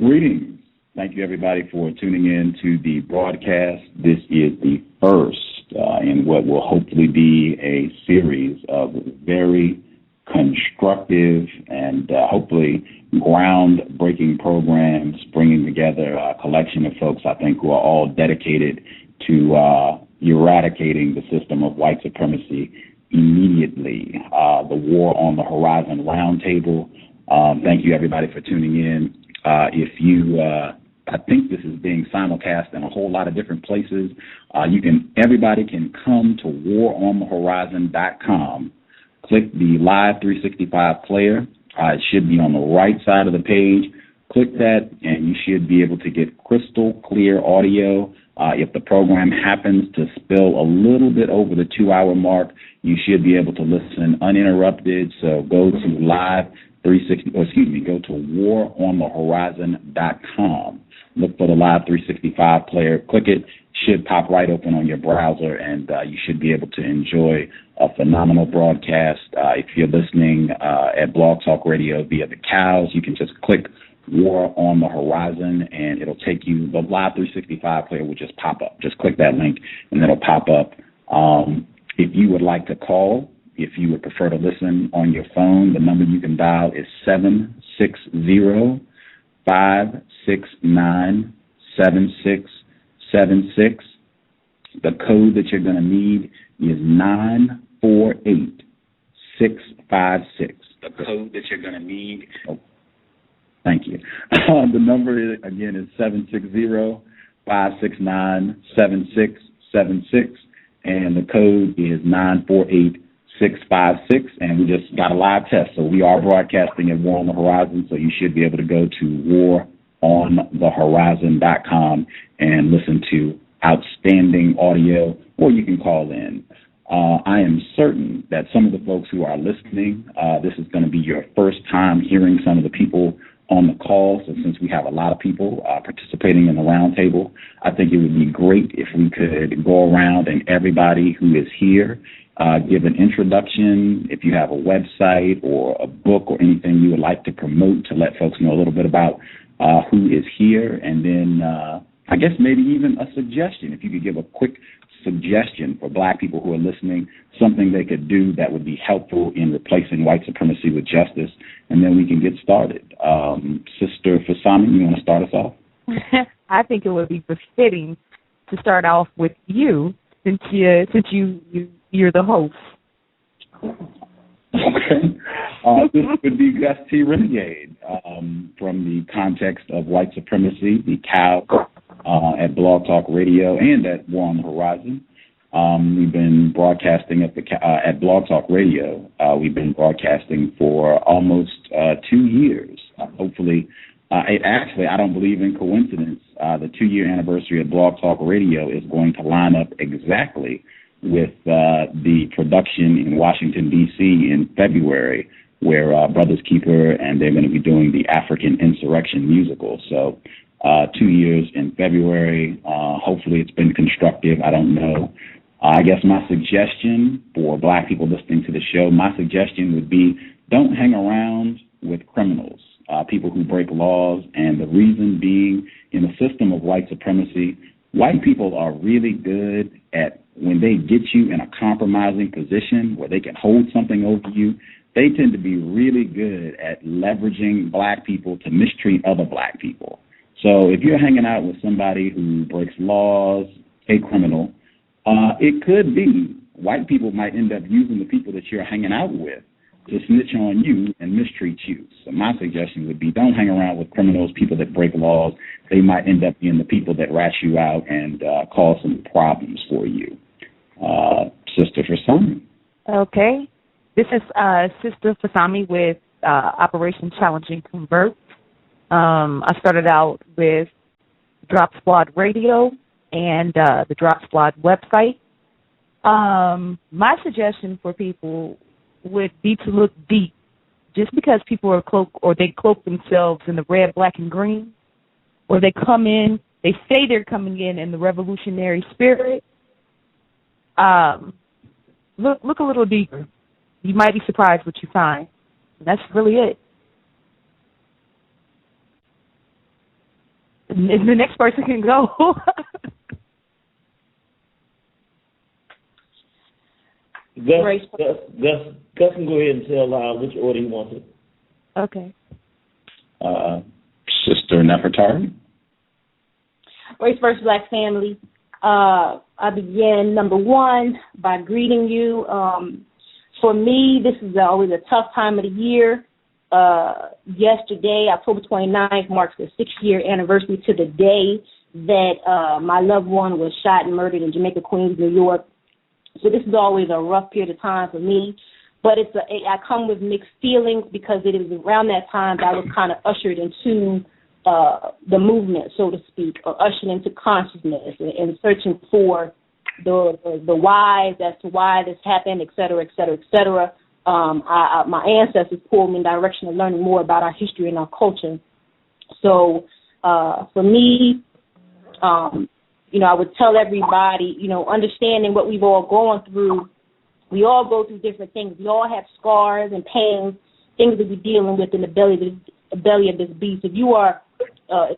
Greetings. Thank you, everybody, for tuning in to the broadcast. This is the first in what will hopefully be a series of very constructive and hopefully groundbreaking programs, bringing together a collection of folks, I think, who are all dedicated to eradicating the system of white supremacy immediately. The War on the Horizon Roundtable. Thank you, everybody, for tuning in. I think this is being simulcast in a whole lot of different places. Everybody can come to waronthehorizon.com, click the Live 365 player. It should be on the right side of the page. Click that, and you should be able to get crystal clear audio. If the program happens to spill a little bit over the 2-hour mark, you should be able to listen uninterrupted. So go to go to waronthehorizon.com. Look for the Live 365 player. Click it. Should pop right open on your browser, and you should be able to enjoy a phenomenal broadcast. If you're listening at Blog Talk Radio via the cows, you can just click War on the Horizon, and it'll take you, the Live 365 player will just pop up. Just click that link, and it'll pop up. If you would like to call, if you would prefer to listen on your phone, the number you can dial is 760-569-7676. The code that you're going to need is 948656. The code that you're going to need. Oh, thank you. The number, again, is 760-569-7676, and the code is 948656, and we just got a live test. So we are broadcasting at War on the Horizon, so you should be able to go to waronthehorizon.com and listen to outstanding audio, or you can call in. I am certain that some of the folks who are listening, this is going to be your first time hearing some of the people on the call. So since we have a lot of people participating in the roundtable, I think it would be great if we could go around and everybody who is here give an introduction. If you have a website or a book or anything you would like to promote to let folks know a little bit about who is here, and then I guess maybe even a suggestion. If you could give a quick suggestion for black people who are listening, something they could do that would be helpful in replacing white supremacy with justice, and then we can get started. Sister Fasanmi, you want to start us off? I think it would be befitting to start off with you, since you're the host. Okay. This would be Gus T Renegade, from the context of white supremacy, the cow at Blog Talk Radio and at War on the Horizon. We've been broadcasting at Blog Talk Radio. We've been broadcasting for almost 2 years. Hopefully, I don't believe in coincidence. The 2-year anniversary of Blog Talk Radio is going to line up exactly with the production in Washington, D.C. in February, where Brothers Keeper, and they're going to be doing the African Insurrection musical. So 2 years in February. Hopefully it's been constructive. I don't know. I guess my suggestion for black people listening to the show, my suggestion would be don't hang around with criminals, people who break laws. And the reason being, in a system of white supremacy, white people are really good at, when they get you in a compromising position where they can hold something over you, they tend to be really good at leveraging black people to mistreat other black people. So if you're hanging out with somebody who breaks laws, a criminal, it could be white people might end up using the people that you're hanging out with to snitch on you and mistreat you. So my suggestion would be don't hang around with criminals, people that break laws. They might end up being the people that rat you out and cause some problems for you. Sister Fasanmi. Okay. This is Sister Fasanmi with Operation Challenging Convert. I started out with Drop Squad Radio and the Drop Squad website. My suggestion for people would be to look deep. Just because people are they cloak themselves in the red, black, and green, or they say they're coming in the revolutionary spirit, look a little deeper. You might be surprised what you find. And that's really it. The next person can go. Gus can go ahead and tell which order he wants it. Okay. Sister Nefertari. Race versus Black family. I begin, number one, by greeting you. For me, this is always a tough time of the year. Yesterday, October 29th, marks the 6-year anniversary to the day that my loved one was shot and murdered in Jamaica, Queens, New York. So this is always a rough period of time for me. But I come with mixed feelings because it is around that time that I was kind of ushered into the movement, so to speak, or ushered into consciousness and searching for the whys as to why this happened, et cetera, et cetera, et cetera. My ancestors pulled me in the direction of learning more about our history and our culture. So for me, I would tell everybody, understanding what we've all gone through. We all go through different things. We all have scars and pains, things that we're dealing with in the belly of this beast. If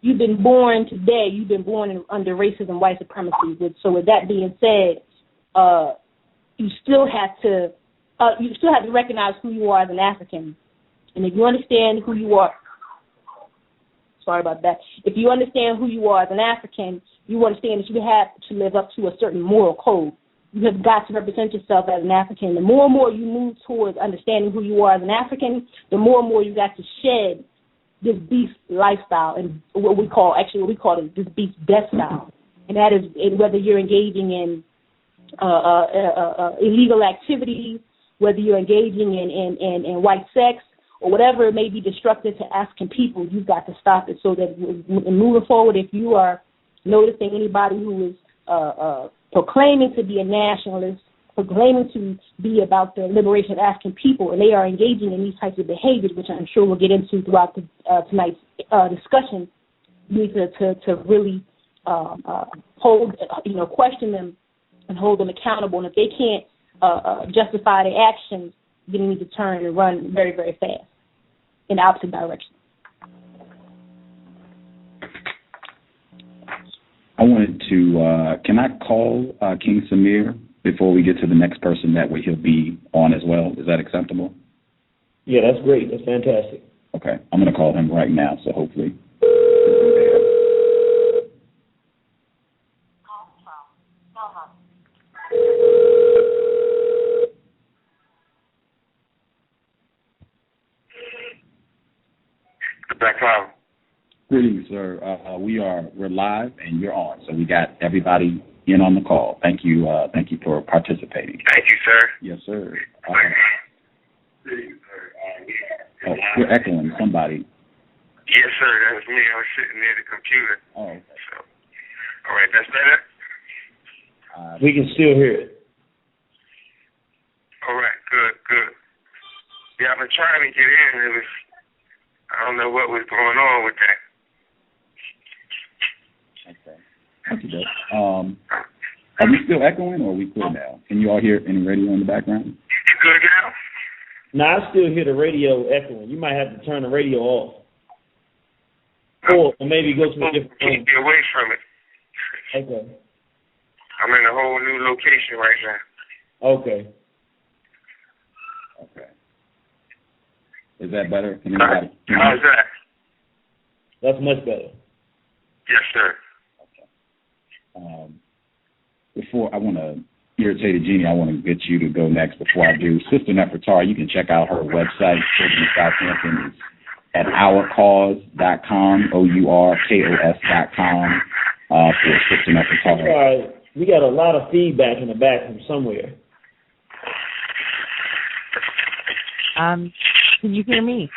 you've been born today, you've been born under racism, white supremacy. So with that being said, you still have to recognize who you are as an African. And if you understand who you are, sorry about that. If you understand who you are as an African, you understand that you have to live up to a certain moral code. You have got to represent yourself as an African. The more and more you move towards understanding who you are as an African, the more and more you got to shed this beast lifestyle and what we call this beast death style. And that is whether you're engaging in illegal activities, whether you're engaging in white sex, or whatever it may be destructive to African people, you've got to stop it. So that moving forward, if you are noticing anybody who is proclaiming to be a nationalist, proclaiming to be about the liberation of African people, and they are engaging in these types of behaviors, which I'm sure we'll get into throughout tonight's discussion, you need to really question them and hold them accountable. And if they can't justify their actions, then you need to turn and run very, very fast in the opposite direction. I wanted to, can I call King Samir before we get to the next person? That way he'll be on as well. Is that acceptable? Yeah, that's great. That's fantastic. Okay. I'm going to call him right now, so hopefully. Black Cloud. Greetings, sir. We're live and you're on, so we got everybody in on the call. Thank you for participating. Thank you, sir. Yes, sir. You're echoing somebody. Yes, sir. That was me. I was sitting near the computer. Oh. Okay. So, all right, that's better. We can still hear it. All right, good. Yeah, I've been trying to get in. I don't know what was going on with that. Okay. Are we still echoing, or are we clear now? Can you all hear any radio in the background? You good now? No, I still hear the radio echoing. You might have to turn the radio off. Or maybe go to a different room. Keep away from it. Okay. I'm in a whole new location right now. Okay. Is that better? Can anybody? How's that? That's much better. Yes, sir. Okay. Before I want to, Irritated Genie, I want to get you to go next before I do. Sister Nefertari, you can check out her website, Children of Southampton, is at ourcause.com, OURKOS.com, for Sister Nefertari. We got a lot of feedback in the back from somewhere. Can you hear me?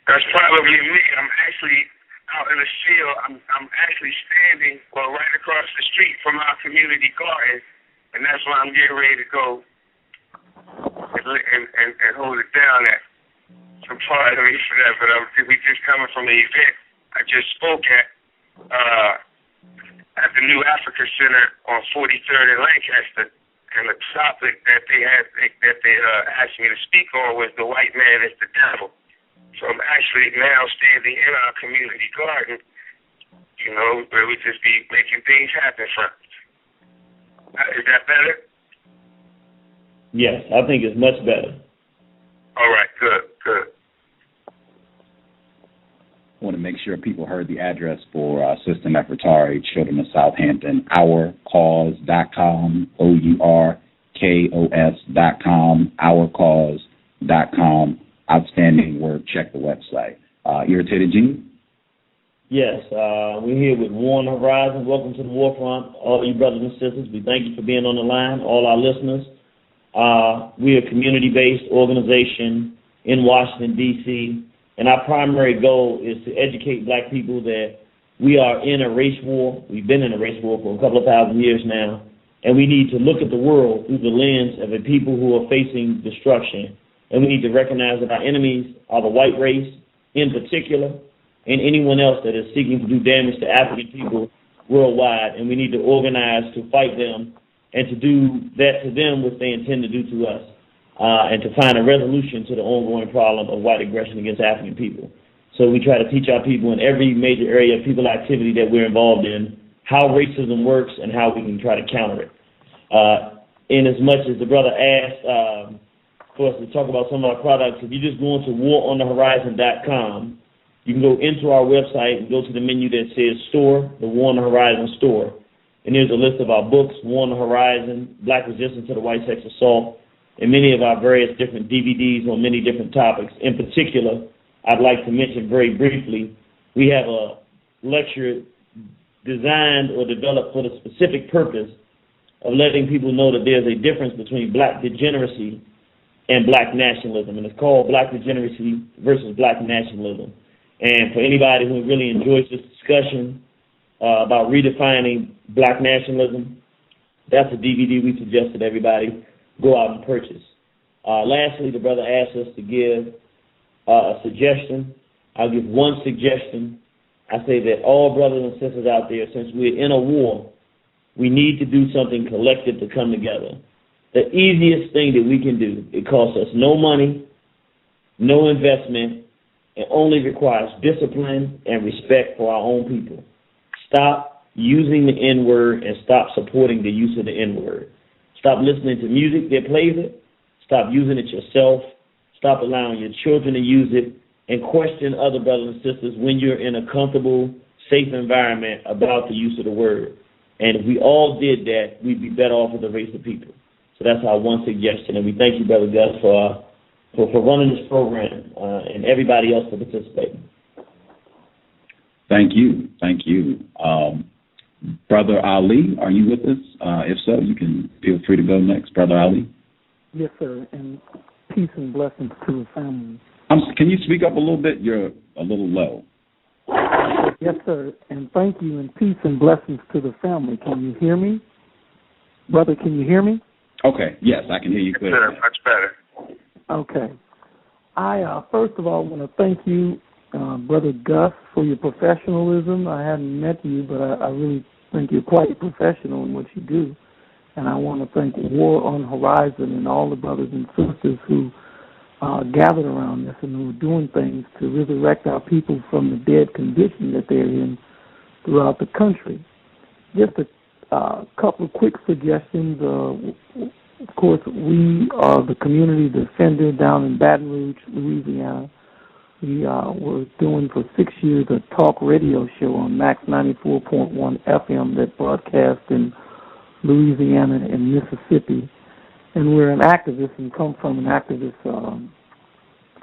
That's probably me. I'm actually out in the field. I'm actually standing right across the street from our community garden, and that's why I'm getting ready to go and hold it down at. I'm pardon me for that, but we just coming from an event I just spoke at the New Africa Center on 43rd and Lancaster. And the topic that they asked me to speak on was the white man is the devil. So I'm actually now standing in our community garden, where we just be making things happen from. Is that better? Yes, I think it's much better. All right, good. I want to make sure people heard the address for Sister Nefertari, Children of Southampton, ourcause.com, OURKOS.com, ourcause.com. Outstanding work. Check the website. Irritated Genie? Yes, we're here with War on the Horizon. Welcome to the Warfront, all you brothers and sisters. We thank you for being on the line, all our listeners. We're a community-based organization in Washington, D.C., and our primary goal is to educate black people that we are in a race war. We've been in a race war for a couple of thousand years now, and we need to look at the world through the lens of a people who are facing destruction. And we need to recognize that our enemies are the white race in particular, and anyone else that is seeking to do damage to African people worldwide. And we need to organize to fight them and to do that to them what they intend to do to us, and to find a resolution to the ongoing problem of white aggression against African people. So we try to teach our people in every major area of people activity that we're involved in how racism works and how we can try to counter it. In as much as the brother asked for us to talk about some of our products, if you just go into waronthehorizon.com, you can go into our website and go to the menu that says Store, the War on the Horizon Store. And there's a list of our books, War on the Horizon, Black Resistance to the White Sex Assault, and many of our various different DVDs on many different topics. In particular, I'd like to mention very briefly, we have a lecture designed or developed for the specific purpose of letting people know that there's a difference between black degeneracy and black nationalism, and it's called Black Degeneracy versus Black Nationalism. And for anybody who really enjoys this discussion about redefining black nationalism, that's a DVD we suggest that everybody go out and purchase. Lastly, the brother asked us to give a suggestion. I'll give one suggestion. I say that all brothers and sisters out there, since we're in a war, we need to do something collective to come together. The easiest thing that we can do, it costs us no money, no investment, it only requires discipline and respect for our own people. Stop using the N-word and stop supporting the use of the N-word. Stop listening to music that plays it. Stop using it yourself. Stop allowing your children to use it. And question other brothers and sisters when you're in a comfortable, safe environment about the use of the word. And if we all did that, we'd be better off with a race of people. So that's our one suggestion. And we thank you, Brother Gus, for running this program and everybody else for participating. Thank you. Brother Ali, are you with us? If so, you can feel free to go next. Brother Ali? Yes, sir, and peace and blessings to the family. Can you speak up a little bit? You're a little low. Yes, sir, and thank you, and peace and blessings to the family. Can you hear me? Brother, can you hear me? Okay, yes, I can hear you clearly. Better, much better. Okay. I, first of all, want to thank you, Brother Gus, for your professionalism. I hadn't met you, but I really think you're quite professional in what you do. And I want to thank War on Horizon and all the brothers and sisters who gathered around this and who are doing things to resurrect our people from the dead condition that they're in throughout the country. Just a couple of quick suggestions. Of course, we are the community defender down in Baton Rouge, Louisiana. We were doing for 6 years a talk radio show on Max 94.1 FM that broadcast in Louisiana and Mississippi. And we're an activist and come from an activist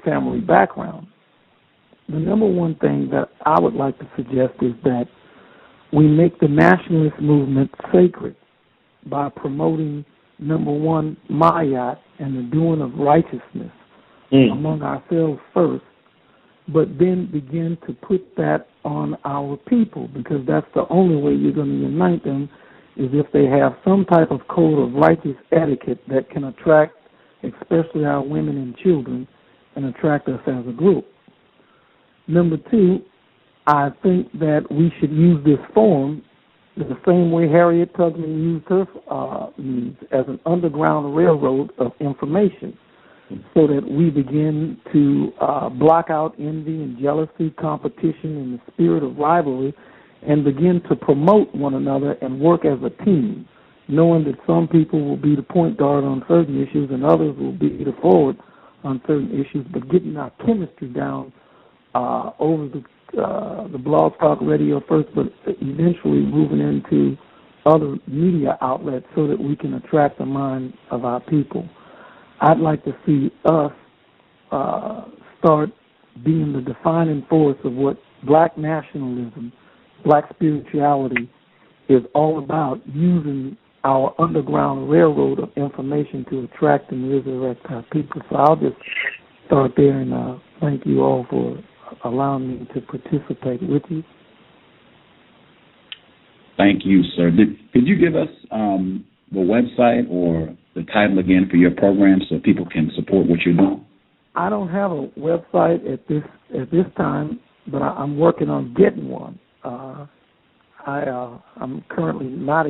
family background. The number one thing that I would like to suggest is that we make the nationalist movement sacred by promoting, number one, Mayat and the doing of righteousness among ourselves first, but then begin to put that on our people, because that's the only way you're going to unite them, is if they have some type of code of righteous etiquette that can attract, especially our women and children, and attract us as a group. Number two, I think that we should use this forum the same way Harriet Tubman used her means, as an underground railroad of information, so that we begin to block out envy and jealousy, competition, and the spirit of rivalry, and begin to promote one another and work as a team, knowing that some people will be the point guard on certain issues and others will be the forward on certain issues, but getting our chemistry down over the Blog Talk Radio first, but eventually moving into other media outlets so that we can attract the mind of our people. I'd like to see us start being the defining force of what black nationalism, black spirituality is all about, using our underground railroad of information to attract and resurrect our people. So I'll just start there and thank you all for allowing me to participate with you. Thank you, sir. Could you give us the website or the title again for your program so people can support what you're doing? I don't have a website at this time, but I'm working on getting one. I'm currently not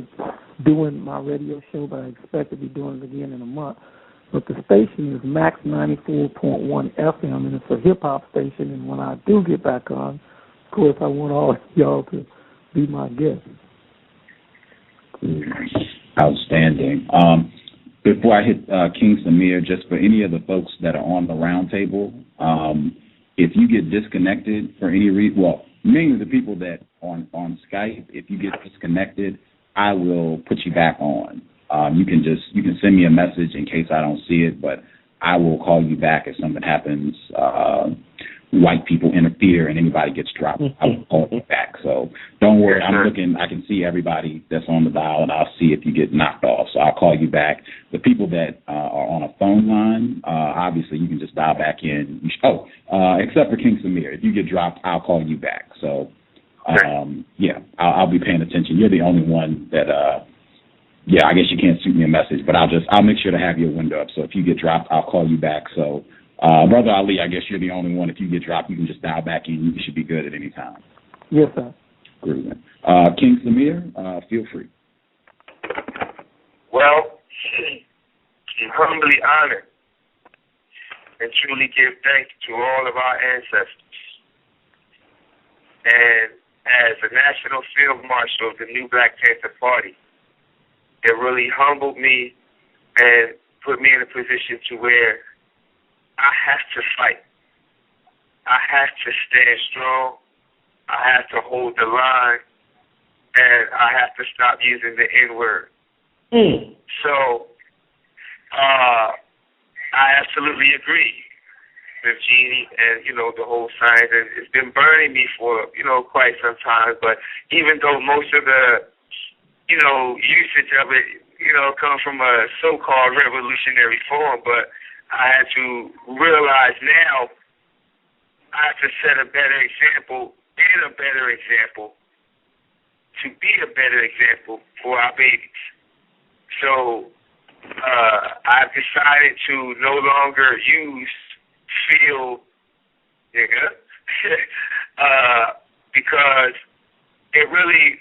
doing my radio show, but I expect to be doing it again in a month. But the station is Max 94.1 FM, and it's a hip-hop station. And when I do get back on, of course, I want all of y'all to be my guests. Outstanding. Before I hit King Samir, just for any of the folks that are on the roundtable, if you get disconnected for any reason, well, mainly the people that on Skype, if you get disconnected, I will put you back on. You can send me a message in case I don't see it, but I will call you back if something happens. White people interfere and anybody gets dropped, I will call you back. So don't worry, I'm looking, I can see everybody that's on the dial, and I'll see if you get knocked off. So I'll call you back. The people that are on a phone line, obviously you can just dial back in. Except for King Samir. If you get dropped, I'll call you back. So, I'll be paying attention. You're the only one that, I guess you can't shoot me a message, but I'll make sure to have your window up. So if you get dropped, I'll call you back. So, Brother Ali, I guess you're the only one. If you get dropped, you can just dial back in. You should be good at any time. Yes, sir. Great. King Samir, feel free. Well, I'm humbly honored and truly give thanks to all of our ancestors. And as the National Field Marshal of the new Black Panther Party, it really humbled me and put me in a position to where I have to fight. I have to stand strong. I have to hold the line. And I have to stop using the N-word. So, I absolutely agree with Genie and, the whole science. And it's been burning me for, quite some time. But even though most of the, usage of it, comes from a so-called revolutionary form, but I had to realize now I have to set a better example and a better example to be a better example for our babies. So I've decided to no longer use feel, because it really,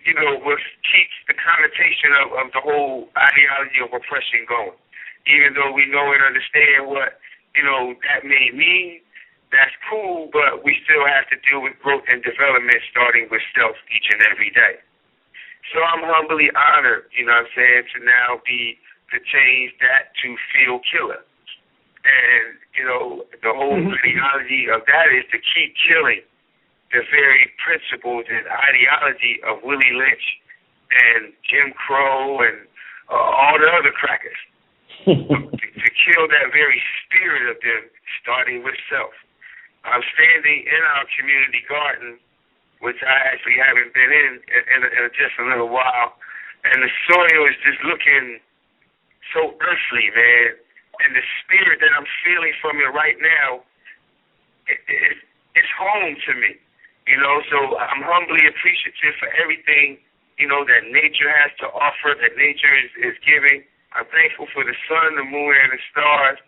keeps the connotation of the whole ideology of oppression going. Even though we know and understand what, that may mean, that's cool, but we still have to deal with growth and development starting with self each and every day. So I'm humbly honored, to now be the change that to feel killer. And, the whole ideology of that is to keep killing the very principles and ideology of Willie Lynch and Jim Crow and all the other crackers. To kill that very spirit of them, starting with self. I'm standing in our community garden, which I actually haven't been in just a little while, and the soil is just looking so earthly, man. And the spirit that I'm feeling from it right now, it's home to me, So I'm humbly appreciative for everything, that nature has to offer, that nature is giving. I'm thankful for the sun, the moon, and the stars,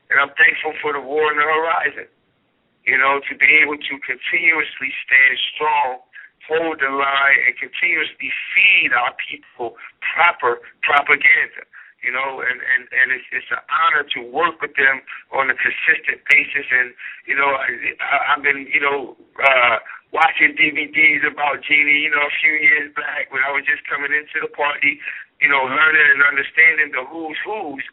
and I'm thankful for the war on the horizon, to be able to continuously stand strong, hold the line, and continuously feed our people proper propaganda. and it's an honor to work with them on a consistent basis. And, I've been, watching DVDs about Genie, a few years back when I was just coming into the party, learning and understanding the who's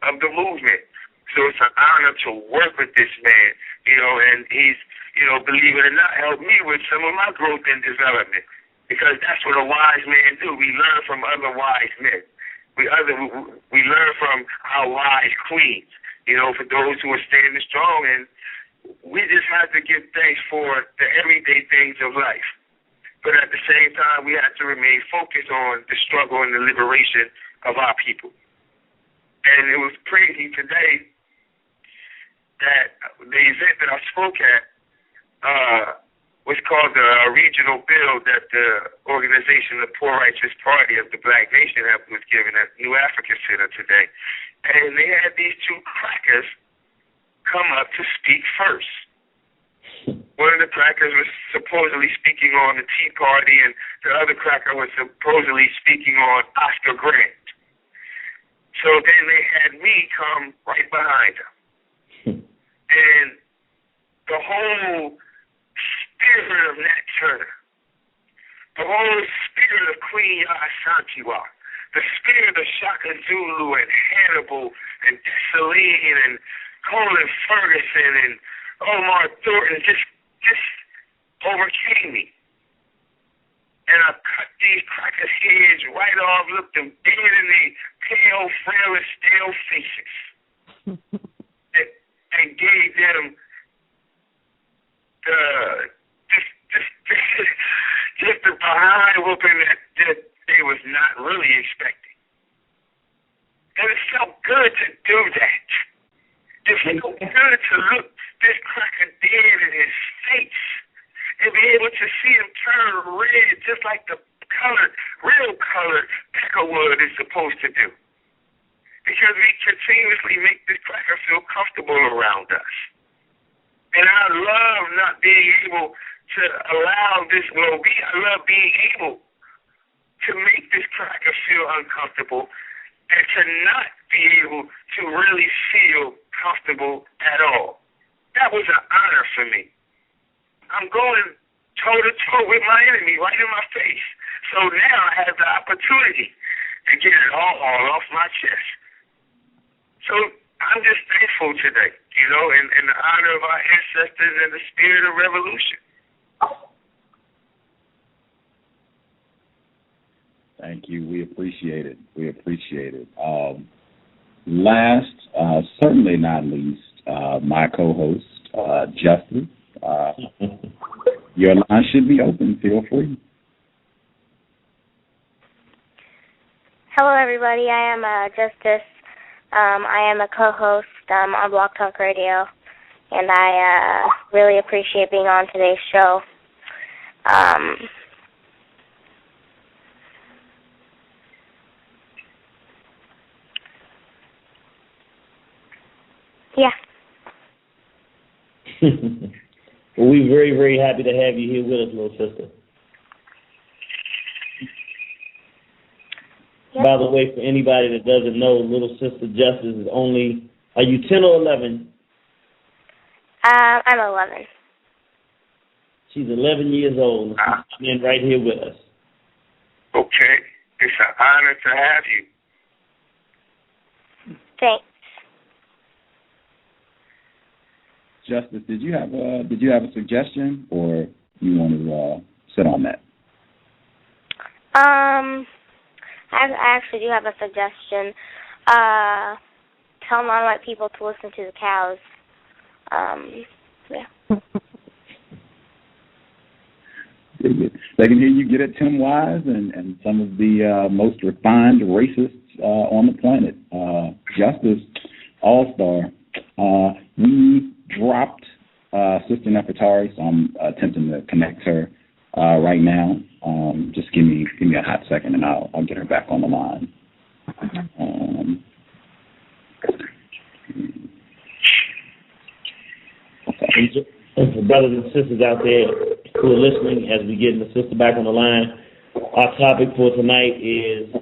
of the movement. So it's an honor to work with this man, and he's, believe it or not, helped me with some of my growth and development, because that's what a wise man do. We learn from other wise men. We learn from our wise queens, for those who are standing strong, and we just have to give thanks for the everyday things of life. But at the same time, we have to remain focused on the struggle and the liberation of our people. And it was crazy today that the event that I spoke at was called the regional bill that the organization, the Poor Righteous Party of the Black Nation, was given at New African Center today. And they had these two crackers come up to speak first. One of the crackers was supposedly speaking on the Tea Party, and the other cracker was supposedly speaking on Oscar Grant. So then they had me come right behind them. And the whole spirit of Nat Turner, the whole spirit of Queen Ashantiwa, the spirit of Shaka Zulu and Hannibal and Dessalines and Colin Ferguson and Omar Thornton just overcame me. And I cut these crackers' heads right off, looked them dead in the pale, frail, and stale faces, and gave them just the behind whooping that they was not really expecting. And it felt good to do that. It felt good to look this cracker dead in his face and be able to see him turn red just like the real colored peckerwood is supposed to do. Because we continuously make this cracker feel comfortable around us. And I love not being able to allow this, I love being able to make this cracker feel uncomfortable and to not be able to really feel comfortable at all. That was an honor for me. I'm going toe-to-toe with my enemy right in my face. So now I have the opportunity to get it all off my chest. So I'm just thankful today, in the honor of our ancestors and the spirit of revolution. Thank you. We appreciate it. Last, certainly not least, my co-host, Justice. Your line should be open. Feel free. Hello, everybody. I am Justice. I am a co-host on Blog Talk Radio, and I really appreciate being on today's show. Yeah. Well, we're very, very happy to have you here with us, little sister. Yep. By the way, for anybody that doesn't know, little sister Justice is only, are you 10 or 11? I'm 11. She's 11 years old, and she's been right here with us. Okay. It's an honor to have you. Thanks. Justice, did you have a suggestion, or you want to sit on that? I actually do have a suggestion. Tell non-white people to listen to the cows. Yeah. They can hear you get at Tim Wise and some of the most refined racists on the planet. Justice All-Star. We dropped Sister Nefertari, so I'm attempting to connect her right now. Just give me a hot second, and I'll get her back on the line. Okay. And for brothers and sisters out there who are listening, as we get the sister back on the line, our topic for tonight is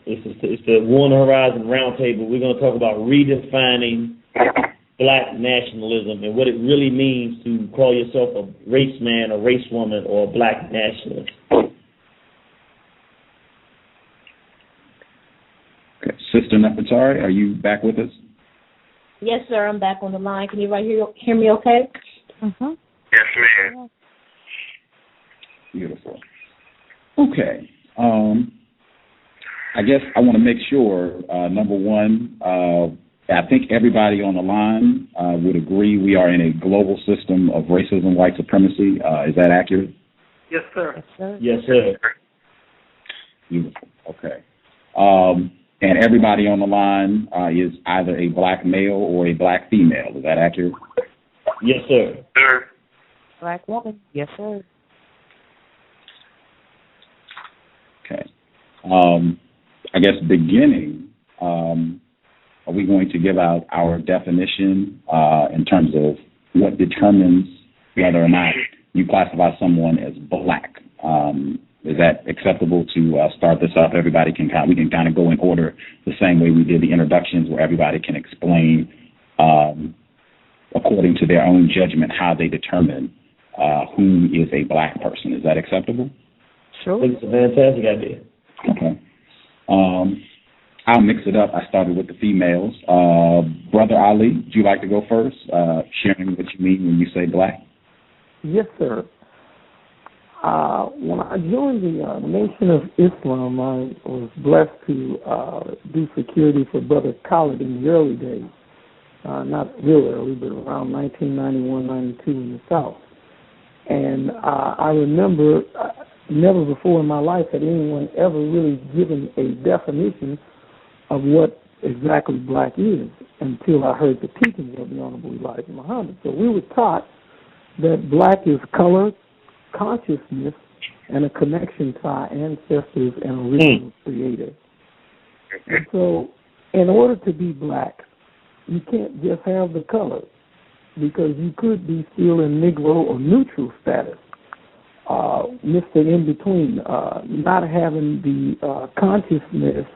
It's the Warner Horizon Roundtable. We're going to talk about redefining black nationalism and what it really means to call yourself a race man, a race woman, or a black nationalist. Okay. Sister Nefertari, are you back with us? Yes, sir. I'm back on the line. Can you hear me okay? Mm-hmm. Yes, ma'am. Beautiful. Okay. I guess I want to make sure, number one, I think everybody on the line would agree we are in a global system of racism, white supremacy. Is that accurate? Yes, sir. Yes, sir. Yes, sir. Beautiful. Okay. And everybody on the line is either a black male or a black female. Is that accurate? Yes, sir. Sir. Black woman. Yes, sir. Okay. I guess beginning, are we going to give out our definition in terms of what determines whether or not you classify someone as black? Is that acceptable to start this up? We can kind of go in order the same way we did the introductions, where everybody can explain according to their own judgment how they determine who is a black person. Is that acceptable? Sure. It's a fantastic idea. Okay. I'll mix it up. I started with the females. Brother Ali, would you like to go first, sharing what you mean when you say black? Yes, sir. When I joined the Nation of Islam, I was blessed to do security for Brother Khalid in the early days. Not real early, but around 1991, 92 in the South. And I remember never before in my life had anyone ever really given a definition of what exactly black is until I heard the teachings of the Honorable Elijah Muhammad. So we were taught that black is color, consciousness, and a connection to our ancestors and original creator. And so in order to be black, you can't just have the color, because you could be still in Negro or neutral status, Mr. In between, not having the consciousness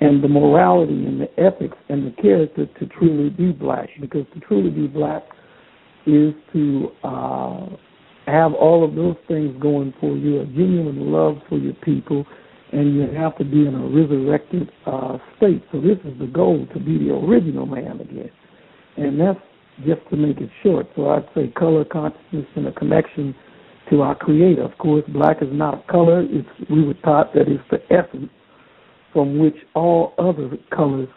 and the morality and the ethics and the character to truly be black. Because to truly be black is to have all of those things going for you, a genuine love for your people, and you have to be in a resurrected state. So this is the goal, to be the original man again. And that's just to make it short. So I'd say color, consciousness, and a connection to our creator. Of course, black is not a color. We were taught that it's the essence from which all other colors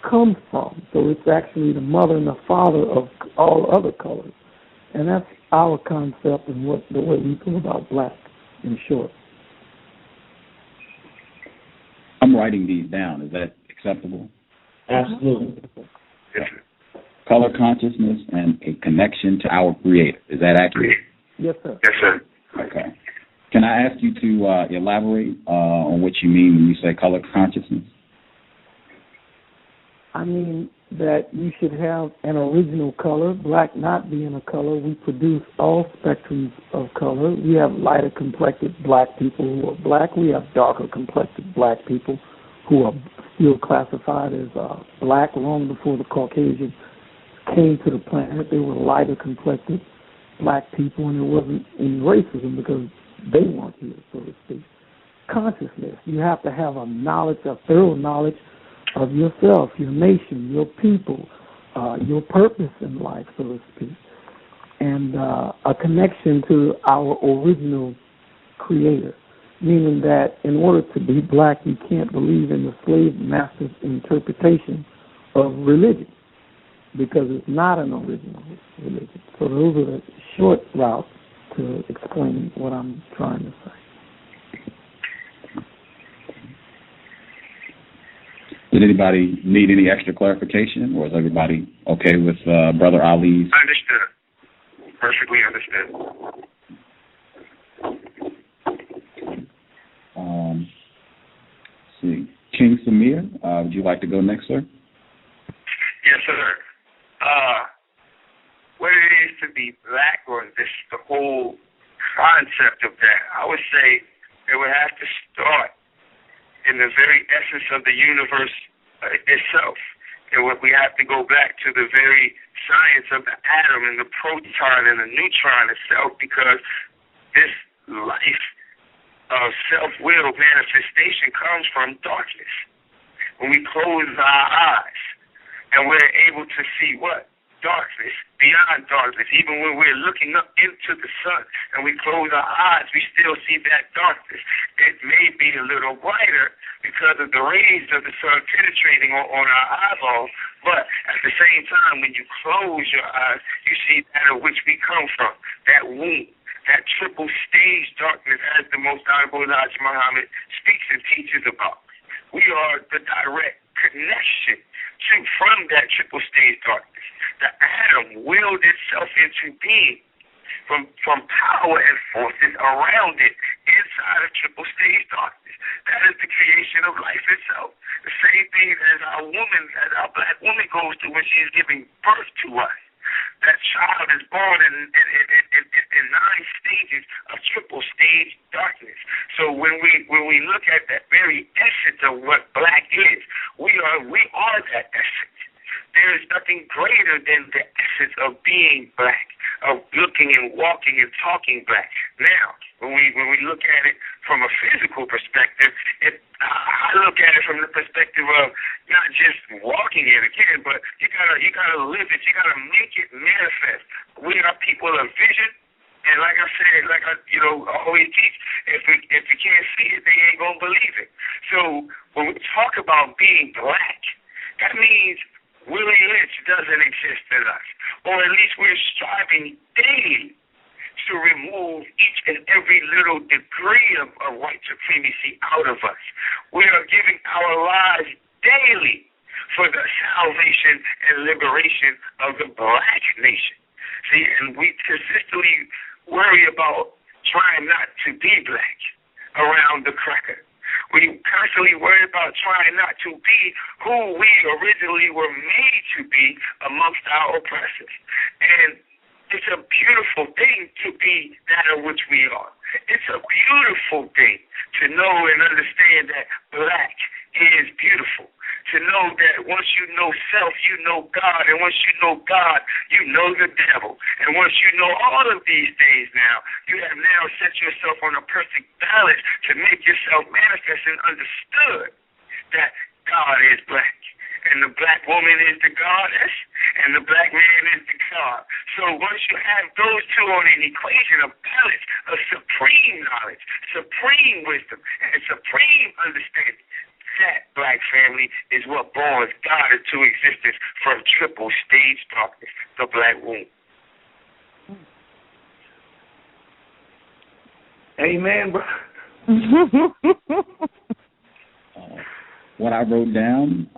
come from. So it's actually the mother and the father of all other colors. And that's our concept and the way we feel about black, in short. I'm writing these down. Is that acceptable? Absolutely. Color consciousness and a connection to our creator. Is that accurate? Yes, sir. Yes, sir. Okay. Can I ask you to elaborate on what you mean when you say color consciousness? I mean that you should have an original color, black not being a color. We produce all spectrums of color. We have lighter complected black people who are black. We have darker complected black people who are still classified as black long before the Caucasians came to the planet. They were lighter complected black people, and it wasn't any racism because they weren't here, so to speak. Consciousness. You have to have a thorough knowledge of yourself, your nation, your people, your purpose in life, so to speak, and a connection to our original creator, meaning that in order to be black, you can't believe in the slave master's interpretation of religion, because it's not an original religion. So those are the short routes to explain what I'm trying to say. Did anybody need any extra clarification, or is everybody okay with Brother Ali's? Understood. Perfectly understood. Let's see. King Samir, would you like to go next, sir? Yes, sir. What it is to be black, or the whole concept of that, I would say it would have to start in the very essence of the universe itself. And what we have to go back to the very science of the atom and the proton and the neutron itself, because this life of self-will manifestation comes from darkness. When we close our eyes and we're able to see what? Darkness, beyond darkness. Even when we're looking up into the sun and we close our eyes, we still see that darkness. It may be a little brighter because of the rays of the sun penetrating on our eyeballs, but at the same time, when you close your eyes, you see that of which we come from, that womb, that triple stage darkness, as the Most Honorable Elijah Muhammad speaks and teaches about. We are the direct connection from that triple stage darkness. The atom willed itself into being from power and forces around it inside of triple stage darkness. That is the creation of life itself. The same thing as our black woman goes through when she is giving birth to us. That child is born in 9 stages of triple stage darkness. So when we look at that very essence of what black is, we are that essence. There is nothing greater than the essence of being black, of looking and walking and talking black. Now, when we look at it from a physical perspective, I look at it from the perspective of not just walking it again, but you gotta live it. You gotta make it manifest. We are people of vision, and like I said, always teach, if you can't see it, they ain't gonna believe it. So when we talk about being black, that means Willie Lynch doesn't exist in us, or at least we're striving daily to remove each and every little degree of white supremacy out of us. We are giving our lives daily for the salvation and liberation of the black nation. See, and we consistently worry about trying not to be black around the cracker. We constantly worry about trying not to be who we originally were made to be amongst our oppressors. And it's a beautiful thing to be that of which we are. It's a beautiful thing to know and understand that black is beautiful. To know that once you know self, you know God. And once you know God, you know the devil. And once you know all of these things now, you have now set yourself on a perfect balance to make yourself manifest and understood that God is black. And the black woman is the goddess, and the black man is the God. So once you have those two on an equation, a balance of supreme knowledge, supreme wisdom, and supreme understanding, that black family is what borns God into existence from triple stage darkness, the black womb. Amen, bro. What I wrote down,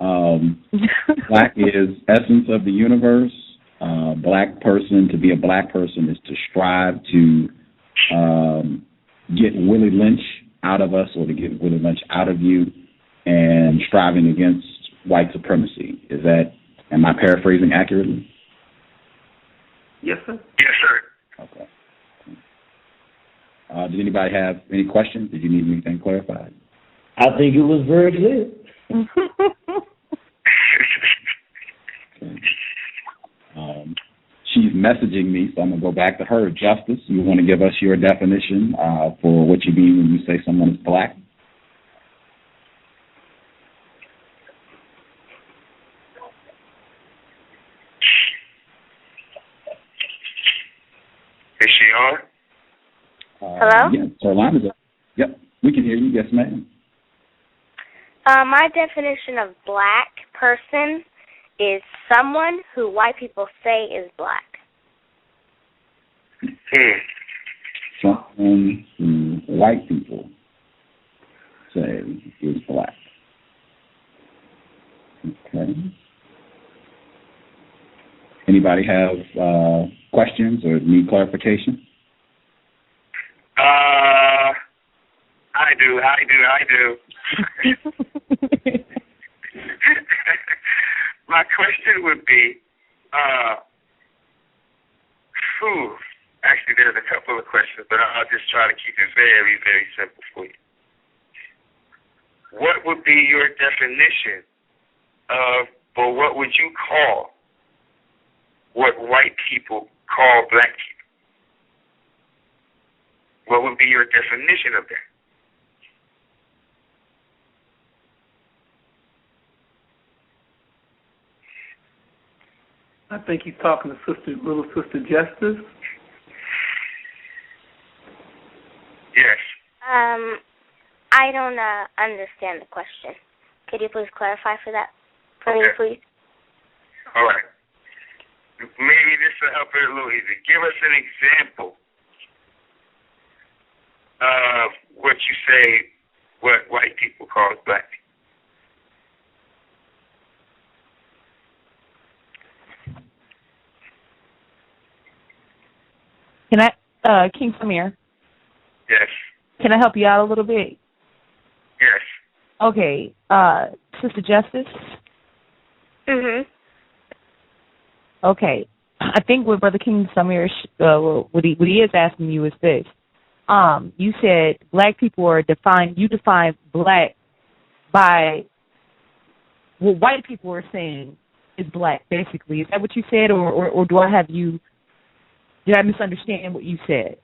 black is essence of the universe. Black person, to be a black person is to strive to get Willie Lynch out of us, or to get Willie Lynch out of you, and striving against white supremacy. Am I paraphrasing accurately? Yes, sir. Yes, sir. Okay. Did anybody have any questions? Did you need anything clarified? I think it was very clear. Okay. She's messaging me, so I'm going to go back to her. Justice, you want to give us your definition for what you mean when you say someone is black? Is she on? Hello? Yes, her line is up. Yep, we can hear you. Yes, ma'am. My definition of black person is someone who white people say is black. Someone who white people say is black. Okay. Anybody have questions or need clarification? I do. My question would be, actually there's a couple of questions, but I'll just try to keep it very, very simple for you. what would be your definition of, or what would you call what white people call black people? What would be your definition of that? I think he's talking to little sister Justice. Yes. I don't understand the question. Could you please clarify for me, please? All right. Maybe this will help it a little easier. Give us an example of what you say, what white people call black people. Can I, King Samir? Yes. Can I help you out a little bit? Yes. Okay, Sister Justice? Okay, I think what Brother King Samir, what he is asking you is this. You said black people are defined, you define black by what white people are saying is black, basically. Is that what you said, or did I misunderstand what you said?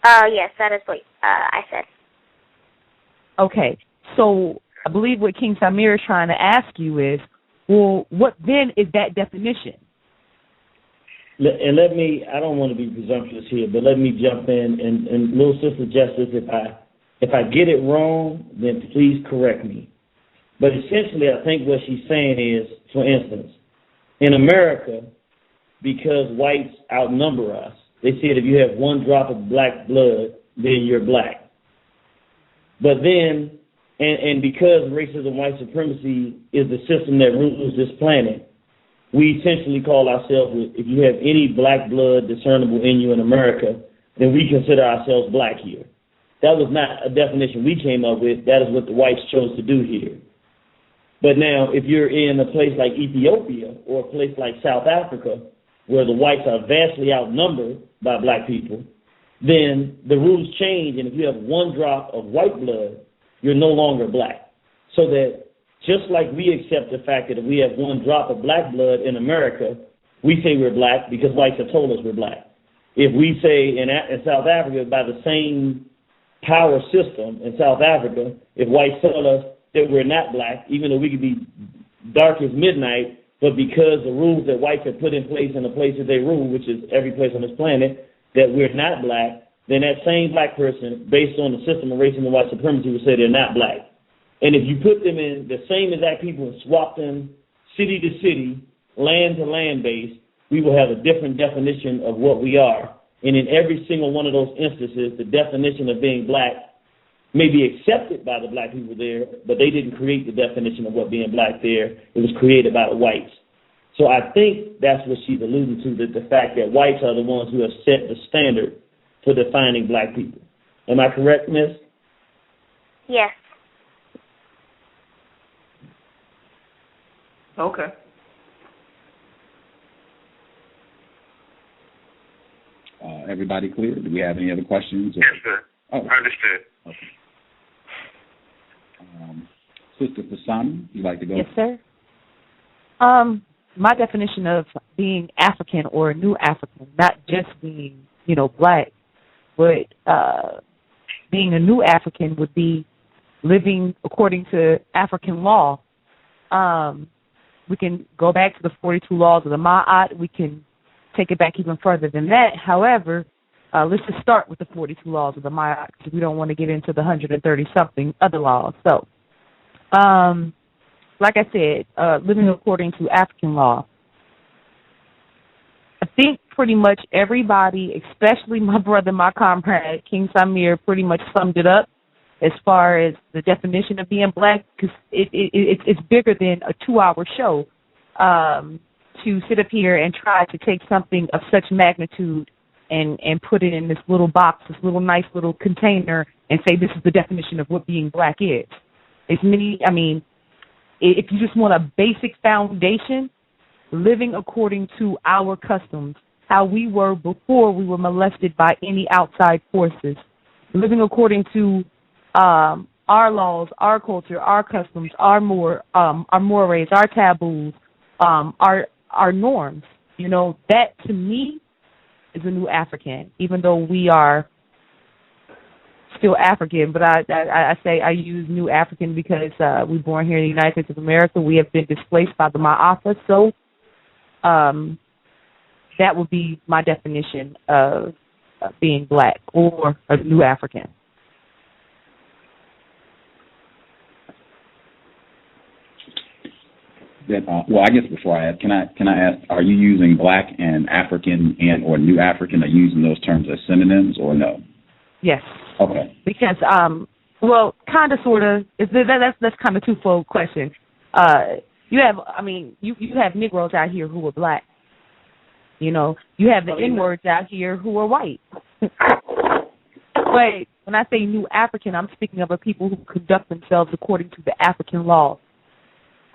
Yes, that is what I said. Okay, so I believe what King Samir is trying to ask you is, well, what then is that definition? And let me, I don't want to be presumptuous here, but let me jump in and little sister Justice, if I get it wrong, then please correct me. But essentially, I think what she's saying is, for instance, in America, because whites outnumber us, they said if you have one drop of black blood, then you're black. But then, and because racism, white supremacy is the system that rules this planet, we essentially call ourselves, if you have any black blood discernible in you in America, then we consider ourselves black here. That was not a definition we came up with. That is what the whites chose to do here. But now, if you're in a place like Ethiopia or a place like South Africa, where the whites are vastly outnumbered by black people, then the rules change, and if you have one drop of white blood, you're no longer black. So that just like we accept the fact that if we have one drop of black blood in America, we say we're black because whites have told us we're black. If we say in South Africa, by the same power system in South Africa, if whites tell us that we're not black, even though we could be dark as midnight, but because the rules that whites have put in place in the places they rule, which is every place on this planet, that we're not black, then that same black person, based on the system of racism and white supremacy, would say they're not black. And if you put them in the same exact people and swap them city to city, land to land base, we will have a different definition of what we are. And in every single one of those instances, the definition of being black may be accepted by the black people there, but they didn't create the definition of what being black there. It was created by the whites. So I think that's what she's alluding to, that the fact that whites are the ones who have set the standard for defining black people. Am I correct, Miss? Yes. Okay. Everybody clear? Do we have any other questions? Yes, sir. Oh. Understood. Okay. Sister Fasanmi, you like to go? Yes, sir. My definition of being African or a new African, not just being, black, but being a new African would be living according to African law. We can go back to the 42 laws of the Ma'at. We can take it back even further than that. However, let's just start with the 42 laws of the Ma'at because we don't want to get into the 130-something other laws. So, like I said, living according to African law. I think pretty much everybody, especially my brother, my comrade, King Samir, pretty much summed it up as far as the definition of being black, because it's bigger than a 2-hour show to sit up here and try to take something of such magnitude and put it in this little box, this little nice little container, and say this is the definition of what being black is. If you just want a basic foundation, living according to our customs, how we were before we were molested by any outside forces, living according to our laws, our culture, our customs, our mores, our taboos, our norms. You know, that to me is a new African, even though we are still African. But I say I use new African because we're born here in the United States of America. We have been displaced by the Ma'afa, so that would be my definition of being black or a new African. Well, I guess before I ask, can I ask, are you using black and African and or new African? Are you using those terms as synonyms or no? Yes. Okay. Because, well, kind of, sort of. That's kind of a twofold question. You have Negroes out here who are black. You know, you have the N-words out here who are white. But when I say new African, I'm speaking of a people who conduct themselves according to the African law.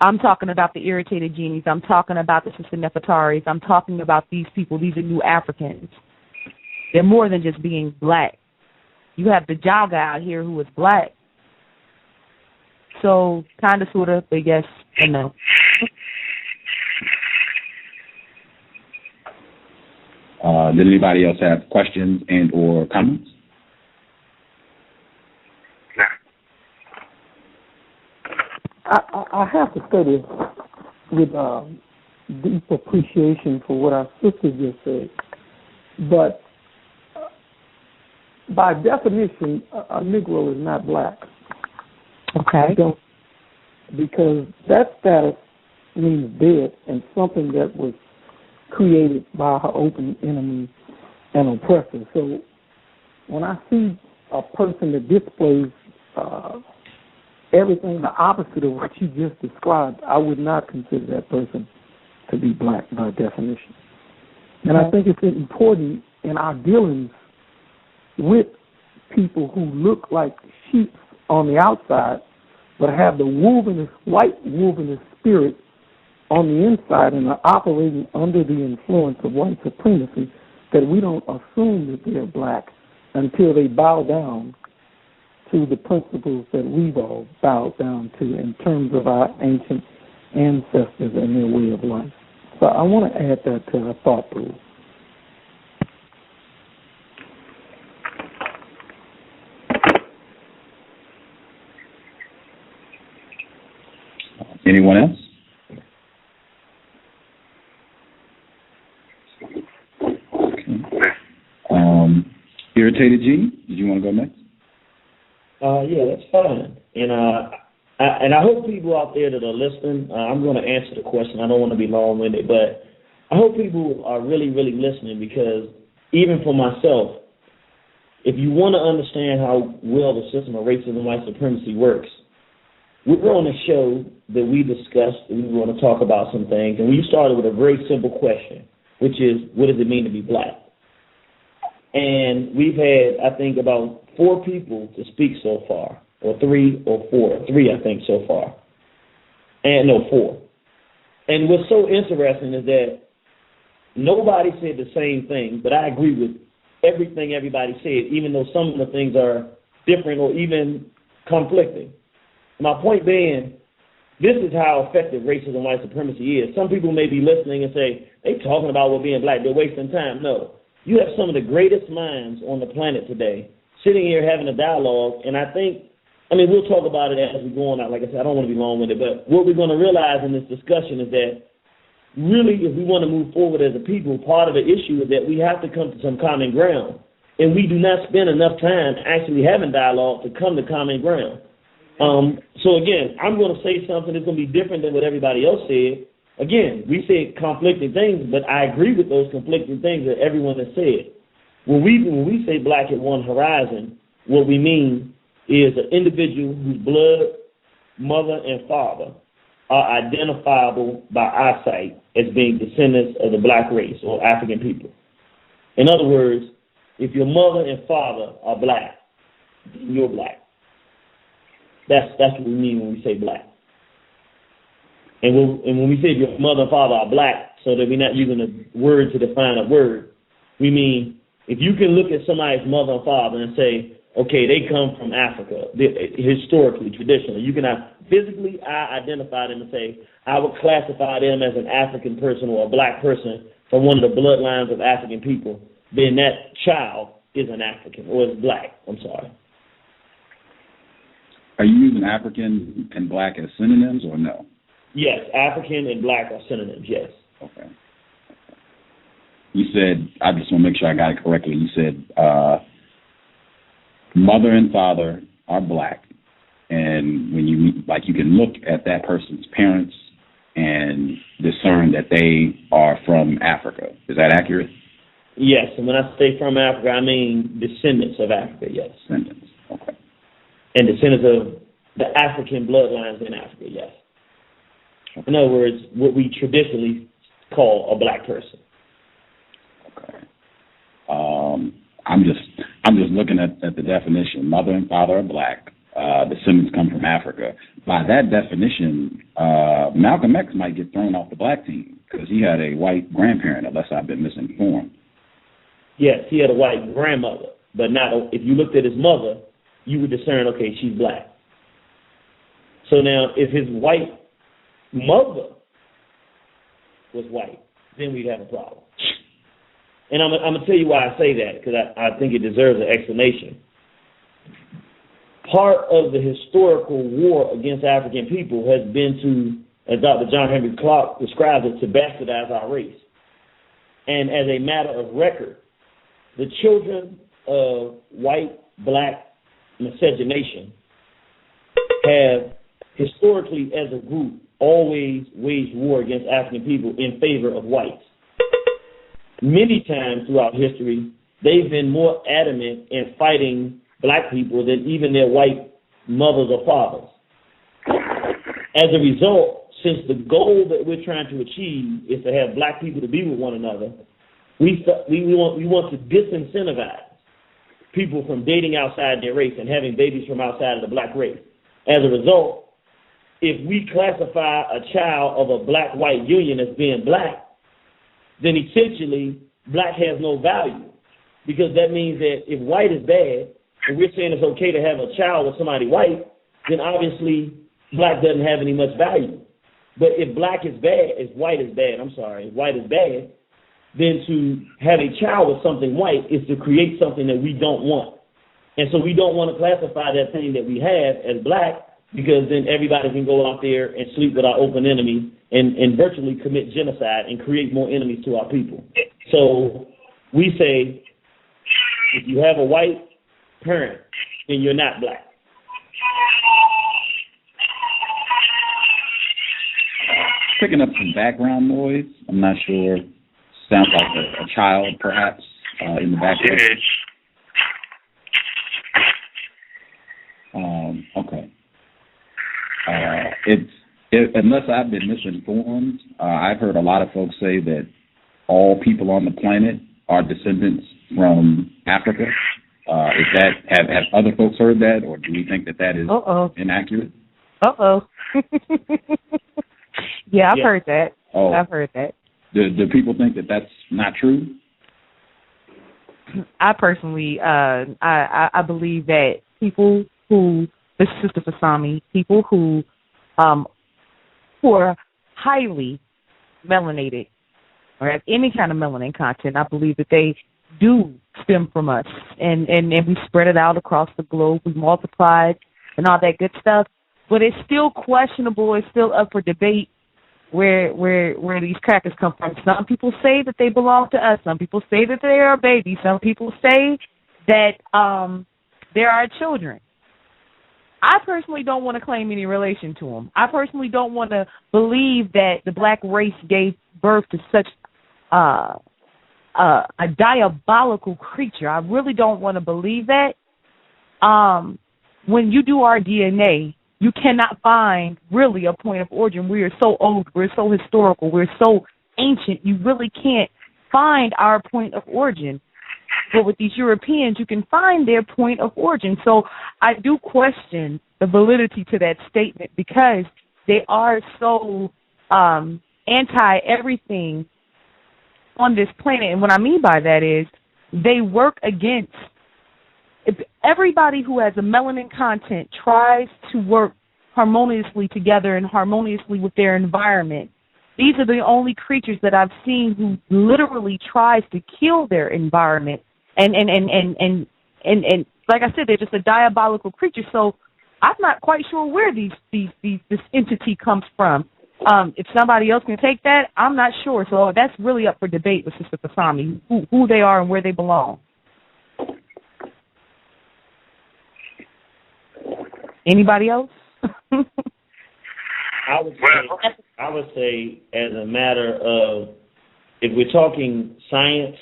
I'm talking about the Irritated Genies. I'm talking about the Sister Nefertaris. I'm talking about these people. These are new Africans. They're more than just being black. You have the Jaga out here who is black. So, kind of, sort of, but yes and no. Did anybody else have questions and or comments? I have to say this with deep appreciation for what our sister just said. But by definition, a Negro is not black. Okay. Because that status means dead and something that was created by her open enemy and oppressor. So when I see a person that displays everything the opposite of what you just described, I would not consider that person to be black by definition. And I think it's important in our dealings with people who look like sheep on the outside but have the white wilderness spirit on the inside and are operating under the influence of white supremacy, that we don't assume that they're black until they bow down to the principles that we've all bowed down to in terms of our ancient ancestors and their way of life. So I want to add that to our thought pool. Anyone else? Okay. Irritated Genie, did you want to go next? Yeah, that's fine. And I hope people out there that are listening, I'm going to answer the question. I don't want to be long-winded, but I hope people are really, really listening, because even for myself, if you want to understand how well the system of racism and white supremacy works, we're on a show that we discussed and we want to talk about some things, and we started with a very simple question, which is, what does it mean to be black? And we've had, I think, about 4 people to speak so far, or 3 or 4. 3, I think, so far. And no, 4. And what's so interesting is that nobody said the same thing, but I agree with everything everybody said, even though some of the things are different or even conflicting. My point being, this is how effective racism and white supremacy is. Some people may be listening and say, they talking about what being black, they're wasting time. No. You have some of the greatest minds on the planet today sitting here having a dialogue, and I think, we'll talk about it as we go on out. Like I said, I don't want to be long-winded, but what we're going to realize in this discussion is that really, if we want to move forward as a people, part of the issue is that we have to come to some common ground, and we do not spend enough time actually having dialogue to come to common ground. So again, I'm going to say something that's going to be different than what everybody else said. Again, we say conflicting things, but I agree with those conflicting things that everyone has said. When we say black at one horizon, what we mean is an individual whose blood, mother, and father are identifiable by eyesight as being descendants of the black race or African people. In other words, if your mother and father are black, you're black. That's what we mean when we say black. And when we say your mother and father are black, so that we're not using a word to define a word, we mean if you can look at somebody's mother and father and say, okay, they come from Africa, historically, traditionally. You cannot physically identify them and say, I would classify them as an African person or a black person from one of the bloodlines of African people. Then that child is an African or is black. I'm sorry. Are you using African and black as synonyms or no? Yes, African and black are synonyms, yes. Okay. You said, I just want to make sure I got it correctly, you said mother and father are black, and when you meet, like, you can look at that person's parents and discern that they are from Africa. Is that accurate? Yes, and when I say from Africa, I mean descendants of Africa, yes. Descendants, okay. And descendants of the African bloodlines in Africa, yes. Okay. In other words, what we traditionally call a black person. Okay. I'm just looking at the definition. Mother and father are black. Descendants come from Africa. By that definition, Malcolm X might get thrown off the black team because he had a white grandparent, unless I've been misinformed. Yes, he had a white grandmother, but not. If you looked at his mother, you would discern, okay, she's black. So now, if his white mother was white, then we'd have a problem. And I'm going to tell you why I say that, because I think it deserves an explanation. Part of the historical war against African people has been to, as Dr. John Henry Clark describes it, to bastardize our race. And as a matter of record, the children of white, black miscegenation have historically, as a group, always waged war against African people in favor of whites. Many times throughout history, they've been more adamant in fighting black people than even their white mothers or fathers. As a result, since the goal that we're trying to achieve is to have black people to be with one another, we want to disincentivize people from dating outside their race and having babies from outside of the black race. As a result, if we classify a child of a black-white union as being black, then essentially black has no value, because that means that if white is bad and we're saying it's okay to have a child with somebody white, then obviously black doesn't have any much value. But if white is bad, if white is bad, then to have a child with something white is to create something that we don't want. And so we don't want to classify that thing that we have as black, because then everybody can go out there and sleep with our open enemy and virtually commit genocide and create more enemies to our people. So we say, if you have a white parent, then you're not black. Picking up some background noise. I'm not sure. Sounds like a child, perhaps, in the background. Okay. Unless I've been misinformed, I've heard a lot of folks say that all people on the planet are descendants from Africa. Have other folks heard that, or do we think that is inaccurate? Yeah, I've heard that. Oh. I've heard that. Do people think that that's not true? I personally, I believe that people who, this is Sister Fasanmi, people who are highly melanated or have any kind of melanin content, I believe that they do stem from us, and we spread it out across the globe. We multiplied and all that good stuff, but it's still questionable. It's still up for debate where these crackers come from. Some people say that they belong to us. Some people say that they are babies. Some people say that they're our children. I personally don't want to claim any relation to them. I personally don't want to believe that the black race gave birth to such a diabolical creature. I really don't want to believe that. When you do our DNA, you cannot find really a point of origin. We are so old. We're so historical. We're so ancient. You really can't find our point of origin. But with these Europeans, you can find their point of origin. So I do question the validity to that statement, because they are so anti-everything on this planet. And what I mean by that is they work against, everybody who has a melanin content tries to work harmoniously together and harmoniously with their environment. These are the only creatures that I've seen who literally tries to kill their environment. And like I said, they're just a diabolical creature. So I'm not quite sure where this entity comes from. If somebody else can take that, I'm not sure. So that's really up for debate with Sister Fasanmi, who they are and where they belong. Anybody else? I would say, as a matter of, if we're talking science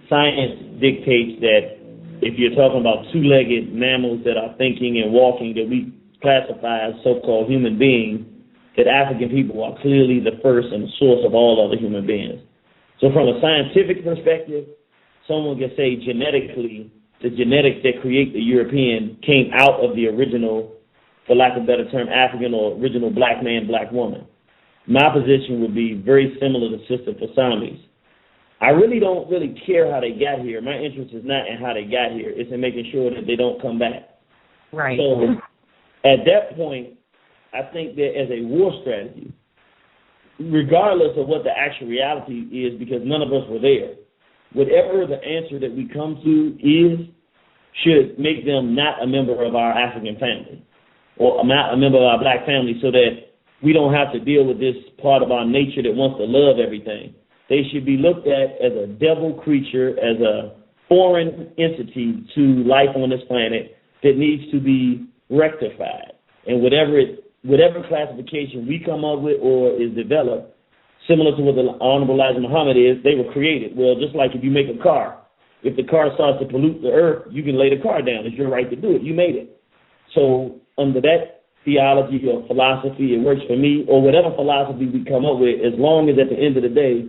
dictates that if you're talking about two-legged mammals that are thinking and walking that we classify as so-called human beings, that African people are clearly the first and source of all other human beings. So from a scientific perspective, someone can say genetically, the genetics that create the European came out of the original, for lack of a better term, African or original black man, black woman. My position would be very similar to Sister Fasanmi's. I really don't care how they got here. My interest is not in how they got here. It's in making sure that they don't come back. Right. So at that point, I think that as a war strategy, regardless of what the actual reality is, because none of us were there, whatever the answer that we come to should make them not a member of our African family or not a member of our black family, so that we don't have to deal with this part of our nature that wants to love everything. They should be looked at as a devil creature, as a foreign entity to life on this planet that needs to be rectified. And whatever classification we come up with or is developed, similar to what the Honorable Elijah Muhammad is, they were created. Well, just like if you make a car, if the car starts to pollute the earth, you can lay the car down. It's your right to do it. You made it. So under that theology or philosophy, it works for me, or whatever philosophy we come up with, as long as at the end of the day,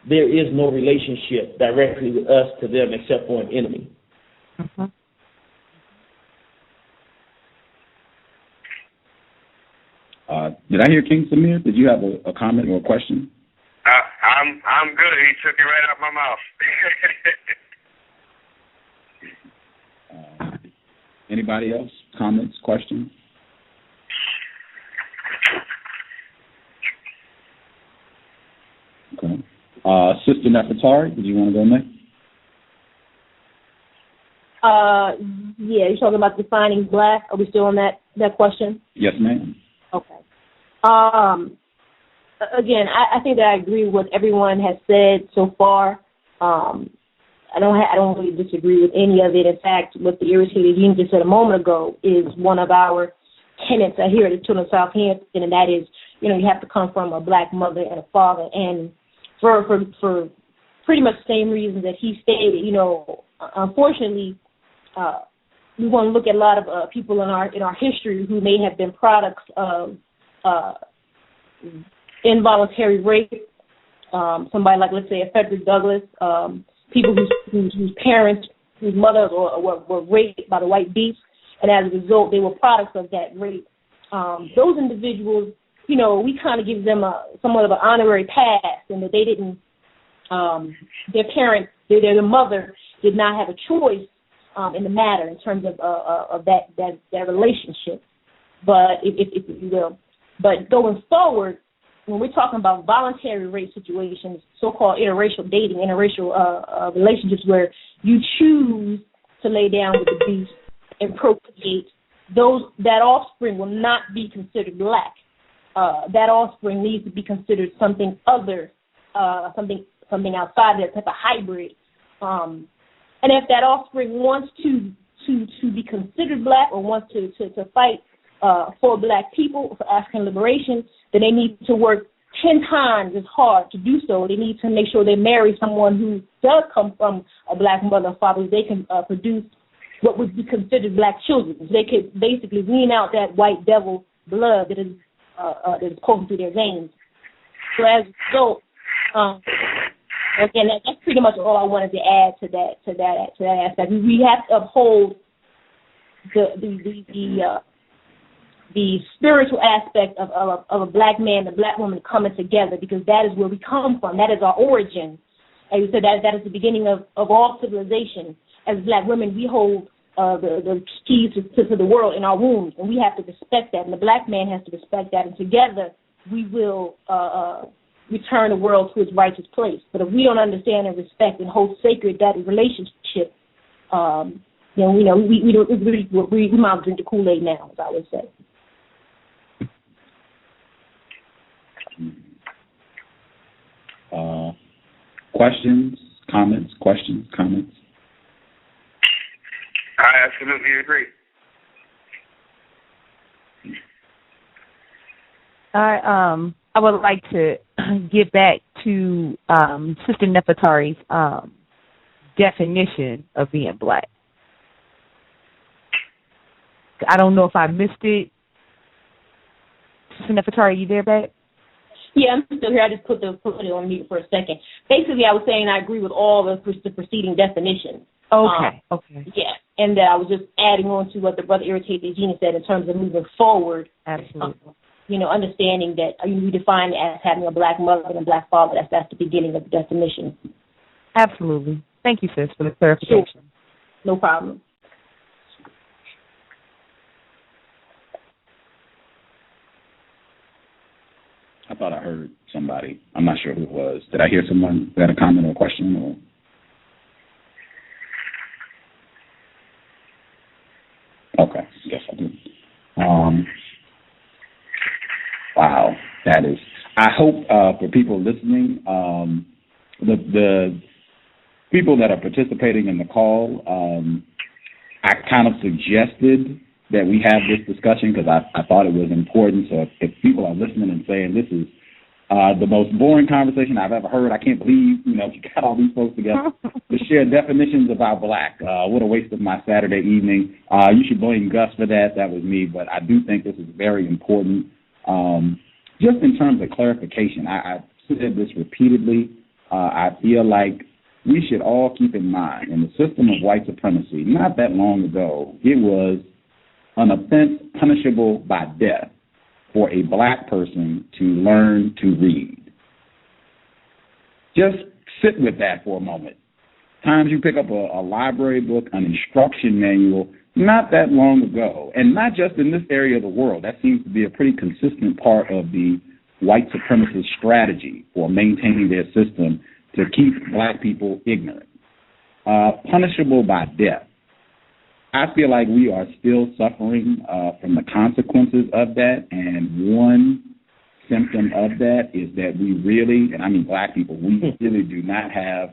there is no relationship directly with us to them except for an enemy. Mm-hmm. Did I hear King Samir? Did you have a comment or a question? I'm good. He took it right out my mouth. Anybody else? Comments, questions? Okay. Sister Nefertari, did you want to go next? Yeah, you're talking about defining black. Are we still on that question? Yes, ma'am. Okay. Again, I think that I agree with what everyone has said so far. I don't really disagree with any of it. In fact, what the Irritated Genie just said a moment ago is one of our tenets here at the Children of Southampton, and that is, you have to come from a black mother and a father. And for pretty much the same reasons that he stated, unfortunately, we want to look at a lot of people in our history who may have been products of involuntary rape. Somebody like, let's say, a Frederick Douglass, people whose parents, whose mothers were raped by the white beast, and as a result, they were products of that rape. Those individuals, we kind of give them somewhat of an honorary pass, and that they didn't, their parents, their mother did not have a choice in the matter in terms of that relationship. But if you will, but going forward, when we're talking about voluntary rape situations, so-called interracial dating, interracial relationships where you choose to lay down with the beast and procreate, that offspring will not be considered black. That offspring needs to be considered something other, something outside that type of hybrid. And if that offspring wants to be considered black or wants to fight for black people, for African liberation, then they need to work 10 times as hard to do so. They need to make sure they marry someone who does come from a black mother or father. They can produce what would be considered black children. They could basically wean out that white devil blood that is coursing through their veins. So as a result, again, that's pretty much all I wanted to add to that aspect. We have to uphold the spiritual aspect of a black man and a black woman coming together, because that is where we come from. That is our origin. As you said, that is the beginning of all civilization. As black women, we hold the keys to the world in our wombs, and we have to respect that, and the black man has to respect that, and together we will return the world to its righteous place. But if we don't understand and respect and hold sacred that relationship, we might drink the Kool-Aid now, as I would say. Questions, comments? I absolutely agree. I would like to get back to Sister Nefertari's definition of being black. I don't know if I missed it. Sister Nefertari, are you there, babe? Yeah, I'm still here. I just put it on mute for a second. Basically, I was saying I agree with all the preceding definitions. Okay. Yeah, and that I was just adding on to what the brother Irritated Genie said in terms of moving forward. Absolutely. Understanding that we define it as having a black mother and a black father. That's the beginning of the definition. Absolutely. Thank you, sis, for the clarification. Sure. No problem. I thought I heard somebody. I'm not sure who it was. Did I hear someone who had a comment or a question? Okay, yes I did. Wow, that is. I hope for people listening, the people that are participating in the call, I kind of suggested that we have this discussion because I thought it was important. So if people are listening and saying this is the most boring conversation I've ever heard, I can't believe you got all these folks together to share definitions about black. What a waste of my Saturday evening. You should blame Gus for that. That was me. But I do think this is very important. Just in terms of clarification, I said this repeatedly. I feel like we should all keep in mind in the system of white supremacy, not that long ago, it was an offense punishable by death for a black person to learn to read. Just sit with that for a moment. Times you pick up a library book, an instruction manual, not that long ago, and not just in this area of the world. That seems to be a pretty consistent part of the white supremacist strategy for maintaining their system to keep black people ignorant. Punishable by death. I feel like we are still suffering from the consequences of that, and one symptom of that is that we really, and I mean black people, we really do not have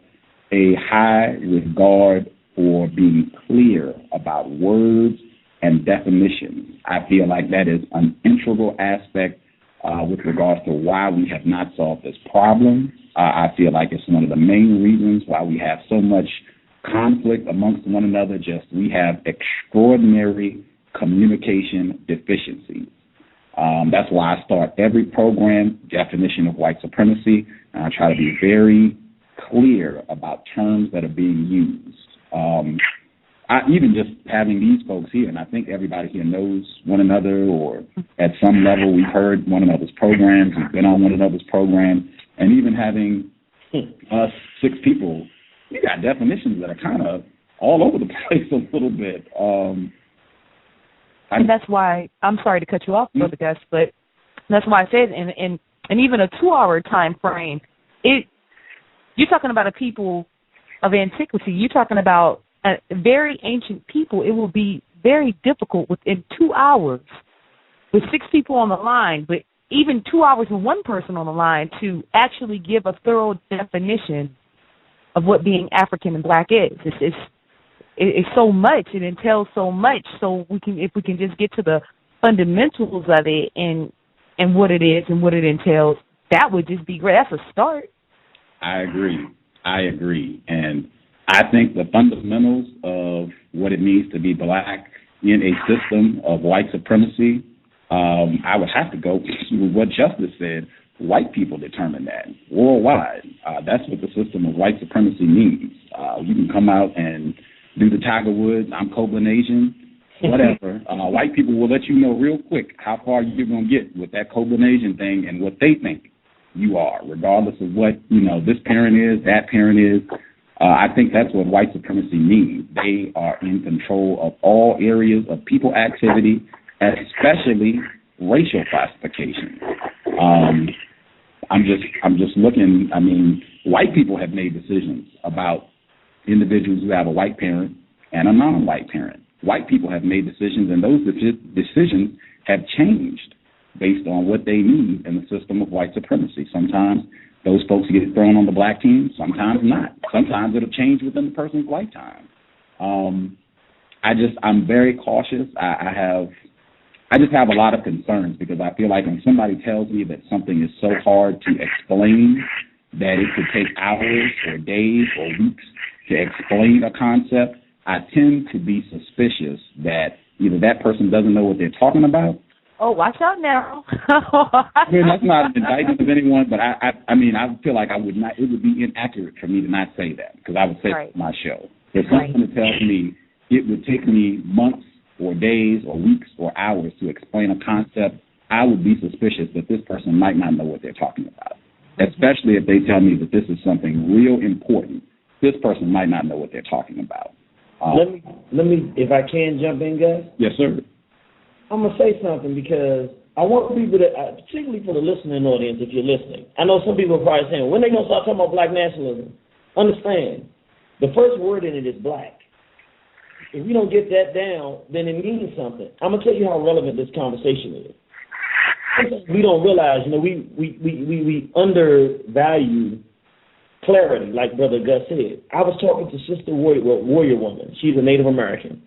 a high regard for being clear about words and definitions. I feel like that is an integral aspect with regards to why we have not solved this problem. I feel like it's one of the main reasons why we have so much conflict amongst one another. Just we have extraordinary communication deficiencies. That's why I start every program definition of white supremacy, and I try to be very clear about terms that are being used. Even just having these folks here, and I think everybody here knows one another, or at some level we've heard one another's programs, we've been on one another's program, and even having us 6 people, we got definitions that are kind of all over the place a little bit. And that's why, I'm sorry to cut you off, Brother Gus, but that's why I said, and even a 2-hour time frame, you're talking about a people of antiquity. You're talking about a very ancient people. It will be very difficult within 2 hours with 6 people on the line, but even 2 hours with one person on the line to actually give a thorough definition of what being African and black is. It's so much. It entails so much. So if we can just get to the fundamentals of it and what it is and what it entails, that would just be great. That's a start. I agree. And I think the fundamentals of what it means to be black in a system of white supremacy, I would have to go with what Justice said. White people determine that worldwide. That's what the system of white supremacy means. You can come out and do the Tiger Woods, I'm Coblinasian, whatever. White people will let you know real quick how far you're going to get with that Coblinasian thing and what they think you are, regardless of what, this parent is, that parent is. I think that's what white supremacy means. They are in control of all areas of people activity, especially racial classification. I'm just looking. I mean, white people have made decisions about individuals who have a white parent and a non-white parent. White people have made decisions, and those decisions have changed based on what they need in the system of white supremacy. Sometimes those folks get thrown on the black team, sometimes not. Sometimes it'll change within the person's lifetime. I'm very cautious. I just have a lot of concerns because I feel like when somebody tells me that something is so hard to explain that it could take hours or days or weeks to explain a concept, I tend to be suspicious that either that person doesn't know what they're talking about. Oh, watch out now. I mean, that's not an indictment of anyone, but I feel like it would be inaccurate for me to not say that because I would say it on my show. If someone tells me it would take me months or days or weeks or hours to explain a concept, I would be suspicious that this person might not know what they're talking about, especially if they tell me that this is something real important. This person might not know what they're talking about. Let me, if I can jump in, Gus? Yes, sir. I'm going to say something because I want people to, particularly for the listening audience, if you're listening. I know some people are probably saying, when are they going to start talking about black nationalism? Understand, the first word in it is black. If you don't get that down, then it means something. I'm going to tell you how relevant this conversation is. Sometimes we don't realize, we undervalue clarity, like Brother Gus said. I was talking to Sister Warrior Woman. She's a Native American.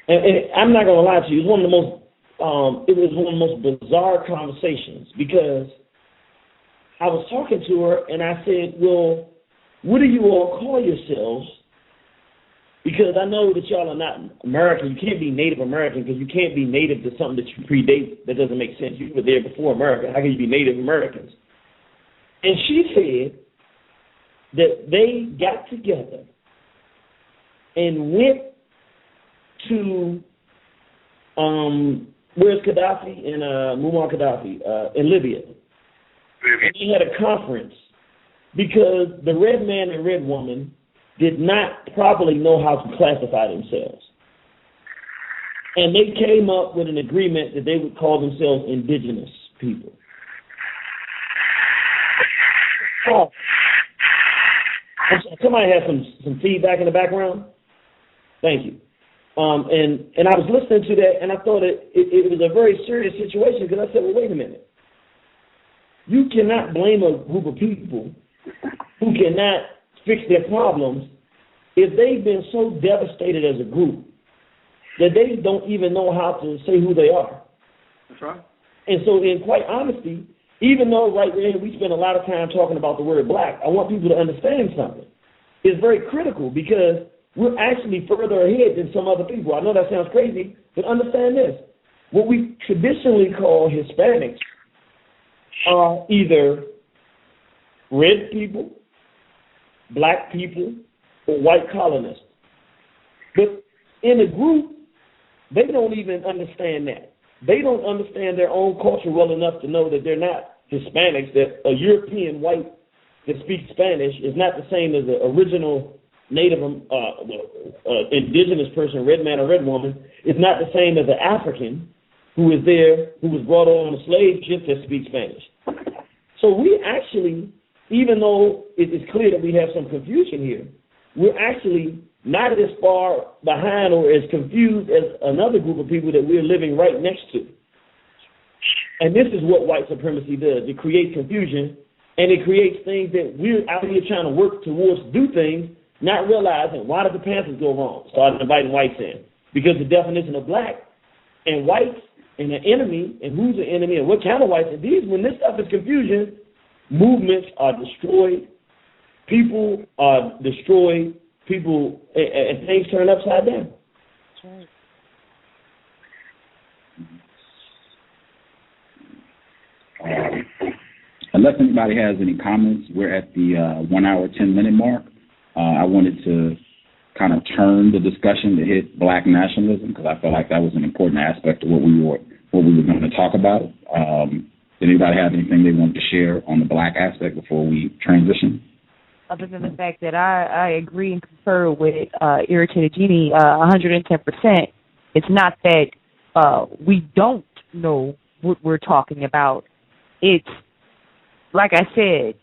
And I'm not going to lie to you, it was one of the most bizarre conversations because I was talking to her and I said, well, what do you all call yourselves? Because I know that y'all are not American. You can't be Native American because you can't be native to something that you predate. That doesn't make sense. You were there before America. How can you be Native Americans? And she said that they got together and went to where's Gaddafi and Muammar Gaddafi in Libya. And they had a conference because the red man and red woman did not properly know how to classify themselves. And they came up with an agreement that they would call themselves indigenous people. Oh. Somebody has some feedback in the background? Thank you. And I was listening to that, and I thought it was a very serious situation because I said, well, wait a minute. You cannot blame a group of people who cannot fix their problems if they've been so devastated as a group that they don't even know how to say who they are. That's right. And so, in quite honesty, even though right there we spend a lot of time talking about the word black, I want people to understand something. It's very critical because we're actually further ahead than some other people. I know that sounds crazy, but understand this. What we traditionally call Hispanics are either red people, black people, or white colonists. But in a group, they don't even understand that. They don't understand their own culture well enough to know that they're not Hispanics, that a European white that speaks Spanish is not the same as the original Native indigenous person, red man or red woman, is not the same as an African who is there, who was brought on a slave ship that speaks Spanish. So we actually, even though it is clear that we have some confusion here, we're actually not as far behind or as confused as another group of people that we're living right next to. And this is what white supremacy does. It creates confusion, and it creates things that we're out here trying to work towards, do things, not realizing why did the Panthers go wrong, started inviting whites in. Because the definition of black and whites and an enemy and who's an enemy and what kind of whites, and these, when this stuff is confusion, movements are destroyed, people are destroyed, people, and things turn upside down. That's right. Unless anybody has any comments, we're at the 1 hour, 10-minute mark. I wanted to kind of turn the discussion to hit black nationalism because I felt like that was an important aspect of what we were going to talk about. Did anybody have anything they wanted to share on the black aspect before we transition? other than the fact that I agree and confer with Irritated Genie 110%. It's not that we don't know what we're talking about. It's, like I said,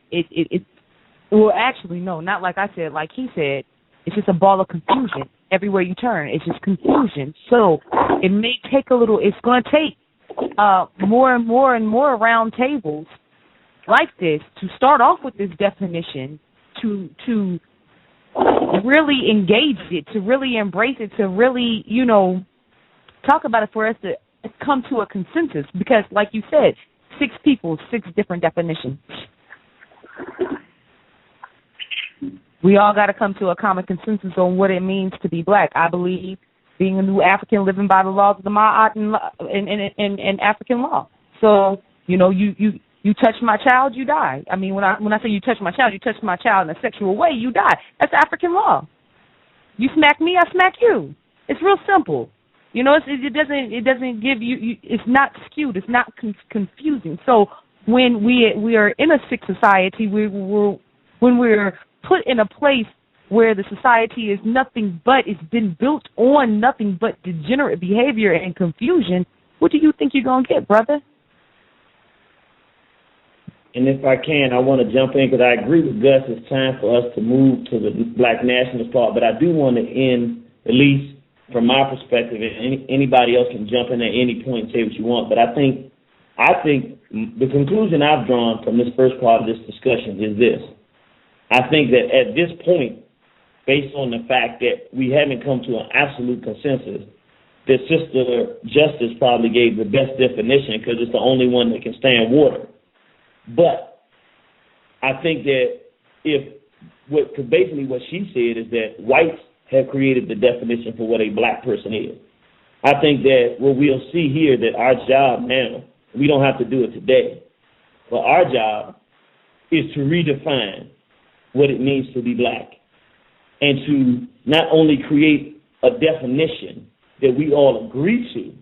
well, actually, no, not like I said, like he said, it's just a ball of confusion. Everywhere you turn, it's just confusion. So it may take it's going to take more and more and more round tables like this to start off with this definition, to really engage it, to really embrace it, to really, talk about it for us to come to a consensus. Because, like you said, 6 people, 6 different definitions. We all got to come to a common consensus on what it means to be black. I believe being a new African living by the laws of the Ma'at and African law. So, you touch my child, you die. I mean, when I say you touch my child in a sexual way, you die. That's African law. You smack me, I smack you. It's real simple. It doesn't give you. It's not skewed. It's not confusing. So when we are in a sick society, when we're put in a place where the society is nothing but, it's been built on nothing but degenerate behavior and confusion, what do you think you're going to get, brother? And if I can, I want to jump in because I agree with Gus. It's time for us to move to the black nationalist part, but I do want to end, at least from my perspective, and anybody else can jump in at any point and say what you want, but I think the conclusion I've drawn from this first part of this discussion is this. I think that at this point, based on the fact that we haven't come to an absolute consensus, that Sister Justice probably gave the best definition because it's the only one that can stand water. But I think that basically what she said is that whites have created the definition for what a black person is. I think that what we'll see here, that our job now, we don't have to do it today, but our job is to redefine what it means to be black, and to not only create a definition that we all agree to,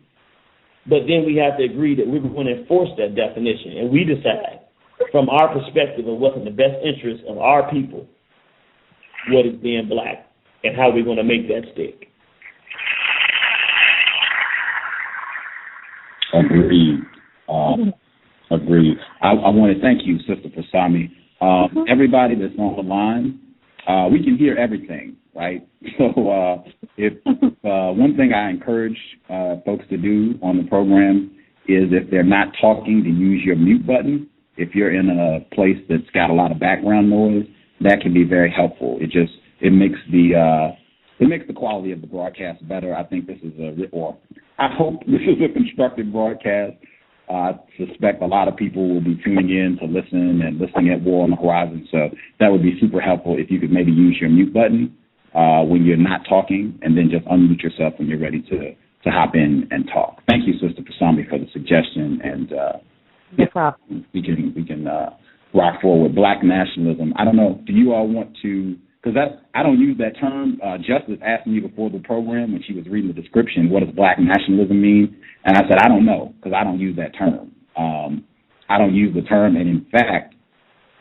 but then we have to agree that we're going to enforce that definition, and we decide from our perspective of what's in the best interest of our people, what is being black, and how we're going to make that stick. Agreed. Agreed. I want to thank you, Sister Fasanmi. Everybody that's on the line, we can hear everything, right? So if one thing I encourage folks to do on the program is, if they're not talking, to use your mute button. If you're in a place that's got a lot of background noise, that can be very helpful. It makes the quality of the broadcast better. I think I hope this is a constructive broadcast. I suspect a lot of people will be tuning in to listen and listening at War on the Horizon. So that would be super helpful if you could maybe use your mute button when you're not talking, and then just unmute yourself when you're ready to hop in and talk. Thank you, Sister Fasanmi, for the suggestion. And no problem. We can rock forward. Black nationalism. I don't know. Do you all want to? Because I don't use that term. Justice asked me before the program when she was reading the description, what does black nationalism mean? And I said, I don't know, because I don't use that term. I don't use the term, and in fact,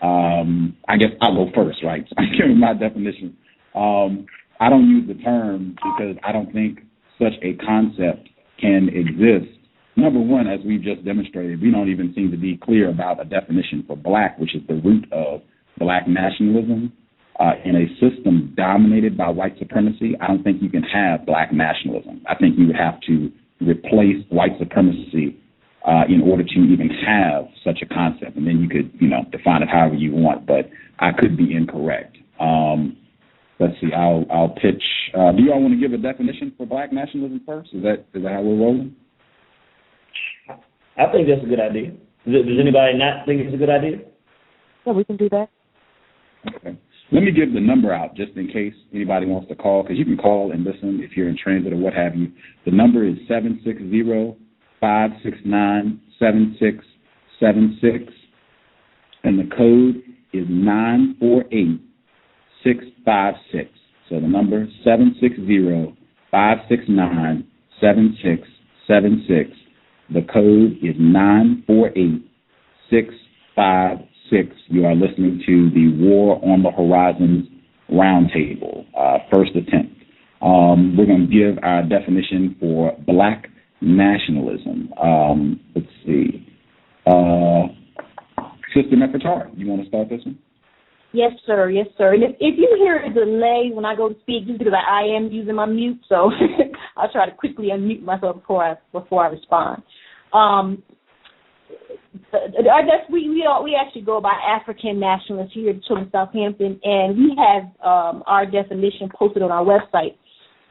I guess I'll go first, right? So I'm giving my definition. I don't use the term because I don't think such a concept can exist. Number one, as we've just demonstrated, we don't even seem to be clear about a definition for black, which is the root of black nationalism. In a system dominated by white supremacy, I don't think you can have black nationalism. I think you would have to replace white supremacy in order to even have such a concept, and then you could, define it however you want. But I could be incorrect. Let's see. I'll pitch. Do you all want to give a definition for black nationalism first? Is that how we're rolling? I think that's a good idea. Does anybody not think it's a good idea? Yeah, we can do that. Okay. Let me give the number out just in case anybody wants to call, because you can call and listen if you're in transit or what have you. The number is 760-569-7676, and the code is 948656. So the number 760-569-7676. The code is 948656. 6. You are listening to the War on the Horizons Roundtable, first attempt. We're going to give our definition for black nationalism. Let's see. Sister Nefertari, you want to start this one? Yes, sir. Yes, sir. And if you hear a delay when I go to speak, just because I am using my mute, so I'll try to quickly unmute myself before I respond. We actually go by African nationalists here at Children Southampton, and we have our definition posted on our website.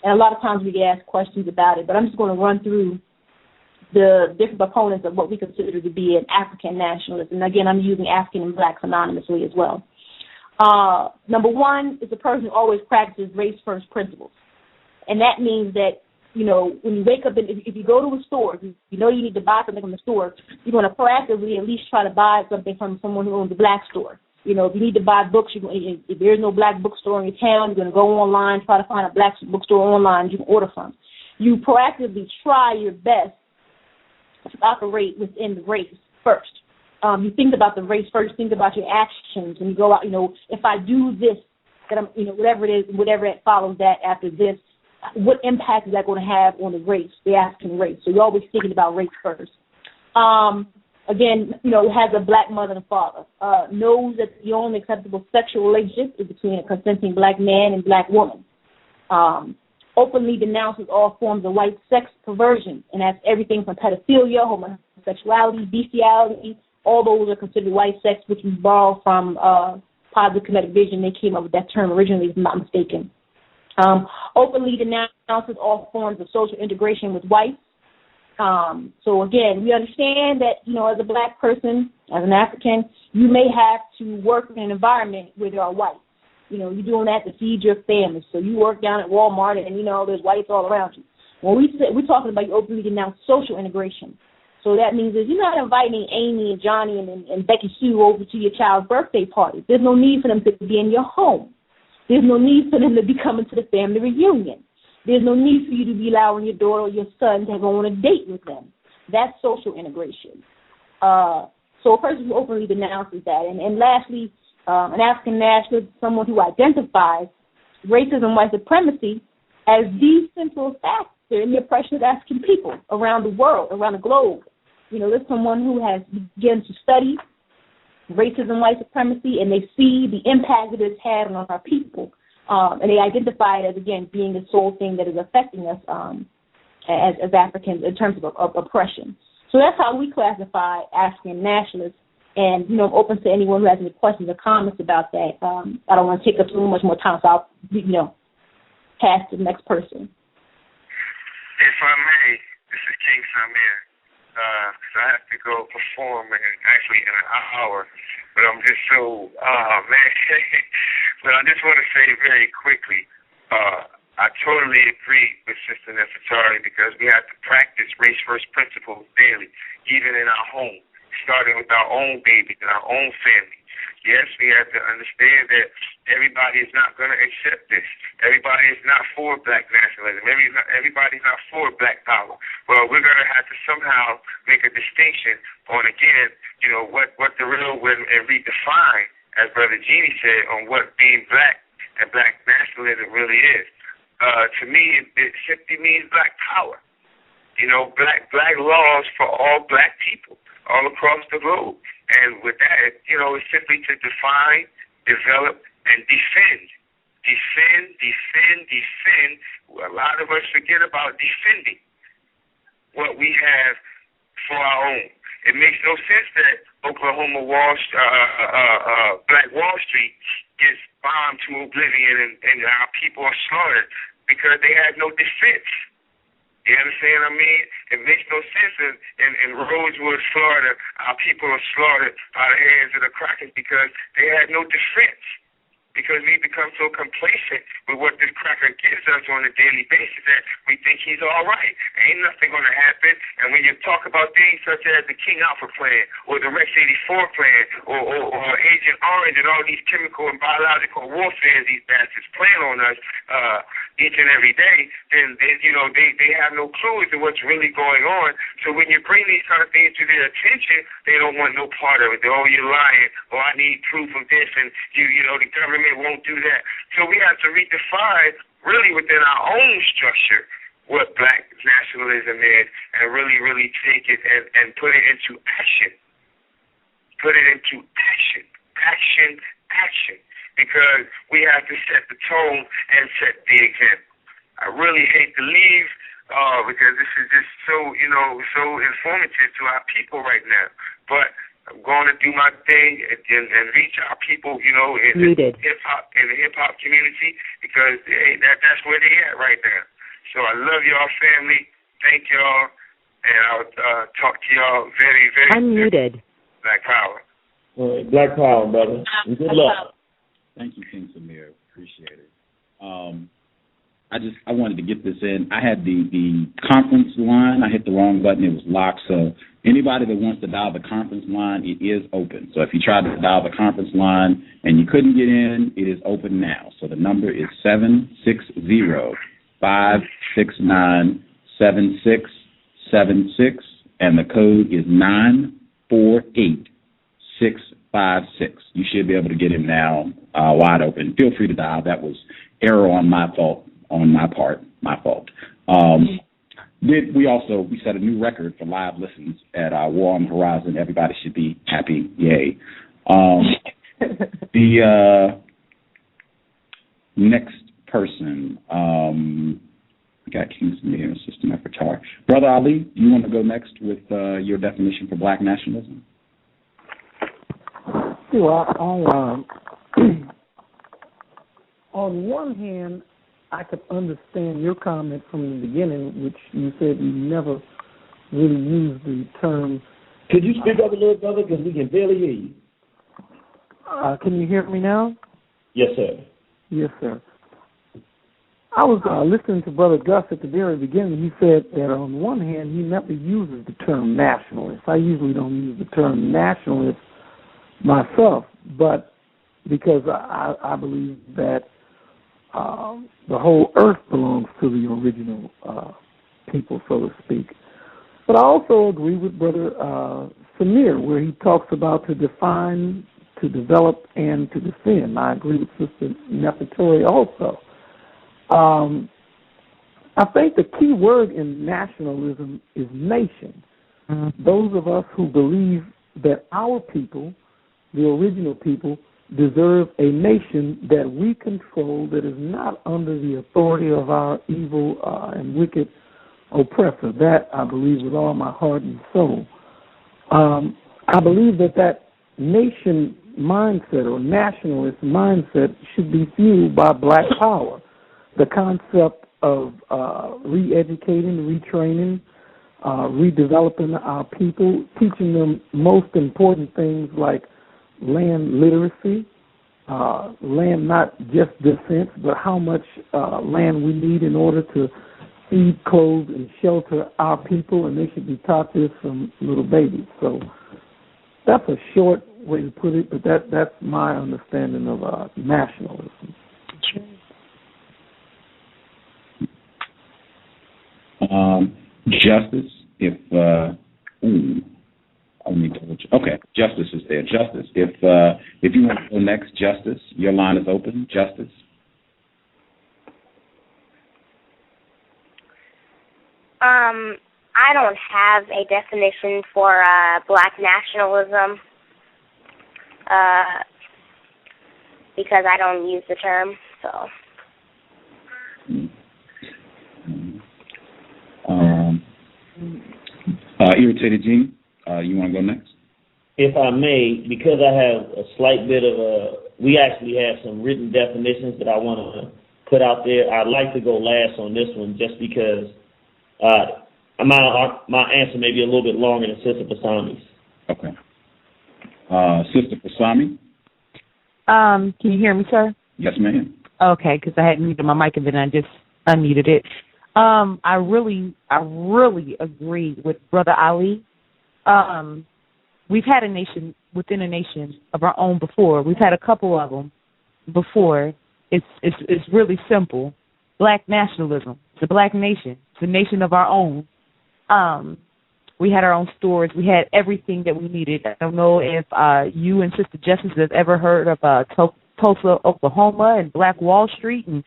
And a lot of times we get asked questions about it, but I'm just going to run through the different components of what we consider to be an African nationalist. And again, I'm using African and Black synonymously as well. Number one is a person who always practices race-first principles. And that means that, you know, when you wake up, if you go to a store, you know you need to buy something from the store, you're going to proactively at least try to buy something from someone who owns a black store. You know, if you need to buy books, if there's no black bookstore in your town, you're going to go online, try to find a black bookstore online you can order from. You proactively try your best to operate within the race first. You think about the race first, think about your actions, and you go out, you know, if I do this, that I'm, you know, whatever it is, whatever it follows that after this, what impact is that going to have on the race, the African race? So you're always thinking about race first. Again, you know, has a black mother and father, knows that the only acceptable sexual relationship is between a consenting black man and black woman. Openly denounces all forms of white sex perversion, and that's everything from pedophilia, homosexuality, bestiality. All those are considered white sex, which we borrow from Positive Kinetic Vision. They came up with that term originally, if I'm not mistaken. Openly denounces all forms of social integration with whites. So again, we understand that, you know, as a black person, as an African, you may have to work in an environment where there are whites. You know, you're doing that to feed your family. So you work down at Walmart and, you know, there's whites all around you. When we're talking about you openly denounce social integration. So that means that you're not inviting Amy and Johnny and Becky Sue over to your child's birthday party. There's no need for them to be in your home. There's no need for them to be coming to the family reunion. There's no need for you to be allowing your daughter or your son to go on a date with them. That's social integration. So a person who openly denounces that. And lastly, an African nationalist, someone who identifies racism, white supremacy as the central factor in the oppression of African people around the world, around the globe. You know, there's someone who has begun to study racism, white supremacy, and they see the impact that it's had on our people. And they identify it as, again, being the sole thing that is affecting us as Africans in terms of oppression. So that's how we classify African nationalists. And, you know, I'm open to anyone who has any questions or comments about that. I don't want to take up too much more time, so I'll, you know, pass to the next person. If I may, this is King Samir, because I have to go perform in an hour. But I'm just so, man. But I just want to say very quickly, I totally agree with Sister Nefertari because we have to practice race-first principles daily, even in our home, starting with our own babies and our own family. Yes, we have to understand that everybody is not going to accept this. Everybody is not for black nationalism. Everybody's not for black power. Well, we're going to have to somehow make a distinction on, again, you know, what the real and redefine, as Brother Genie said, on what being black and black nationalism really is. To me, it simply means black power. You know, black laws for all black people all across the globe. And with that, you know, it's simply to define, develop, and defend. Defend. A lot of us forget about defending what we have for our own. It makes no sense that Oklahoma Black Wall Street gets bombed to oblivion and our people are slaughtered because they had no defense. You understand what I mean? It makes no sense in Rosewood, Florida, our people are slaughtered by the hands of the crackers because they had no defense. because we become so complacent with what this cracker gives us on a daily basis that we think he's all right. Ain't nothing going to happen. And when you talk about things such as the King Alpha plan or the Rex 84 plan or Agent Orange and all these chemical and biological warfare these bastards plan on us each and every day, then they have no clue as to what's really going on. So when you bring these kind of things to their attention, they don't want no part of it. Oh, you're lying. Oh, I need proof of this, and the government won't do that. So we have to redefine really within our own structure what black nationalism is, and really, really take it and put it into action. Put it into action. Action. Because we have to set the tone and set the example. I really hate to leave because this is just so informative to our people right now. But I'm going to do my thing and reach our people, in the hip hop community, because that's where they at right now. So I love y'all, family. Thank y'all, and I'll talk to y'all very, very Unmuted. Black Power. All right, Black Power, brother. And good luck. Thank you, King Samir. Appreciate it. I wanted to get this in. I had the conference line. I hit the wrong button. It was locked. So anybody that wants to dial the conference line, it is open. So if you tried to dial the conference line and you couldn't get in, it is open now. So the number is 760-569-7676, and the code is 948656. You should be able to get in now, wide open. Feel free to dial. That was error on my fault. On my part, my fault. We set a new record for live listens at War on the Horizon. Everybody should be happy. Yay. The next person, we got King Samir and Sister Nefertari. Brother Ali, you want to go next with your definition for black nationalism? Well, on one hand, I could understand your comment from the beginning, which you said you never really used the term. Could you speak up a little, brother, because we can barely hear you. Can you hear me now? Yes, sir. Yes, sir. I was listening to Brother Gus at the very beginning. He said that on one hand, he never uses the term nationalist. I usually don't use the term nationalist myself, but because I believe that the whole earth belongs to the original people, so to speak. But I also agree with Brother Samir, where he talks about to define, to develop, and to defend. I agree with Sister Nefertari also. I think the key word in nationalism is nation. Mm-hmm. Those of us who believe that our people, the original people, deserve a nation that we control, that is not under the authority of our evil and wicked oppressor. That I believe with all my heart and soul. I believe that nation mindset or nationalist mindset should be fueled by black power. The concept of re-educating, retraining, redeveloping our people, teaching them most important things like land literacy, land not just defense, but how much land we need in order to feed, clothe, and shelter our people, and they should be taught this from little babies. So that's a short way to put it, but that's my understanding of nationalism. Justice, if okay, Justice is there. Justice, if you want to go next, Justice, your line is open. Justice. I don't have a definition for black nationalism because I don't use the term, so. Irritated Genie, you want to go next? If I may, because I have a slight bit of we actually have some written definitions that I want to put out there. I'd like to go last on this one just because my answer may be a little bit longer than Sister Fasanmi's. Okay. Sister Fasanmi? Can you hear me, sir? Yes, ma'am. Okay, because I had muted my mic and then I just unmuted it. I really agree with Brother Ali. We've had a nation within a nation of our own before. We've had a couple of them before. It's really simple. Black nationalism. It's a black nation. It's a nation of our own. We had our own stores. We had everything that we needed. I don't know if you and Sister Justice have ever heard of Tulsa, Oklahoma, and Black Wall Street and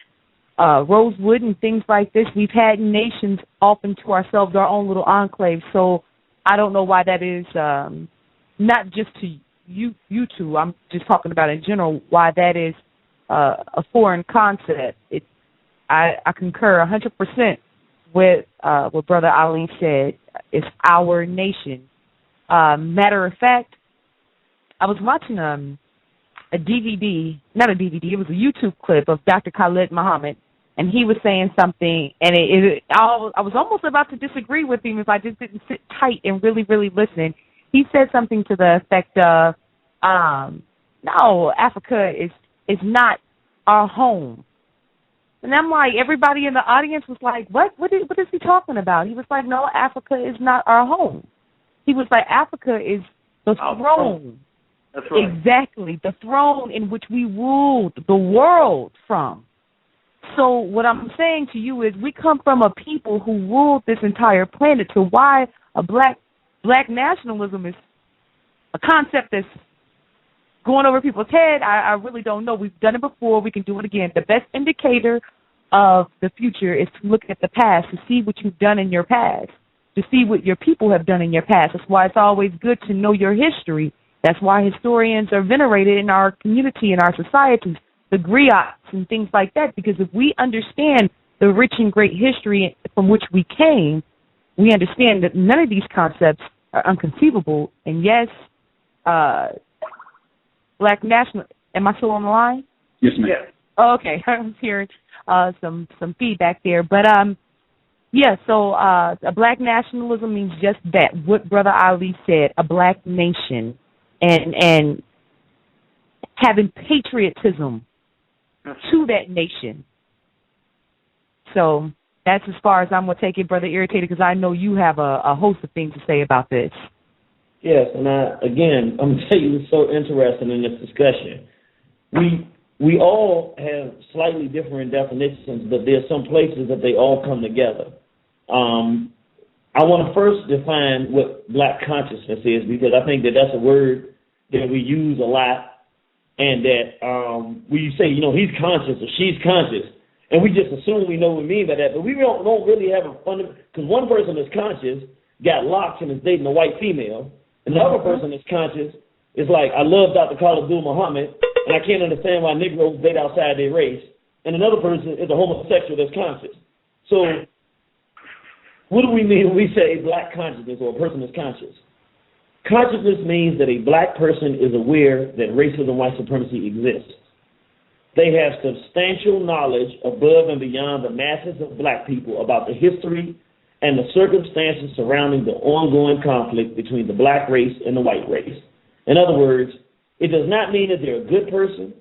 Rosewood and things like this. We've had nations off into ourselves, our own little enclave. So I don't know why that is, not just to you two. I'm just talking about in general why that is a foreign concept. I concur 100% with what Brother Ali said. It's our nation. Matter of fact, I was watching a DVD, not a DVD, it was a YouTube clip of Dr. Khalid Muhammad, and he was saying something, and I was almost about to disagree with him if I just didn't sit tight and really, really listen. He said something to the effect of, no, Africa is not our home. And I'm like, everybody in the audience was like, what is he talking about? He was like, no, Africa is not our home. He was like, Africa is the throne. That's right. Exactly, the throne in which we ruled the world from. So what I'm saying to you is we come from a people who ruled this entire planet. So why a black nationalism is a concept that's going over people's head, I really don't know. We've done it before. We can do it again. The best indicator of the future is to look at the past, to see what you've done in your past, to see what your people have done in your past. That's why it's always good to know your history. That's why historians are venerated in our community, in our societies, the griots and things like that, because if we understand the rich and great history from which we came, we understand that none of these concepts are unconceivable. And yes, black national. Am I still on the line? Yes, ma'am. Yeah. Oh, okay, I was hearing some feedback there, but yeah. So a black nationalism means just that. What Brother Ali said, a black nation, and having patriotism to that nation. So that's as far as I'm going to take it, Brother Irritated, because I know you have a host of things to say about this. Yes, and again, I'm going to tell you what's so interesting in this discussion. We all have slightly different definitions, but there's some places that they all come together. I want to first define what black consciousness is, because I think that that's a word that we use a lot, and that we say, he's conscious or she's conscious, and we just assume we know what we mean by that, but we don't really have a fundamental, because one person that's conscious got locked and is dating a white female, and the other person that's conscious is like, I love Dr. Khalid Muhammad, and I can't understand why Negroes date outside their race, and another person is a homosexual that's conscious. So what do we mean when we say black consciousness or a person is conscious? Consciousness means that a black person is aware that racism and white supremacy exists. They have substantial knowledge above and beyond the masses of black people about the history and the circumstances surrounding the ongoing conflict between the black race and the white race. In other words, it does not mean that they're a good person.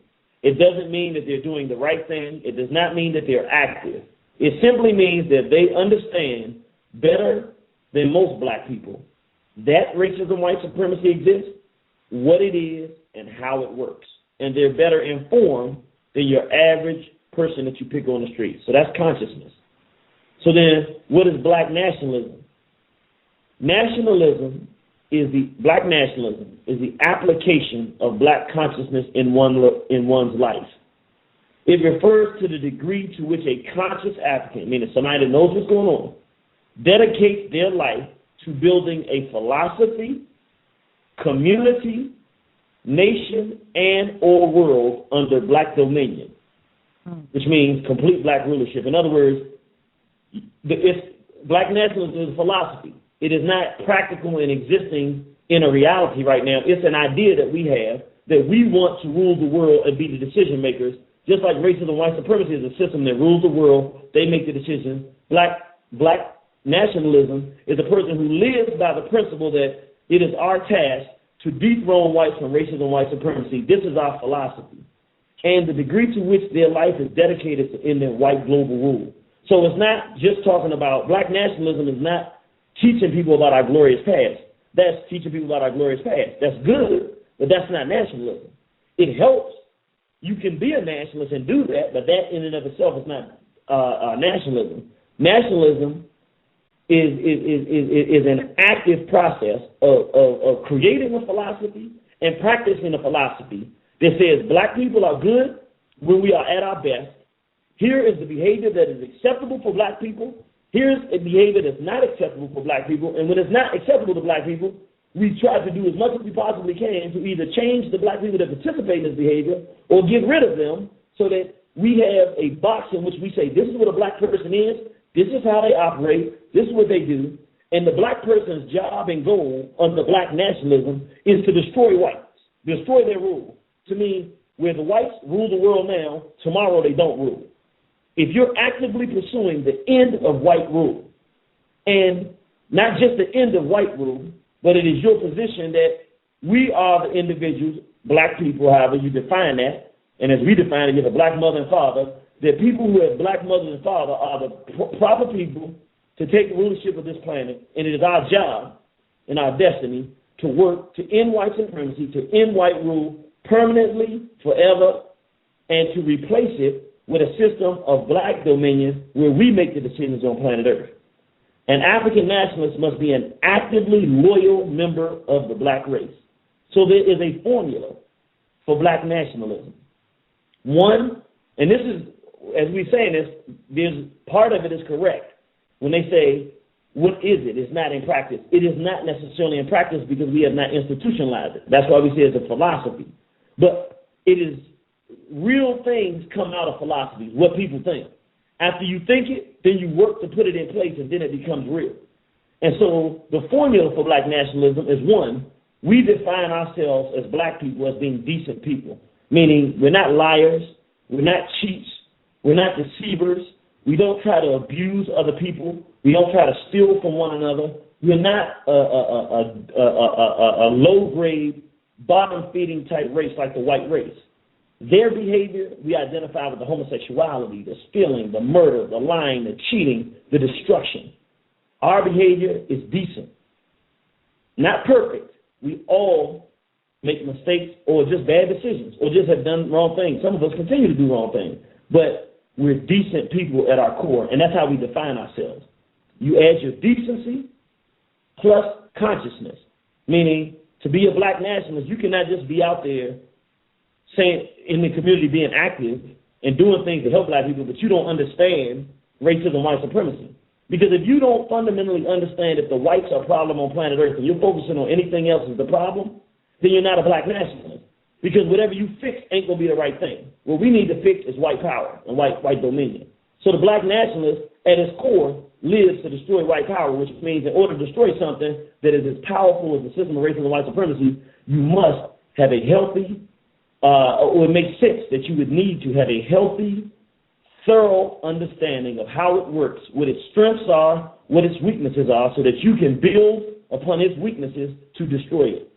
It doesn't mean that they're doing the right thing. It does not mean that they're active. It simply means that they understand better than most black people that racism, white supremacy exists, what it is, and how it works. And they're better informed than your average person that you pick on the street. So that's consciousness. So then, what is black nationalism? Black nationalism is the application of black consciousness in one's life. It refers to the degree to which a conscious African, meaning somebody that knows what's going on, dedicates their life to building a philosophy, community, nation, and or world under black dominion, which means complete black rulership. In other words, black nationalism is a philosophy. It is not practical and existing in a reality right now. It's an idea that we have that we want to rule the world and be the decision makers. Just like racism and white supremacy is a system that rules the world, they make the decisions. Black nationalism is a person who lives by the principle that it is our task to dethrone whites from racism and white supremacy. This is our philosophy. and the degree to which their life is dedicated to ending white global rule. So it's not just talking about black nationalism is not teaching people about our glorious past. That's teaching people about our glorious past. That's good, but that's not nationalism. It helps. You can be a nationalist and do that, but that in and of itself is not nationalism. Nationalism is an active process of creating a philosophy and practicing a philosophy that says black people are good when we are at our best. Here is the behavior that is acceptable for black people. Here's a behavior that's not acceptable for black people. And when it's not acceptable to black people, we try to do as much as we possibly can to either change the black people that participate in this behavior or get rid of them so that we have a box in which we say, this is what a black person is, this is how they operate, this is what they do. And the black person's job and goal under black nationalism is to destroy whites, destroy their rule. To me, where the whites rule the world now, tomorrow they don't rule. If you're actively pursuing the end of white rule, and not just the end of white rule, but it is your position that we are the individuals, black people, however you define that, and as we define it, you have a black mother and father, that people who have black mother and father are the proper people to take the rulership of this planet, and it is our job and our destiny to work to end white supremacy, to end white rule permanently, forever, and to replace it with a system of black dominion where we make the decisions on planet Earth. An African nationalist must be an actively loyal member of the black race. So there is a formula for black nationalism. One, and this is, as we're saying this, there's part of it is correct. When they say, what is it? It's not in practice. It is not necessarily in practice because we have not institutionalized it. That's why we say it's a philosophy. But it is real things come out of philosophy, what people think. After you think it, then you work to put it in place, and then it becomes real. And so the formula for black nationalism is, one, we define ourselves as black people as being decent people, meaning we're not liars, we're not cheats, we're not deceivers, we don't try to abuse other people, we don't try to steal from one another, we're not a low-grade, bottom-feeding type race like the white race. Their behavior, we identify with the homosexuality, the stealing, the murder, the lying, the cheating, the destruction. Our behavior is decent. Not perfect. We all make mistakes or just bad decisions or just have done wrong things. Some of us continue to do wrong things. But we're decent people at our core, and that's how we define ourselves. You add your decency plus consciousness, meaning to be a black nationalist, you cannot just be out there saying in the community being active and doing things to help black people, but you don't understand racism, white supremacy. Because if you don't fundamentally understand if the whites are a problem on planet Earth and you're focusing on anything else as the problem, then you're not a black nationalist. Because whatever you fix ain't going to be the right thing. What we need to fix is white power and white dominion. So the black nationalist, at its core, lives to destroy white power, which means in order to destroy something that is as powerful as the system of racism and white supremacy, you must have a healthy, or it makes sense that you would need to have a healthy, thorough understanding of how it works, what its strengths are, what its weaknesses are, so that you can build upon its weaknesses to destroy it.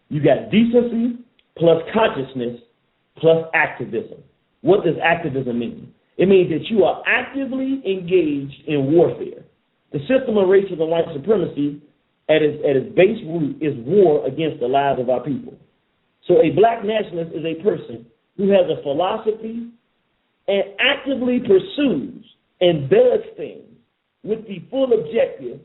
You got decency plus consciousness plus activism. What does activism mean? It means that you are actively engaged in warfare. The system of racism and white supremacy at its base root is war against the lives of our people. So a black nationalist is a person who has a philosophy and actively pursues and does things with the full objective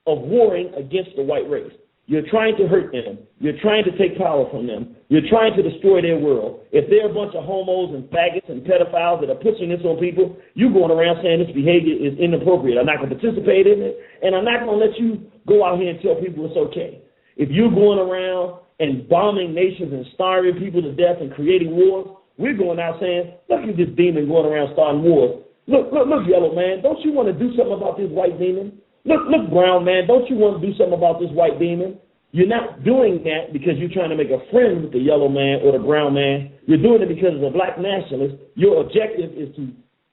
of warring against the white race. You're trying to hurt them. You're trying to take power from them. You're trying to destroy their world. If they're a bunch of homos and faggots and pedophiles that are pushing this on people, you're going around saying this behavior is inappropriate. I'm not going to participate in it, and I'm not going to let you go out here and tell people it's okay. If you're going around and bombing nations and starving people to death and creating wars, we're going out saying, look at this demon going around starting wars. Look, yellow man, don't you want to do something about this white demon? Look, brown man, don't you want to do something about this white demon? You're not doing that because you're trying to make a friend with the yellow man or the brown man. You're doing it because as a black nationalist, your objective is to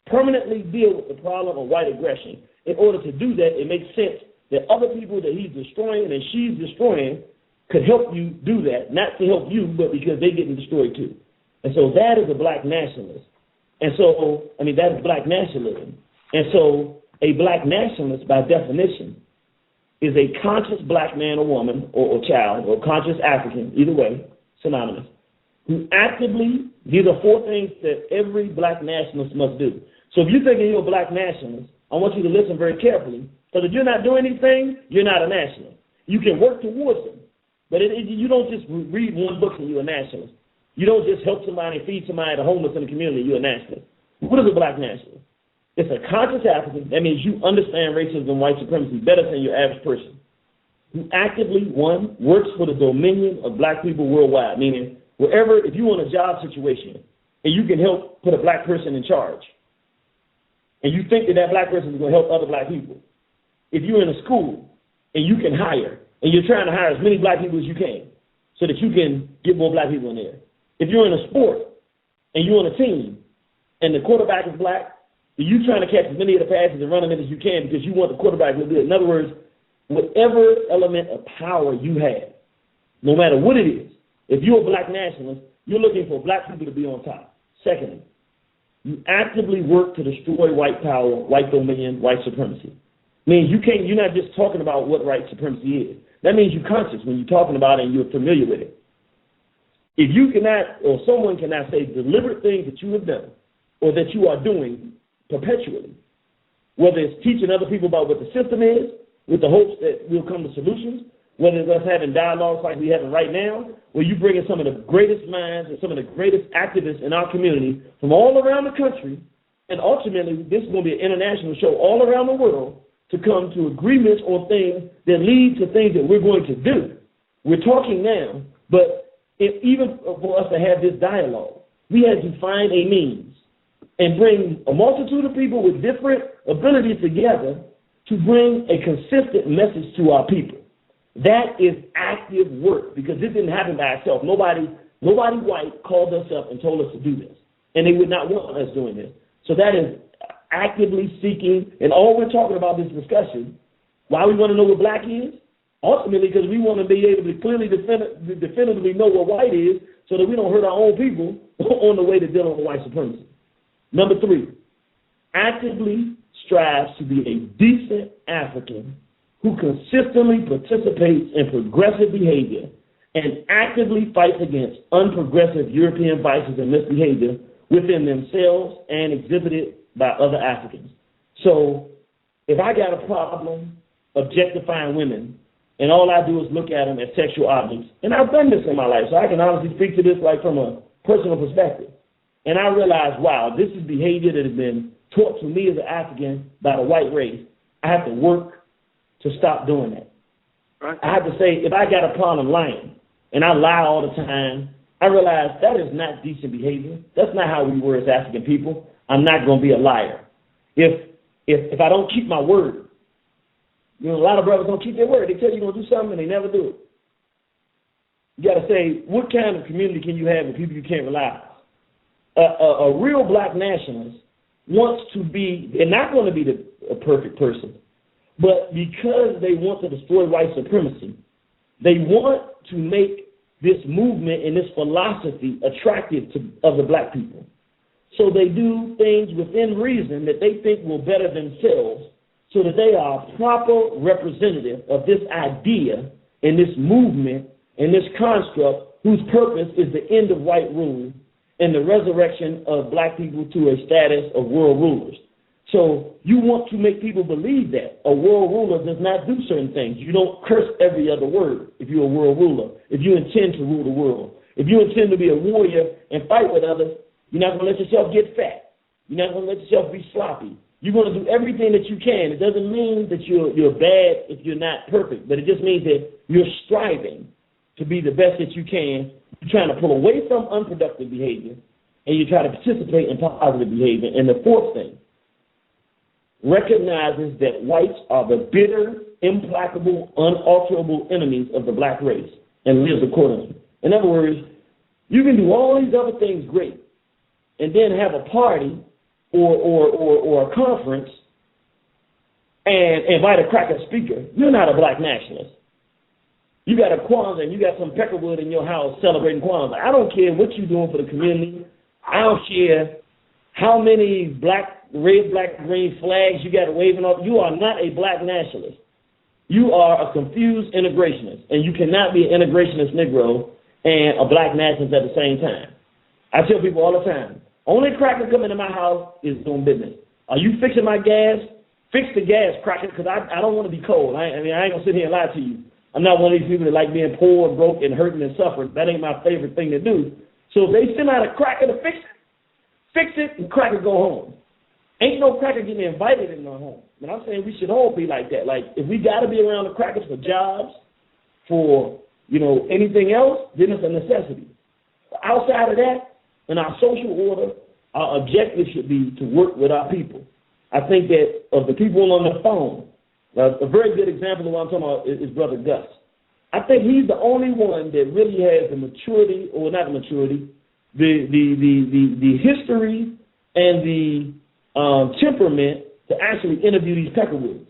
permanently deal with the problem of white aggression. In order to do that, it makes sense that other people that he's destroying and she's destroying could help you do that, not to help you, but because they're getting destroyed too. And so that is a black nationalist. And so, that is black nationalism. And so a black nationalist, by definition, is a conscious black man or woman or child or conscious African, either way, synonymous, who actively, these are 4 things that every black nationalist must do. So if you're thinking you're a black nationalist, I want you to listen very carefully, because if you're not doing these things, you're not a nationalist. You can work towards them, but you don't just read one book and you're a nationalist. You don't just help somebody, feed somebody, the homeless in the community, you're a nationalist. What is a black nationalist? It's a conscious African. That means you understand racism and white supremacy better than your average person, who actively, 1, works for the dominion of black people worldwide, meaning wherever, if you're in a job situation and you can help put a black person in charge, and you think that black person is going to help other black people, if you're in a school and you can hire, and you're trying to hire as many black people as you can so that you can get more black people in there. If you're in a sport and you're on a team and the quarterback is black, you're trying to catch as many of the passes and run them in as you can because you want the quarterback to do it. In other words, whatever element of power you have, no matter what it is, if you're a black nationalist, you're looking for black people to be on top. Secondly, you actively work to destroy white power, white dominion, white supremacy. Means you're not just talking about what white supremacy is. That means you're conscious when you're talking about it and you're familiar with it. If you cannot, or someone cannot say deliberate things that you have done or that you are doing perpetually, whether it's teaching other people about what the system is with the hopes that we'll come to solutions, whether it's us having dialogues like we're having right now, where you bring in some of the greatest minds and some of the greatest activists in our community from all around the country, and ultimately this is going to be an international show all around the world to come to agreements on things that lead to things that we're going to do. We're talking now, but even for us to have this dialogue, we had to find a means and bring a multitude of people with different abilities together to bring a consistent message to our people. That is active work, because this didn't happen by itself. Nobody white called us up and told us to do this, and they would not want us doing this. So that is actively seeking, and all we're talking about this discussion, why we want to know what black is, ultimately because we want to be able to clearly definitively know what white is so that we don't hurt our own people on the way to dealing with white supremacy. Number 3, actively strives to be a decent African who consistently participates in progressive behavior and actively fights against unprogressive European vices and misbehavior within themselves and exhibited by other Africans. So if I got a problem objectifying women and all I do is look at them as sexual objects, and I've done this in my life, so I can honestly speak to this like from a personal perspective, and I realize, wow, this is behavior that has been taught to me as an African by the white race. I have to work to stop doing that. Right. I have to say, if I got a problem lying, and I lie all the time, I realize that is not decent behavior. That's not how we were as African people. I'm not going to be a liar. If I don't keep my word, a lot of brothers don't keep their word. They tell you you're going to do something, and they never do it. You got to say, what kind of community can you have with people you can't rely on? A real black nationalist wants to be, they're not going to be a perfect person, but because they want to destroy white supremacy, they want to make this movement and this philosophy attractive to other black people. So they do things within reason that they think will better themselves so that they are a proper representative of this idea and this movement and this construct whose purpose is the end of white rule and the resurrection of black people to a status of world rulers. So you want to make people believe that a world ruler does not do certain things. You don't curse every other word if you're a world ruler, if you intend to rule the world. If you intend to be a warrior and fight with others, you're not going to let yourself get fat. You're not going to let yourself be sloppy. You're going to do everything that you can. It doesn't mean that you're bad if you're not perfect, but it just means that you're striving to be the best that you can. You're trying to pull away from unproductive behavior, and you try to participate in positive behavior. And the fourth thing, recognizes that whites are the bitter, implacable, unalterable enemies of the black race and lives accordingly. In other words, you can do all these other things great and then have a party or a conference and invite a cracker speaker. You're not a black nationalist. You got a Kwanzaa and you got some peckerwood in your house celebrating Kwanzaa. I don't care what you're doing for the community. I don't care how many red, black, green flags you got waving off. You are not a black nationalist. You are a confused integrationist, and you cannot be an integrationist Negro and a black nationalist at the same time. I tell people all the time, only cracker coming to my house is doing business. Are you fixing my gas? Fix the gas, cracker, because I don't want to be cold. I ain't going to sit here and lie to you. I'm not one of these people that like being poor, broke, and hurting and suffering. That ain't my favorite thing to do. So if they send out a cracker to fix it, and cracker go home. Ain't no cracker getting invited in my home. And I'm saying we should all be like that. Like, if we got to be around the crackers for jobs, for, anything else, then it's a necessity. Outside of that, in our social order, our objective should be to work with our people. I think that of the people on the phone, a very good example of what I'm talking about is Brother Gus. I think he's the only one that really has the maturity, or not the maturity, the history and the temperament to actually interview these peckerwoods.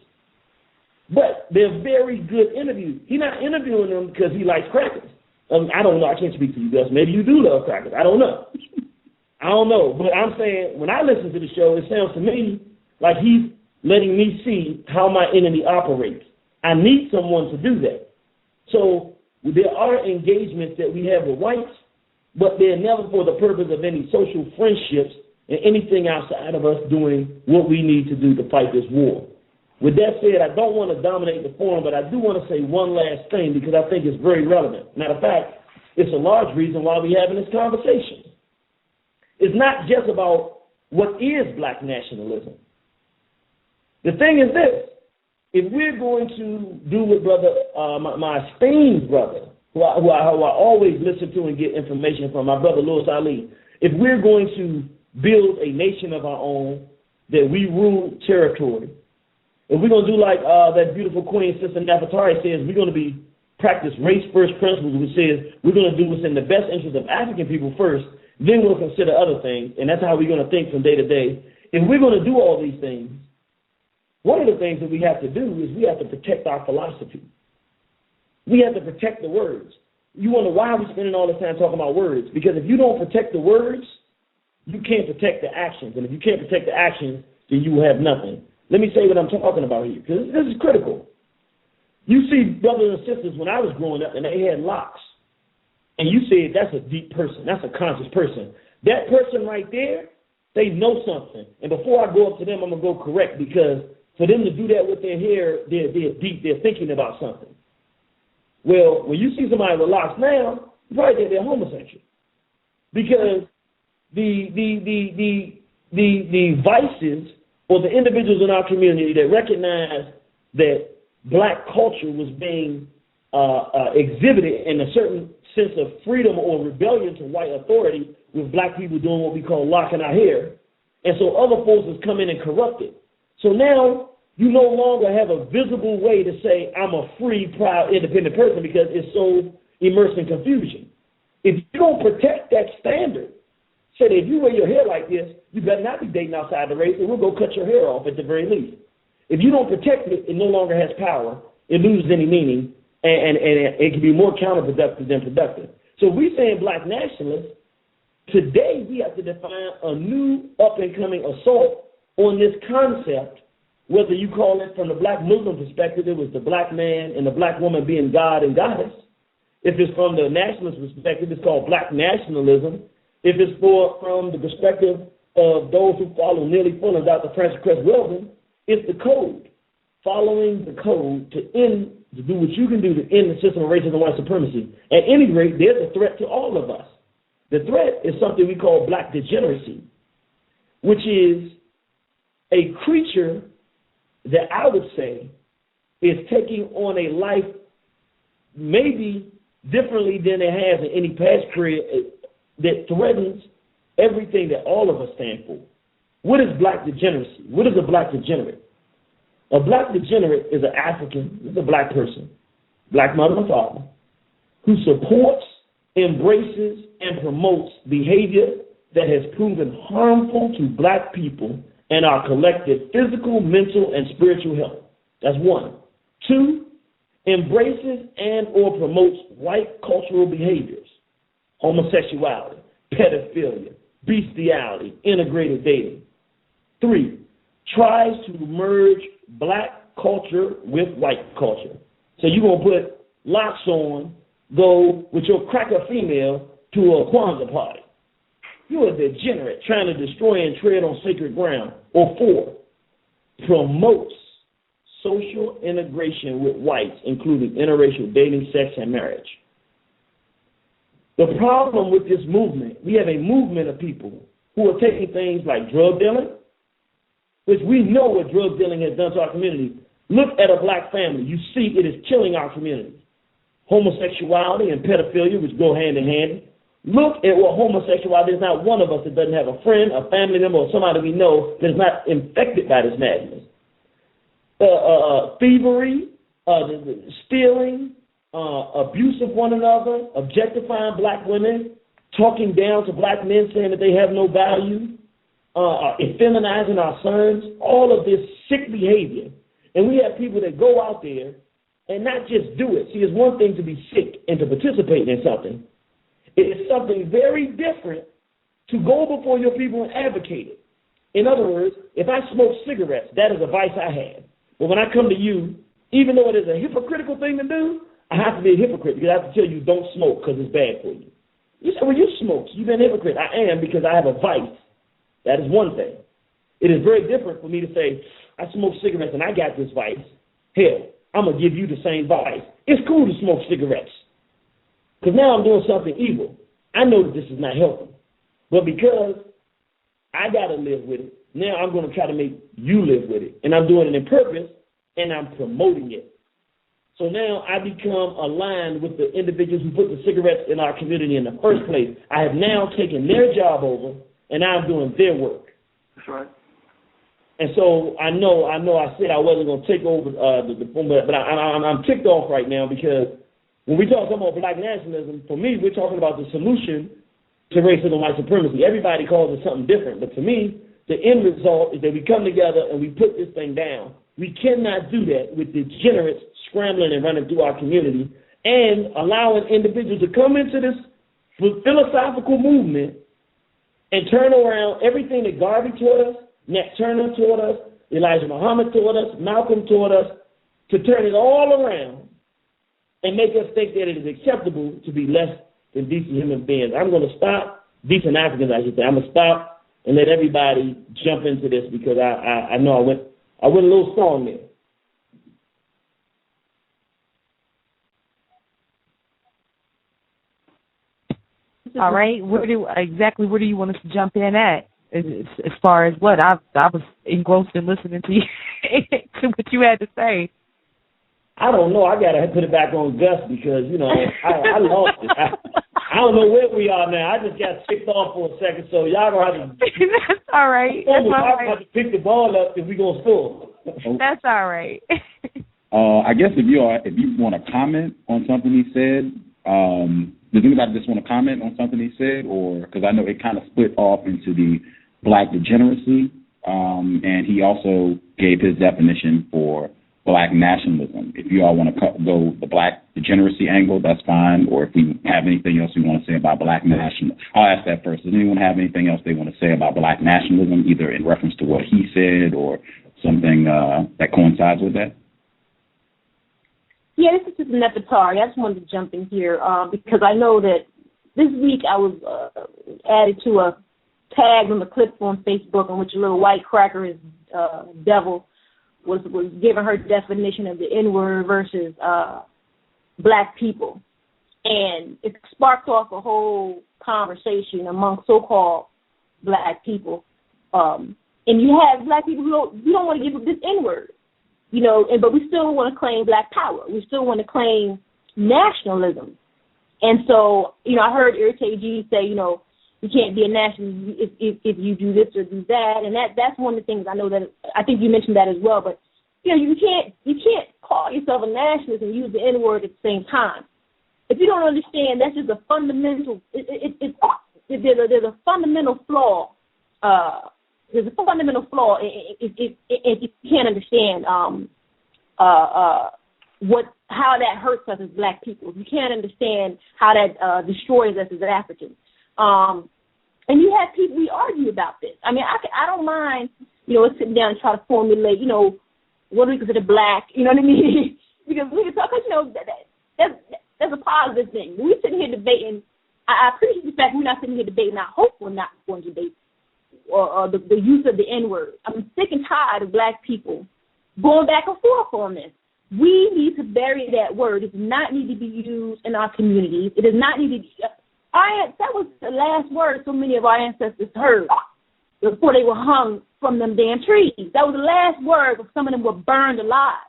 But they're very good interviews. He's not interviewing them because he likes crackers. I don't know. I can't speak to you, Gus. Maybe you do love crackers. I don't know. I don't know. But I'm saying when I listen to the show, it sounds to me like he's letting me see how my enemy operates. I need someone to do that. So there are engagements that we have with whites, but they're never for the purpose of any social friendships and anything outside of us doing what we need to do to fight this war. With that said, I don't want to dominate the forum, but I do want to say one last thing because I think it's very relevant. Matter of fact, it's a large reason why we're having this conversation. It's not just about what is black nationalism. The thing is this: if we're going to do what my esteemed brother, who I always listen to and get information from, my brother Louis Ali, if we're going to build a nation of our own, that we rule territory, if we're going to do like that beautiful Queen Sister Nefertari says, we're going to practice race first principles, which says we're going to do what's in the best interest of African people first, then we'll consider other things, and that's how we're going to think from day to day. If we're going to do all these things, one of the things that we have to do is we have to protect our philosophy. We have to protect the words. You wonder why we're spending all this time talking about words, because if you don't protect the words, you can't protect the actions, and if you can't protect the actions, then you will have nothing. Let me say what I'm talking about here, because this is critical. You see brothers and sisters when I was growing up, and they had locks, and you said that's a deep person, that's a conscious person. That person right there, they know something, and before I go up to them, I'm going to go correct, because for them to do that with their hair, they're deep, they're thinking about something. Well, when you see somebody with locks now, you probably think they're homosexual, because the vices or the individuals in our community that recognize that black culture was being exhibited in a certain sense of freedom or rebellion to white authority, with black people doing what we call locking our hair. And so other forces come in and corrupt it. So now you no longer have a visible way to say I'm a free, proud, independent person, because it's so immersed in confusion. If you don't protect that standard, say that if you wear your hair like this, you better not be dating outside the race, and we'll go cut your hair off at the very least. If you don't protect it, it no longer has power. It loses any meaning, and it can be more counterproductive than productive. So if we're saying black nationalists, today we have to define a new up-and-coming assault on this concept, whether you call it from the black Muslim perspective, it was the black man and the black woman being God and goddess. If it's from the nationalist perspective, it's called black nationalism. If it's from the perspective of those who follow nearly full of Dr. Francis Cress Weldon, it's the code. Following the code to do what you can do to end the system of racism and white supremacy. At any rate, there's a threat to all of us. The threat is something we call black degeneracy, which is a creature that I would say is taking on a life maybe differently than it has in any past career, that threatens everything that all of us stand for. What is black degeneracy? What is a black degenerate? A black degenerate is an African, is a black person, black mother and father, who supports, embraces, and promotes behavior that has proven harmful to black people and our collective physical, mental, and spiritual health. That's one. Two, embraces and or promotes white cultural behaviors, homosexuality, pedophilia, bestiality, integrated dating. 3, tries to merge black culture with white culture. So you're going to put locks on, go with your cracker female to a Kwanzaa party. You're a degenerate trying to destroy and tread on sacred ground. Or 4, promotes social integration with whites, including interracial dating, sex, and marriage. The problem with this movement, we have a movement of people who are taking things like drug dealing, which we know what drug dealing has done to our community. Look at a black family. You see it is killing our community. Homosexuality and pedophilia, which go hand in hand. Look at what homosexuality is. Not one of us that doesn't have a friend, a family member, or somebody we know that is not infected by this madness. Thievery, stealing, abuse of one another, objectifying black women, talking down to black men, saying that they have no value, effeminizing our sons, all of this sick behavior. And we have people that go out there and not just do it. See, it's one thing to be sick and to participate in something. It is something very different to go before your people and advocate it. In other words, if I smoke cigarettes, that is a vice I have. But when I come to you, even though it is a hypocritical thing to do, I have to be a hypocrite because I have to tell you don't smoke because it's bad for you. You say, well, you smoke. You've been a hypocrite. I am because I have a vice. That is one thing. It is very different for me to say, I smoke cigarettes and I got this vice. Hell, I'm going to give you the same vice. It's cool to smoke cigarettes because now I'm doing something evil. I know that this is not helping. But because I got to live with it, now I'm going to try to make you live with it. And I'm doing it in purpose, and I'm promoting it. So now I become aligned with the individuals who put the cigarettes in our community in the first place. I have now taken their job over, and I'm doing their work. That's right. And so I know I said I wasn't going to take over the phone, but I'm ticked off right now because when we talk about black nationalism, for me, we're talking about the solution to racism and white supremacy. Everybody calls it something different, but to me, the end result is that we come together and we put this thing down. We cannot do that with degenerates scrambling and running through our community and allowing individuals to come into this philosophical movement and turn around everything that Garvey taught us, Nat Turner taught us, Elijah Muhammad taught us, Malcolm taught us, to turn it all around and make us think that it is acceptable to be less than decent human beings. I'm going to stop, decent Africans, I should say. I'm going to stop and let everybody jump into this because I know I went a little strong there. All right. Where do you want us to jump in at? As far as what? I was engrossed in listening to you to what you had to say. I don't know. I gotta put it back on Gus because I lost it. I don't know where we are now. I just got ticked off for a second, so y'all gonna have to. That's all right. That's all right. Have to pick the ball up if we gonna score. That's all right. I guess if you want to comment on something he said, does anybody just want to comment on something he said, or because I know it kind of split off into the black degeneracy, and he also gave his definition for black nationalism. If you all want to go the black degeneracy angle, that's fine. Or if we have anything else we want to say about black nationalism, I'll ask that first. Does anyone have anything else they want to say about black nationalism, either in reference to what he said or something that coincides with that? Yeah, this is Nefertari. I just wanted to jump in here because I know that this week I was added to a tag on the clip on Facebook in which a little white cracker is devil was giving her definition of the N-word versus black people. And it sparked off a whole conversation among so-called black people. And you have black people who don't want to give up this N-word, but we still want to claim black power. We still want to claim nationalism. And so, I heard Irritated say, you can't be a nationalist if you do this or do that, and that's one of the things I know that I think you mentioned that as well. But you can't call yourself a nationalist and use the N-word at the same time. If you don't understand, that's just a fundamental. There's a fundamental flaw. There's a fundamental flaw if you can't understand how that hurts us as black people. You can't understand how that destroys us as Africans. And you have people, we argue about this. I mean, I don't mind, sitting down and try to formulate, what do we consider black, you know what I mean? Because we can talk, that's a positive thing. When we're sitting here debating, I appreciate the fact we're not sitting here debating. I hope we're not going to debate the use of the N-word. I'm sick and tired of black people going back and forth on this. We need to bury that word. It does not need to be used in our communities. It does not need to be. That was the last word so many of our ancestors heard before they were hung from them damn trees. That was the last word before some of them were burned alive.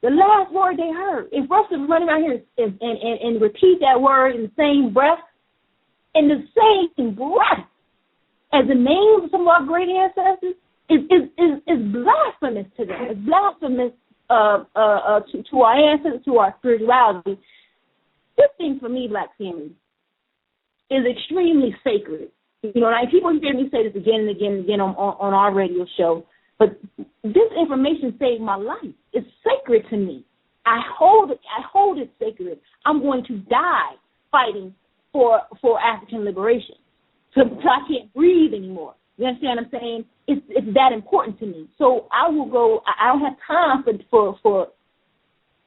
The last word they heard. If for us to run around here and repeat that word in the same breath, as the names of some of our great ancestors, is blasphemous to them. It's blasphemous to our ancestors, to our spirituality. This thing for me, black family, is extremely sacred. Like people hear me say this again and again and again on our radio show, but this information saved my life. It's sacred to me. I hold it sacred. I'm going to die fighting for African liberation. So I can't breathe anymore. You understand what I'm saying? It's that important to me. So I will go. I don't have time for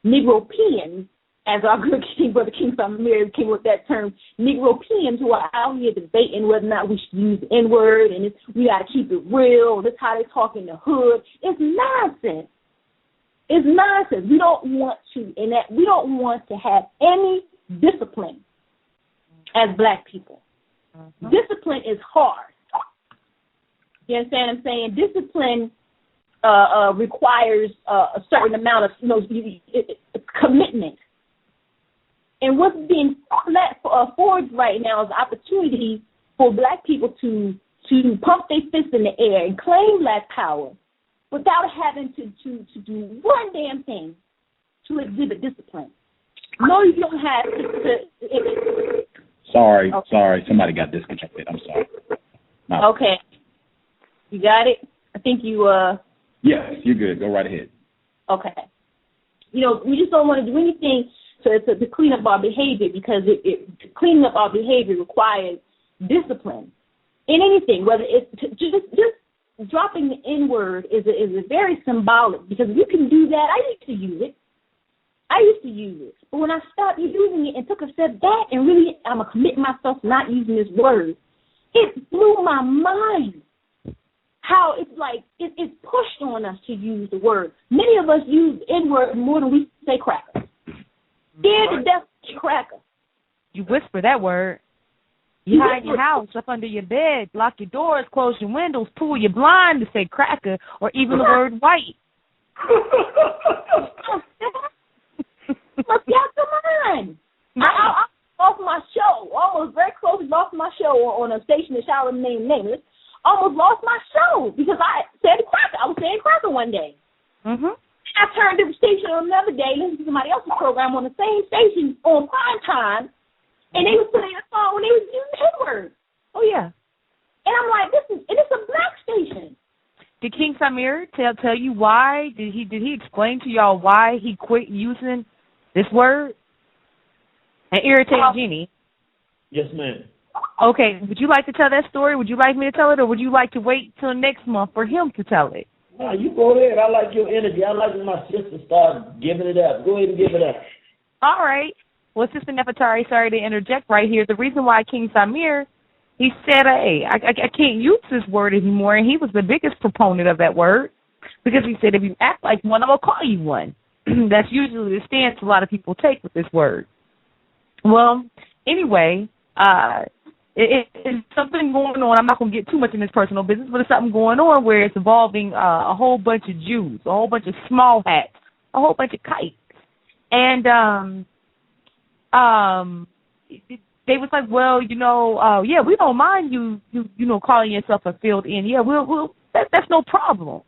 Negropeans, as our good King, Brother King Samir came with that term, Negropeans who are out here debating whether or not we should use the N-word and we got to keep it real. That's how they talk in the hood. It's nonsense. It's nonsense. We don't want to have any discipline as black people. Mm-hmm. Discipline is hard. You understand what I'm saying? Discipline requires a certain amount of commitment. And what's being forged right now is an opportunity for black people to pump their fists in the air and claim black power without having to do one damn thing to exhibit discipline. No, you don't have to. Sorry. Somebody got disconnected. I'm sorry. No. Okay. You got it? I think you... Yes, you're good. Go right ahead. Okay. We just don't want to do anything to clean up our behavior, because cleaning up our behavior requires discipline in anything, whether it's just dropping the N-word is a very symbolic, because if you can do that, I used to use it. But when I stopped using it and took a step back and really I'm going to commit myself to not using this word, it blew my mind how it's like it's pushed on us to use the word. Many of us use the N-word more than we say cracker. Scared to death cracker. You whisper that word. You hide in your house, up under your bed, lock your doors, close your windows, pull your blind to say cracker, or even the word white. Must be out your mind. I lost my show. Almost very close lost my show on a station that shall remain nameless. Almost lost my show because I said cracker. I was saying cracker one day. Mm-hmm. I turned to the station on another day, listened to somebody else's program on the same station on prime time, and they was playing a song when they was using the N-word. Oh yeah. And I'm like, it's a black station. Did King Samir tell you why? Did he explain to y'all why he quit using this word? And Irritated Genie. Yes, ma'am. Okay, would you like to tell that story? Would you like me to tell it, or would you like to wait till next month for him to tell it? No, you go ahead. I like your energy. I like when my sister start giving it up. Go ahead and give it up. All right. Well, Sister Nefertari, sorry to interject right here. The reason why King Samir, he said, hey, I can't use this word anymore, and he was the biggest proponent of that word, because he said if you act like one, I'm going to call you one. That's usually the stance a lot of people take with this word. Well, anyway, it's something going on. I'm not going to get too much in this personal business, but it's something going on where it's involving a whole bunch of Jews, a whole bunch of small hats, a whole bunch of kites. And they was like, well, yeah, we don't mind you calling yourself a filled in. Yeah, that's no problem.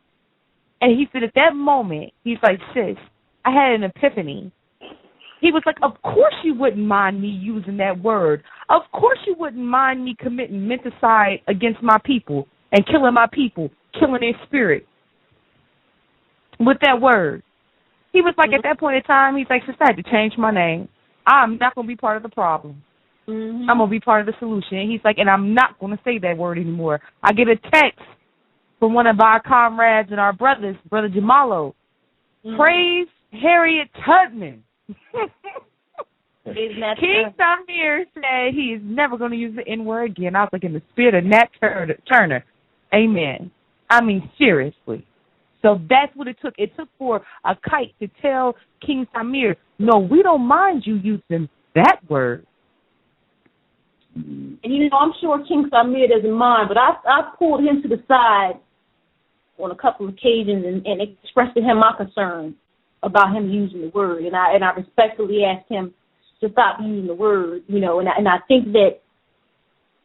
And he said at that moment, he's like, sis, I had an epiphany. He was like, of course you wouldn't mind me using that word. Of course you wouldn't mind me committing menticide against my people and killing my people, killing their spirit with that word. He was like, at that point in time, he's like, "Sister, I had to change my name. I'm not going to be part of the problem. I'm going to be part of the solution." And he's like, and I'm not going to say that word anymore. I get a text from one of our comrades and our brothers, Brother Jamalo. Praise Harriet Tubman. King Samir said he is never going to use the N-word again. I was like, in the spirit of Nat Turner. Amen. I mean, seriously. So that's what it took. It took for a kite to tell King Samir, no, we don't mind you using that word. And, I'm sure King Samir doesn't mind, but I pulled him to the side on a couple of occasions and expressed to him my concern about him using the word. And I respectfully asked him to stop using the word, and I think that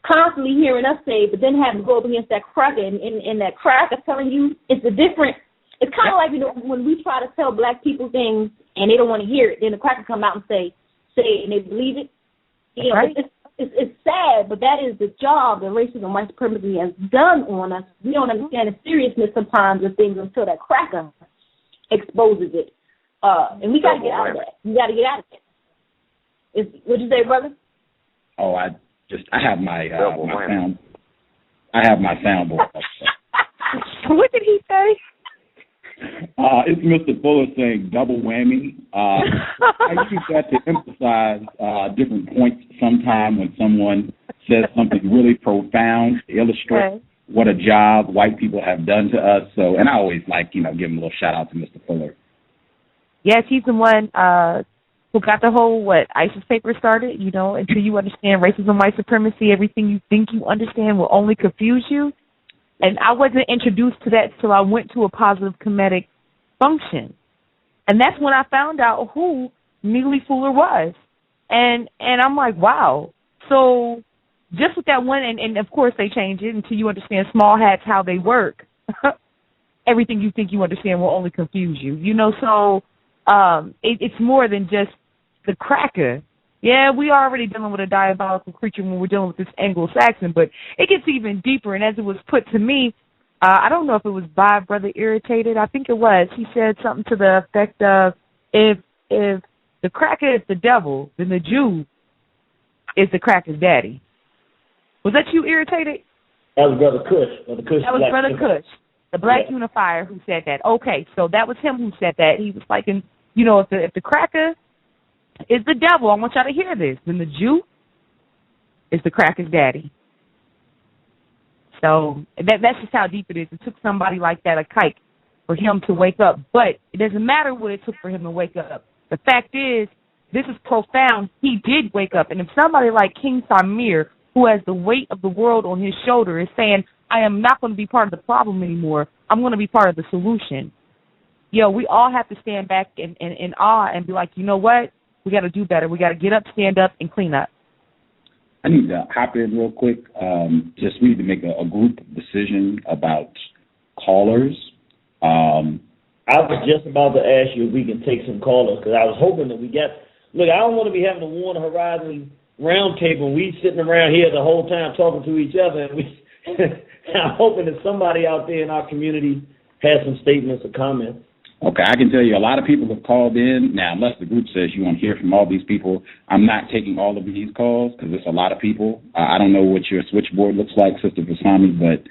constantly hearing us say, but then having to go up against that cracker and that cracker telling you it's kind of like, when we try to tell black people things and they don't want to hear it, then the cracker come out and say it and they believe it. Right. It's sad, but that is the job that racism, white supremacy has done on us. We don't understand the seriousness sometimes of things until that cracker exposes it. And we got to get out of that. We got to get out of it. What'd you say, brother? Oh, I have my sound. I have my soundboard. What did he say? It's Mr. Fuller saying double whammy. I use that to emphasize different points sometime when someone says something really profound to illustrate what a job white people have done to us. So, and I always like, give him a little shout out to Mr. Fuller. Yes, he's the one who got the whole, ISIS paper started, until you understand racism, white supremacy, everything you think you understand will only confuse you. And I wasn't introduced to that till I went to a positive comedic function. And that's when I found out who Neely Fuller was. And I'm like, wow. So just with that one, and of course they change it until you understand small hats, how they work. Everything you think you understand will only confuse you. So it's more than just the cracker. Yeah, we are already dealing with a diabolical creature when we're dealing with this Anglo-Saxon, but it gets even deeper. And as it was put to me, I don't know if it was by Brother Irritated. I think it was. He said something to the effect of, if the cracker is the devil, then the Jew is the cracker's daddy. Was that you, Irritated? That was Brother Kush. That was Brother Kush, the black unifier who said that. Okay, so that was him who said that. He was like, if the cracker is the devil, I want y'all to hear this, then the Jew is the cracker's daddy. So that's just how deep it is. It took somebody like that, a kike, for him to wake up. But it doesn't matter what it took for him to wake up. The fact is, this is profound. He did wake up. And if somebody like King Samir, who has the weight of the world on his shoulder, is saying, I am not going to be part of the problem anymore, I'm going to be part of the solution. We all have to stand back in awe and be like, you know what? We got to do better. We got to get up, stand up, and clean up. I need to hop in real quick. We need to make a group decision about callers. I was just about to ask you if we can take some callers, because I was hoping that we get. Look, I don't want to be having a Warner Horizon roundtable and we sitting around here the whole time talking to each other. And I'm hoping that somebody out there in our community has some statements or comments. Okay, I can tell you a lot of people have called in. Now, unless the group says you want to hear from all these people, I'm not taking all of these calls because it's a lot of people. I don't know what your switchboard looks like, Sister Fasanmi, but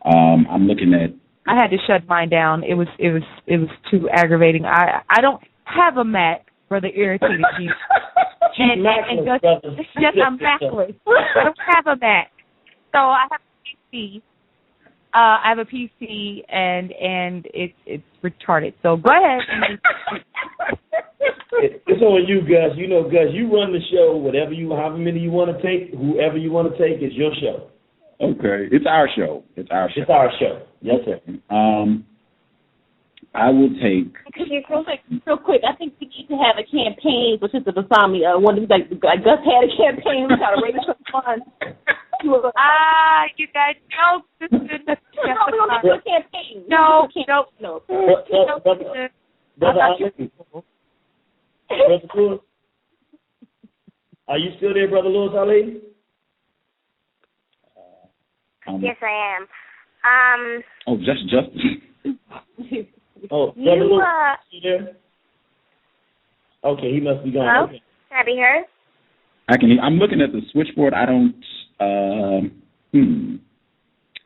I'm looking at. I had to shut mine down. It was too aggravating. I don't have a Mac, Brother Irritated. I'm backward. I don't have a Mac, so I have a PC. I have a PC, and it's retarded. So go ahead. It's on you, Gus. Gus, you run the show. However many you want to take, whoever you want to take, it's your show. Okay, it's our show. It's our show. Yes, sir. I will take. Real quick, I think we need to have a campaign for Sister Fasanmi. Like Gus had a campaign. We got to raise some funds. You got jokes. We don't do a campaign. No. Brother Lewis, are you still there, Brother Lewis Ali? Yes, I am. Just. Brother Lewis, you there? Okay, he must be gone. Hello? Okay. Can I be heard? I'm looking at the switchboard. I don't.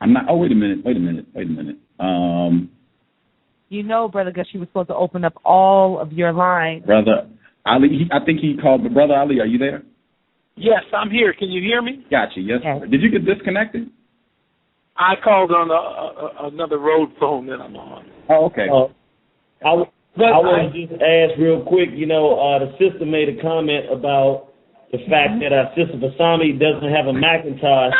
I'm not. Oh, wait a minute. You know, Brother Gus, you were supposed to open up all of your lines. Brother Ali, I think he called. But Brother Ali, are you there? Yes, I'm here. Can you hear me? Gotcha. Yes. Sir. Did you get disconnected? I called on another road phone that I'm on. Oh, okay. I want to just ask real quick, the sister made a comment about the fact that our sister Fasanmi doesn't have a Macintosh.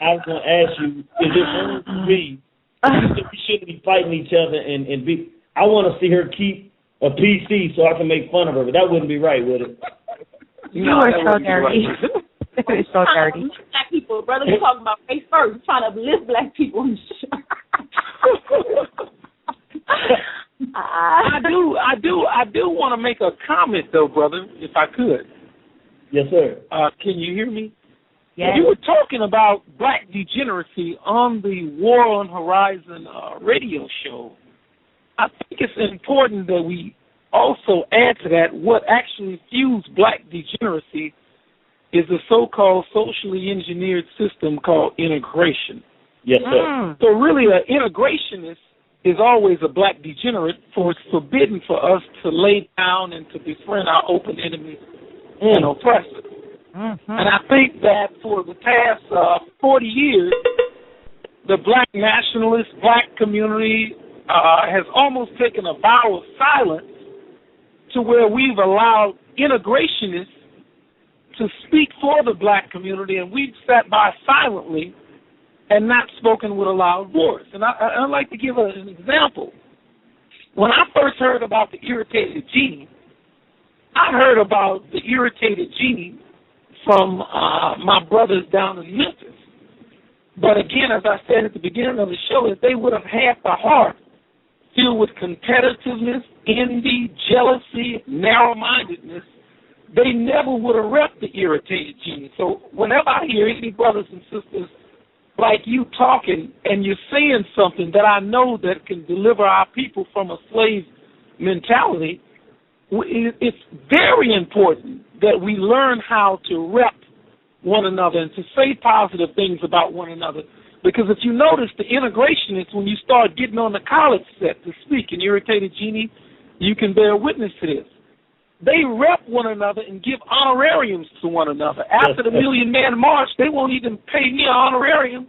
I was going to ask you, is it wrong to be? We shouldn't be fighting each other and be. I want to see her keep a PC so I can make fun of her, but that wouldn't be right, would it? You are so dirty. It's so dirty. Black people, brother, we're talking about race first. We're trying to uplift black people on the show. I do want to make a comment though, brother, if I could. Yes, sir. Can you hear me? Yes. You were talking about black degeneracy on the War on Horizon radio show. I think it's important that we also add to that what actually fuels black degeneracy is a so-called socially engineered system called integration. Yes, sir. So really an integrationist is always a black degenerate, for it's forbidden for us to lay down and to befriend our open enemies and oppressors. Mm-hmm. And I think that for the past 40 years, the black nationalist, black community has almost taken a vow of silence to where we've allowed integrationists to speak for the black community, and we've sat by silently and not spoken with a loud voice. And I'd like to give an example. When I first heard about the Irritated Genie, I heard about the Irritated Genie from my brothers down in Memphis. But again, as I said at the beginning of the show, if they would have had the heart filled with competitiveness, envy, jealousy, narrow-mindedness, they never would have repped the Irritated Genie. So whenever I hear any brothers and sisters like you talking and you're saying something that I know that can deliver our people from a slave mentality, it's very important that we learn how to rep one another and to say positive things about one another. Because if you notice, the integrationists, when you start getting on the college set to speak in Irritated Genie, you can bear witness to this. They rep one another and give honorariums to one another. After the Million Man March, they won't even pay me an honorarium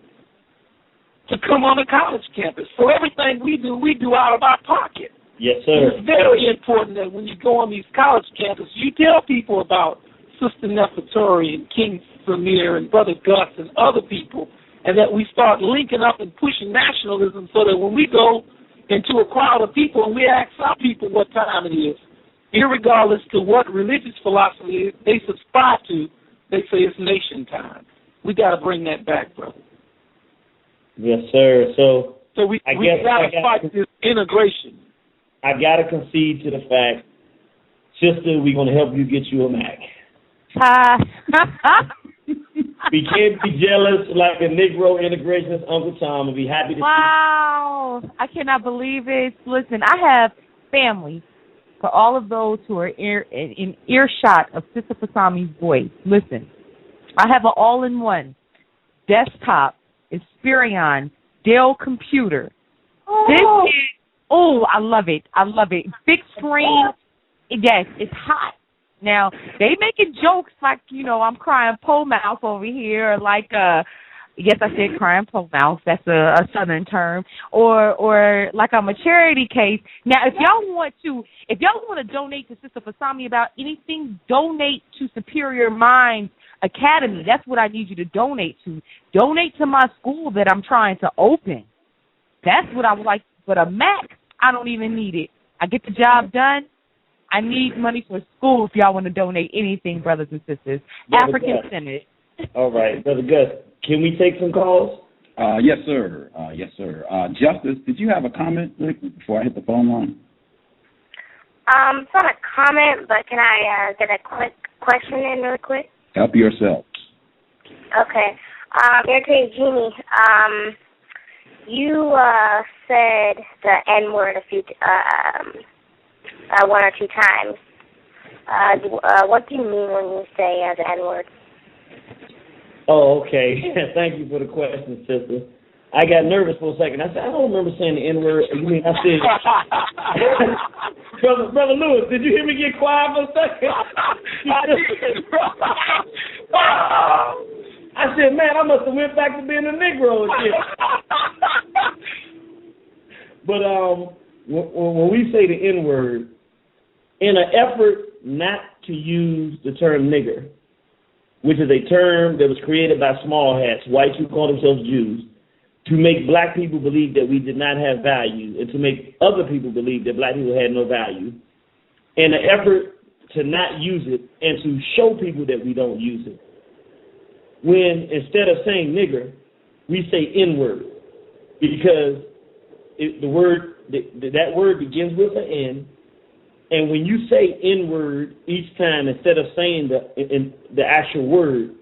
to come on the college campus. So everything we do out of our pocket. Yes, sir. It's very important that when you go on these college campuses, you tell people about Sister Nefertari and King Samir and Brother Gus and other people, and that we start linking up and pushing nationalism so that when we go into a crowd of people and we ask our people what time it is, irregardless to what religious philosophy they subscribe to, they say it's nation time. We got to bring that back, brother. Yes, sir. So we got to fight this integration. I got to concede to the fact, sister, we're going to help you get you a Mac. We can't be jealous like a Negro integrationist Uncle Tom and be happy to Wow. I cannot believe it. Listen, I have family. For all of those who are in earshot of Sister Fasanmi's voice, listen, I have an all-in-one desktop, Experion, Dell computer. Oh. This is, I love it. I love it. Big screen. Yes, it's hot. Now, they making jokes like, I'm crying pole mouth over here, like, yes, I said crying pole mouth. That's a southern term. Or like I'm a charity case. Now, if y'all want to donate to Sister Fasanmi about anything, donate to Superior Minds Academy. That's what I need you to donate to. Donate to my school that I'm trying to open. That's what I would like. But a Mac, I don't even need it. I get the job done. I need money for school if y'all want to donate anything, brothers and sisters. African Senate. All right, Brother Gus, can we take some calls? Yes, sir. Justice, did you have a comment before I hit the phone line? It's not a comment, but can I get a quick question in really quick? Help yourself. Okay. Irritated Genie, you said the N-word one or two times. What do you mean when you say the N-word? Oh, okay. Thank you for the question, sister. I got nervous for a second. I said, I don't remember saying the N-word. I mean, I said, Brother Lewis, did you hear me get quiet for a second? I did, bro. I said, man, I must have went back to being a Negro again. But when we say the N-word, in an effort not to use the term nigger, which is a term that was created by small hats, whites who call themselves Jews, to make black people believe that we did not have value and to make other people believe that black people had no value, in an effort to not use it and to show people that we don't use it. When instead of saying nigger, we say N-word, because that word begins with an N, and when you say N-word each time instead of saying the actual word,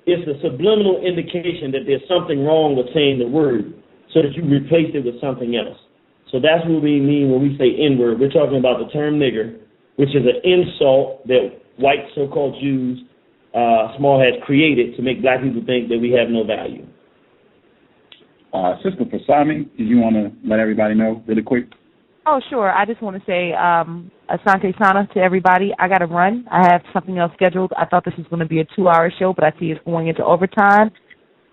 it's a subliminal indication that there's something wrong with saying the word so that you replace it with something else. So that's what we mean when we say N-word. We're talking about the term nigger, which is an insult that white so-called Jews, small hats, created to make black people think that we have no value. Sister Fasanmi, did you want to let everybody know really quick? Oh, sure. I just want to say asante sana to everybody. I got to run. I have something else scheduled. I thought this was going to be a 2-hour show, but I see it's going into overtime.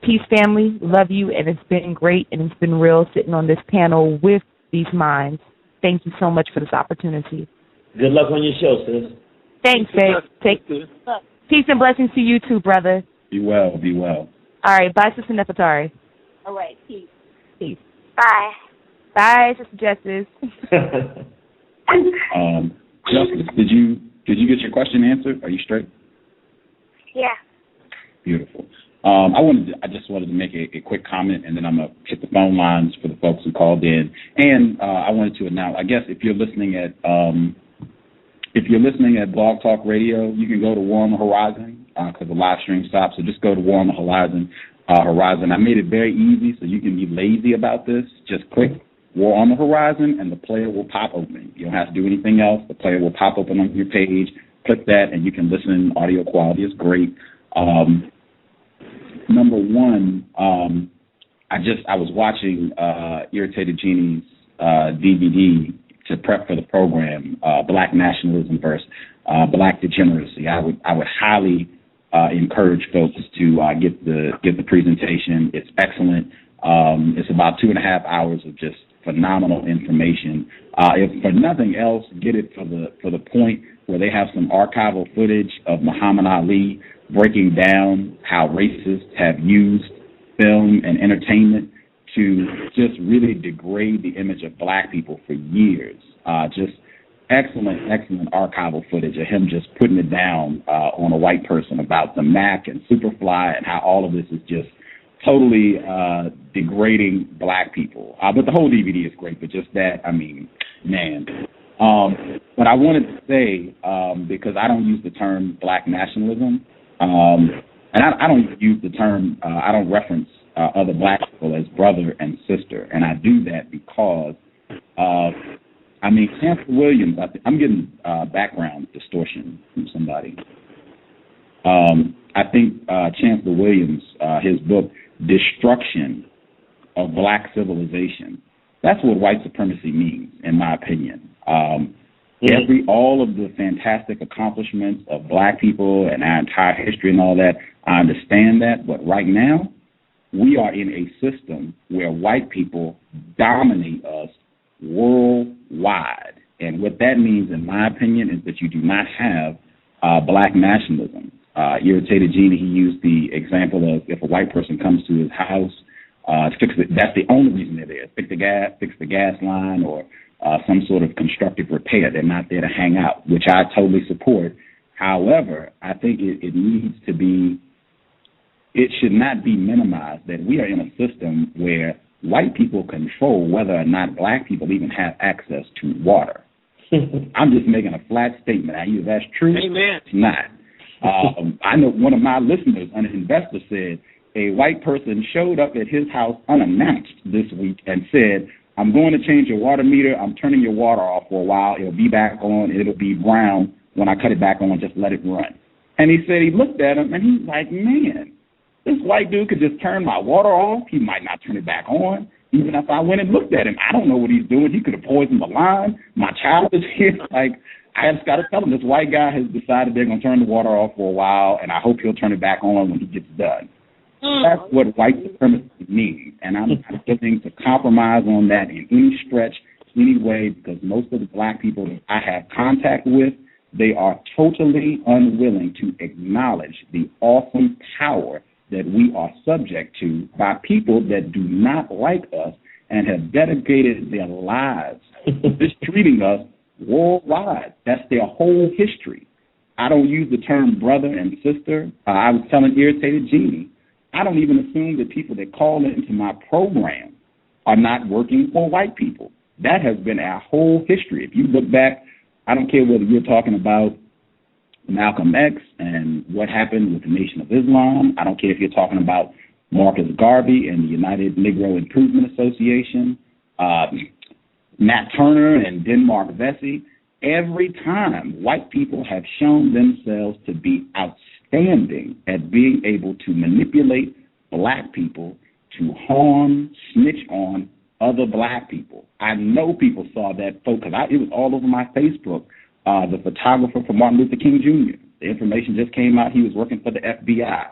Peace, family. Love you, and it's been great, and it's been real sitting on this panel with these minds. Thank you so much for this opportunity. Good luck on your show, sis. Thanks, babe. Peace and blessings to you too, brother. Be well. Be well. All right. Bye, Sister Nefertari. All right. Peace. Peace. Bye. Bye, Sister Justice. Justice, did you get your question answered? Are you straight? Yeah. Beautiful. I just wanted to make a quick comment, and then I'm gonna hit the phone lines for the folks who called in. And I wanted to announce, I guess, if you're listening at Blog Talk Radio, you can go to War on the Horizon because the live stream stopped. So just go to War on the Horizon. I made it very easy, so you can be lazy about this. Just click War on the Horizon, and the player will pop open. You don't have to do anything else. The player will pop open on your page. Click that, and you can listen. Audio quality is great. Number one, I was watching Irritated Genie's DVD to prep for the program, Black Nationalism versus Black Degeneracy. I would highly encourage folks to get the presentation. It's excellent. It's about 2.5 hours of just phenomenal information. If for nothing else, get it for the point where they have some archival footage of Muhammad Ali breaking down how racists have used film and entertainment to just really degrade the image of black people for years. Just excellent archival footage of him just putting it down on a white person about the Mac and Superfly and how all of this is just totally degrading black people. But the whole DVD is great, but just that, I mean, man. But I wanted to say, because I don't use the term black nationalism, and I don't use the term, I don't reference other black people as brother and sister, and I do that because, Chancellor Williams, I'm getting background distortion from somebody. I think Chancellor Williams, his book, Destruction of Black Civilization, that's what white supremacy means, in my opinion. All of the fantastic accomplishments of black people and our entire history and all that, I understand that, but right now, we are in a system where white people dominate us worldwide. And what that means, in my opinion, is that you do not have black nationalism. Irritated Genie, he used the example of if a white person comes to his house, fix it. That's the only reason they're there. Fix the gas line, or some sort of constructive repair. They're not there to hang out, which I totally support. However, I think it needs to be. It should not be minimized that we are in a system where white people control whether or not black people even have access to water. I'm just making a flat statement. Either that's true or it's not. I know one of my listeners, an investor, said a white person showed up at his house unannounced this week and said, I'm going to change your water meter. I'm turning your water off for a while. It'll be back on, and it'll be brown when I cut it back on, just let it run. And he said he looked at him, and he's like, man, this white dude could just turn my water off. He might not turn it back on. Even if I went and looked at him, I don't know what he's doing. He could have poisoned the line. My child is here. Like, I just got to tell him, this white guy has decided they're going to turn the water off for a while, and I hope he'll turn it back on when he gets done. That's what white supremacy means, and I'm not willing to compromise on that in any stretch, any way, because most of the black people that I have contact with, they are totally unwilling to acknowledge the awesome power that we are subject to by people that do not like us and have dedicated their lives to mistreating us worldwide. That's their whole history. I don't use the term brother and sister. I was telling Irritated Genie, I don't even assume that people that call into my program are not working for white people. That has been our whole history. If you look back, I don't care whether you're talking about Malcolm X and what happened with the Nation of Islam. I don't care if you're talking about Marcus Garvey and the United Negro Improvement Association, Nat Turner and Denmark Vesey. Every time white people have shown themselves to be outstanding at being able to manipulate black people to harm, snitch on other black people. I know people saw that photo because it was all over my Facebook. The photographer for Martin Luther King Jr. The information just came out. He was working for the FBI.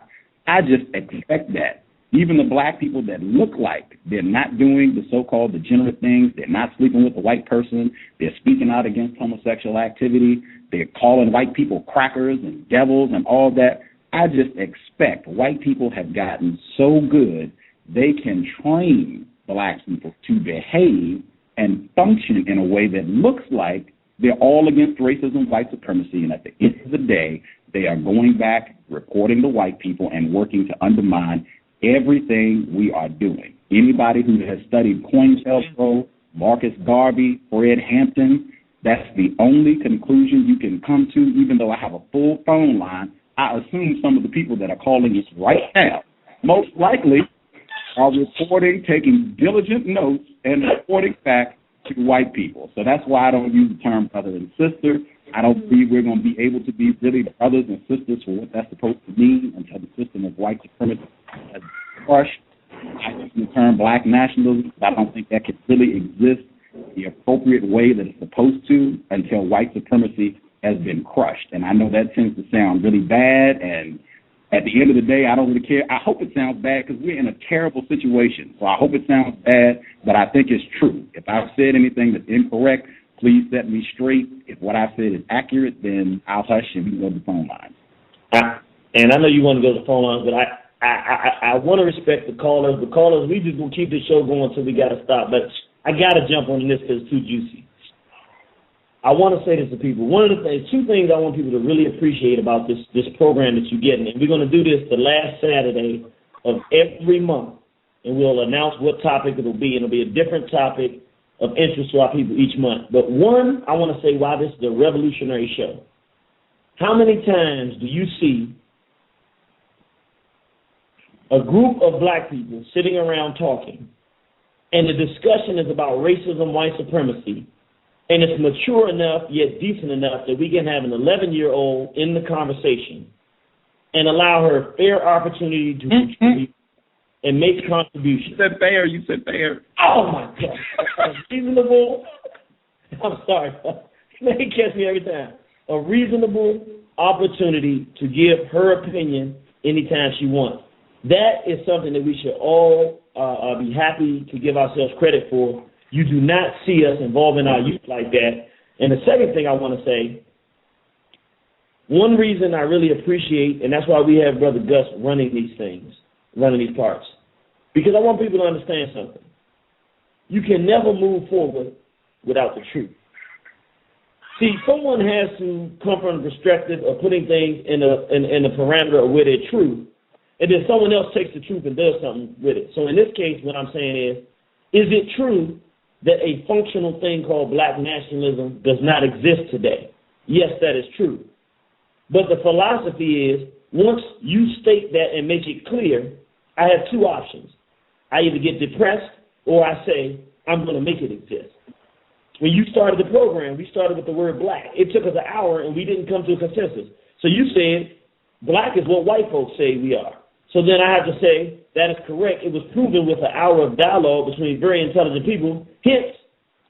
I just expect that. Even the black people that look like they're not doing the so-called degenerate things, they're not sleeping with a white person, they're speaking out against homosexual activity, they're calling white people crackers and devils and all that. I just expect white people have gotten so good they can train black people to behave and function in a way that looks like they're all against racism, white supremacy, and at the end of the day, they are going back, reporting to white people, and working to undermine everything we are doing. Anybody who has studied COINTELPRO, Marcus Garvey, Fred Hampton, that's the only conclusion you can come to, even though I have a full phone line. I assume some of the people that are calling us right now most likely are reporting, taking diligent notes, and reporting back to white people. So that's why I don't use the term brother and sister. I don't believe we're going to be able to be really brothers and sisters for what that's supposed to mean until the system of white supremacy has been crushed. I use the term black nationalism, but I don't think that can really exist the appropriate way that it's supposed to until white supremacy has been crushed. And I know that tends to sound really bad, and at the end of the day, I don't really care. I hope it sounds bad because we're in a terrible situation. So I hope it sounds bad, but I think it's true. If I've said anything that's incorrect, please set me straight. If what I said is accurate, then I'll hush and we can go to the phone line. And I know you want to go to the phone lines, but I want to respect the callers. The callers, we just going to keep this show going until we got to stop. But I got to jump on this because it's too juicy. I want to say this to people. Two things I want people to really appreciate about this program that you're getting. And we're going to do this the last Saturday of every month. And we'll announce what topic it'll be. It'll be a different topic of interest to our people each month. But one, I want to say why this is a revolutionary show. How many times do you see a group of black people sitting around talking, and the discussion is about racism, white supremacy, and it's mature enough yet decent enough that we can have an 11-year-old in the conversation and allow her a fair opportunity to contribute and make contributions. You said fair. Oh, my God. Reasonable. I'm sorry. They catch me every time. A reasonable opportunity to give her opinion anytime she wants. That is something that we should all be happy to give ourselves credit for. You do not see us involving our youth like that. And the second thing I want to say, one reason I really appreciate, and that's why we have Brother Gus running these things, running these parts, because I want people to understand something. You can never move forward without the truth. See, someone has to come from the perspective of putting things in the parameter of where they're true, and then someone else takes the truth and does something with it. So in this case, what I'm saying is it true that a functional thing called black nationalism does not exist today? Yes, that is true. But the philosophy is, once you state that and make it clear, I have two options. I either get depressed or I say, I'm going to make it exist. when you started the program, we started with the word black. It took us an hour, and we didn't come to a consensus. So you said black is what white folks say we are. So then I have to say that is correct. It was proven with an hour of dialogue between very intelligent people. Hence,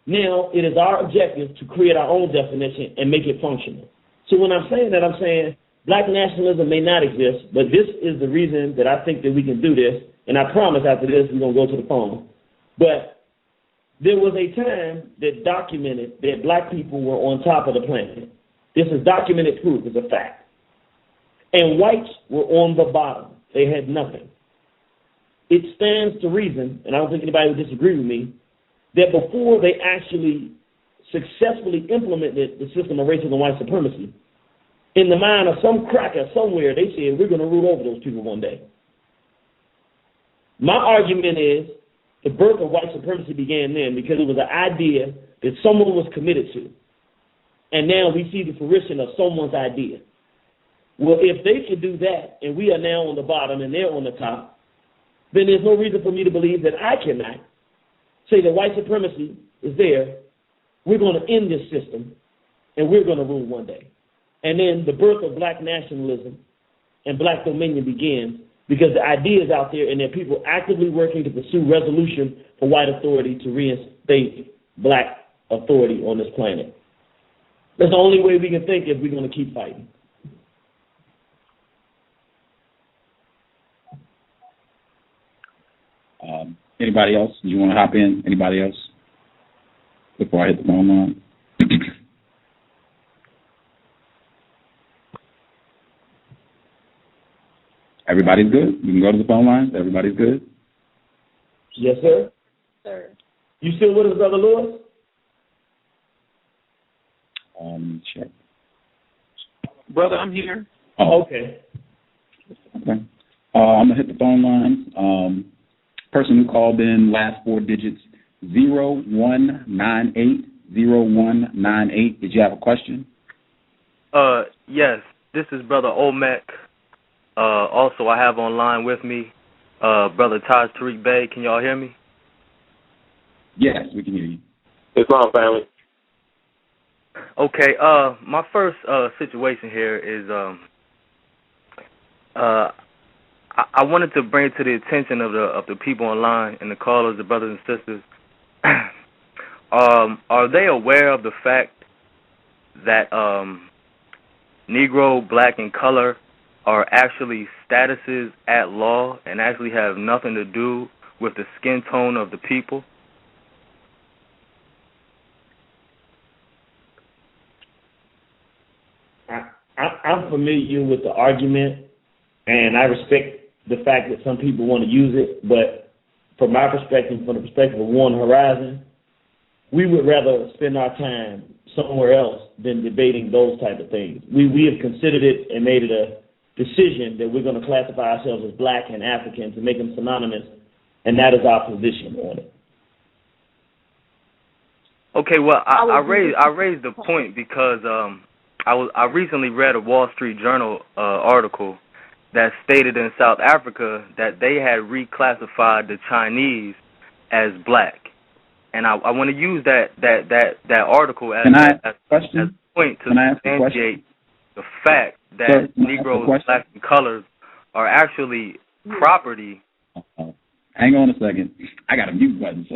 now it is our objective to create our own definition and make it functional. So when I'm saying that, I'm saying black nationalism may not exist, but this is the reason that I think that we can do this. And I promise after this we're going to go to the phone. But there was a time that documented that black people were on top of the planet. This is documented proof. It's a fact. And whites were on the bottom. They had nothing. It stands to reason, and I don't think anybody would disagree with me, that before they actually successfully implemented the system of racism and white supremacy, in the mind of some cracker somewhere, they said, we're going to rule over those people one day. My argument is the birth of white supremacy began then because it was an idea that someone was committed to. And now we see the fruition of someone's idea. Well, if they can do that, and we are now on the bottom and they're on the top, then there's no reason for me to believe that I cannot say that white supremacy is there. We're going to end this system, and we're going to rule one day. And then the birth of black nationalism and black dominion begins because the idea is out there, and there are people actively working to pursue resolution for white authority to reinstate black authority on this planet. That's the only way we can think if we're going to keep fighting. Anybody else? Do you want to hop in? Anybody else? Before I hit the phone line. Everybody's good? You can go to the phone lines? Everybody's good? Yes, sir. Sir. You still with us, Brother Lewis? Check. Brother, I'm here. Oh, okay. Okay. I'm going to hit the phone lines. Person who called in, last four digits, 0198, 0198. Did you have a question? Yes. This is Brother Olmec. Also, I have online with me Brother Taj Tariq Bey. Can y'all hear me? Yes, we can hear you. It's on, family. Okay. My first situation here is I wanted to bring to the attention of the people online and the callers, the brothers and sisters. Are they aware of the fact that Negro, black, and color are actually statuses at law and actually have nothing to do with the skin tone of the people? I'm familiar with the argument, and I respect the fact that some people want to use it, but from my perspective, from the perspective of One Horizon, we would rather spend our time somewhere else than debating those type of things. We have considered it and made it a decision that we're going to classify ourselves as black and African to make them synonymous, and that is our position on it. Okay, well, I raised the point because I recently read a Wall Street Journal article that stated in South Africa that they had reclassified the Chinese as black, and I want to use that article as a point to substantiate the fact that Negroes, blacks, and colors are actually property. Hang on a second. I got a mute button.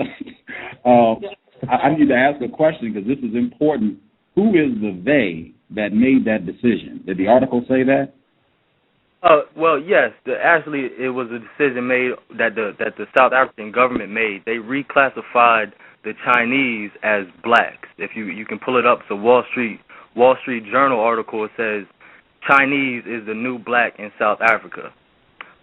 I need to ask a question because this is important. Who is the they that made that decision? Did the article say that? Well, yes. Actually, it was a decision made that the South African government made. They reclassified the Chinese as blacks. If you can pull it up, it's a Wall Street Journal article. It says Chinese is the new black in South Africa.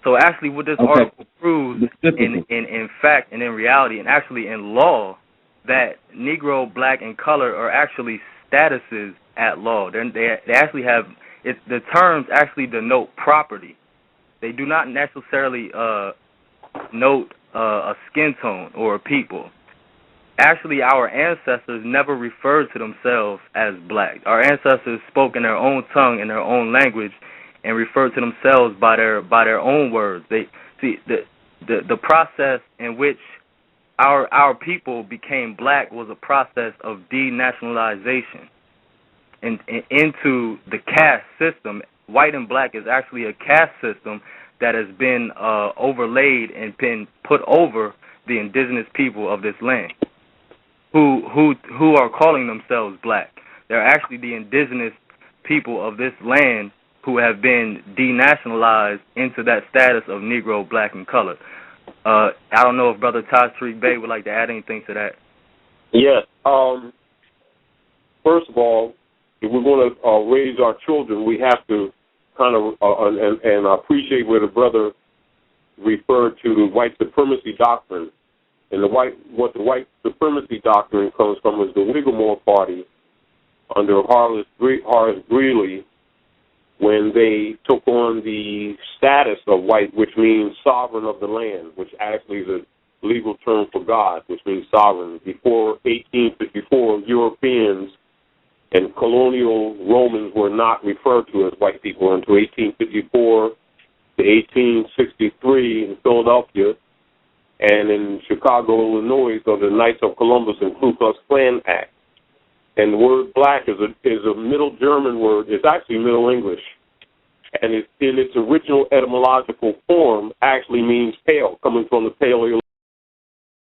So actually, what this article proves, in fact and in reality, and actually in law, that Negro, black, and color are actually statuses at law. They actually have. The terms actually denote property. They do not necessarily note a skin tone or a people. Actually, our ancestors never referred to themselves as black. Our ancestors spoke in their own tongue, in their own language, and referred to themselves by their own words. They see the process in which our people became black was a process of denationalization and into the caste system. White and black is actually a caste system that has been overlaid and been put over the indigenous people of this land, who are calling themselves black. They're actually the indigenous people of this land who have been denationalized into that status of Negro, black, and colored. I don't know if Brother Tashreeq Bey would like to add anything to that. Yes. First of all, if we're going to raise our children, we have to kind of, and I appreciate where the brother referred to the white supremacy doctrine. And what the white supremacy doctrine comes from is the Whiggamore Party under Horace Greeley, when they took on the status of white, which means sovereign of the land, which actually is a legal term for God, which means sovereign. Before 1854, Europeans and colonial Romans were not referred to as white people until 1854 to 1863 in Philadelphia, and in Chicago, Illinois, so the Knights of Columbus and Ku Klux Klan Act. And the word black is a Middle German word. It's actually Middle English. And in its original etymological form actually means pale, coming from the Paleo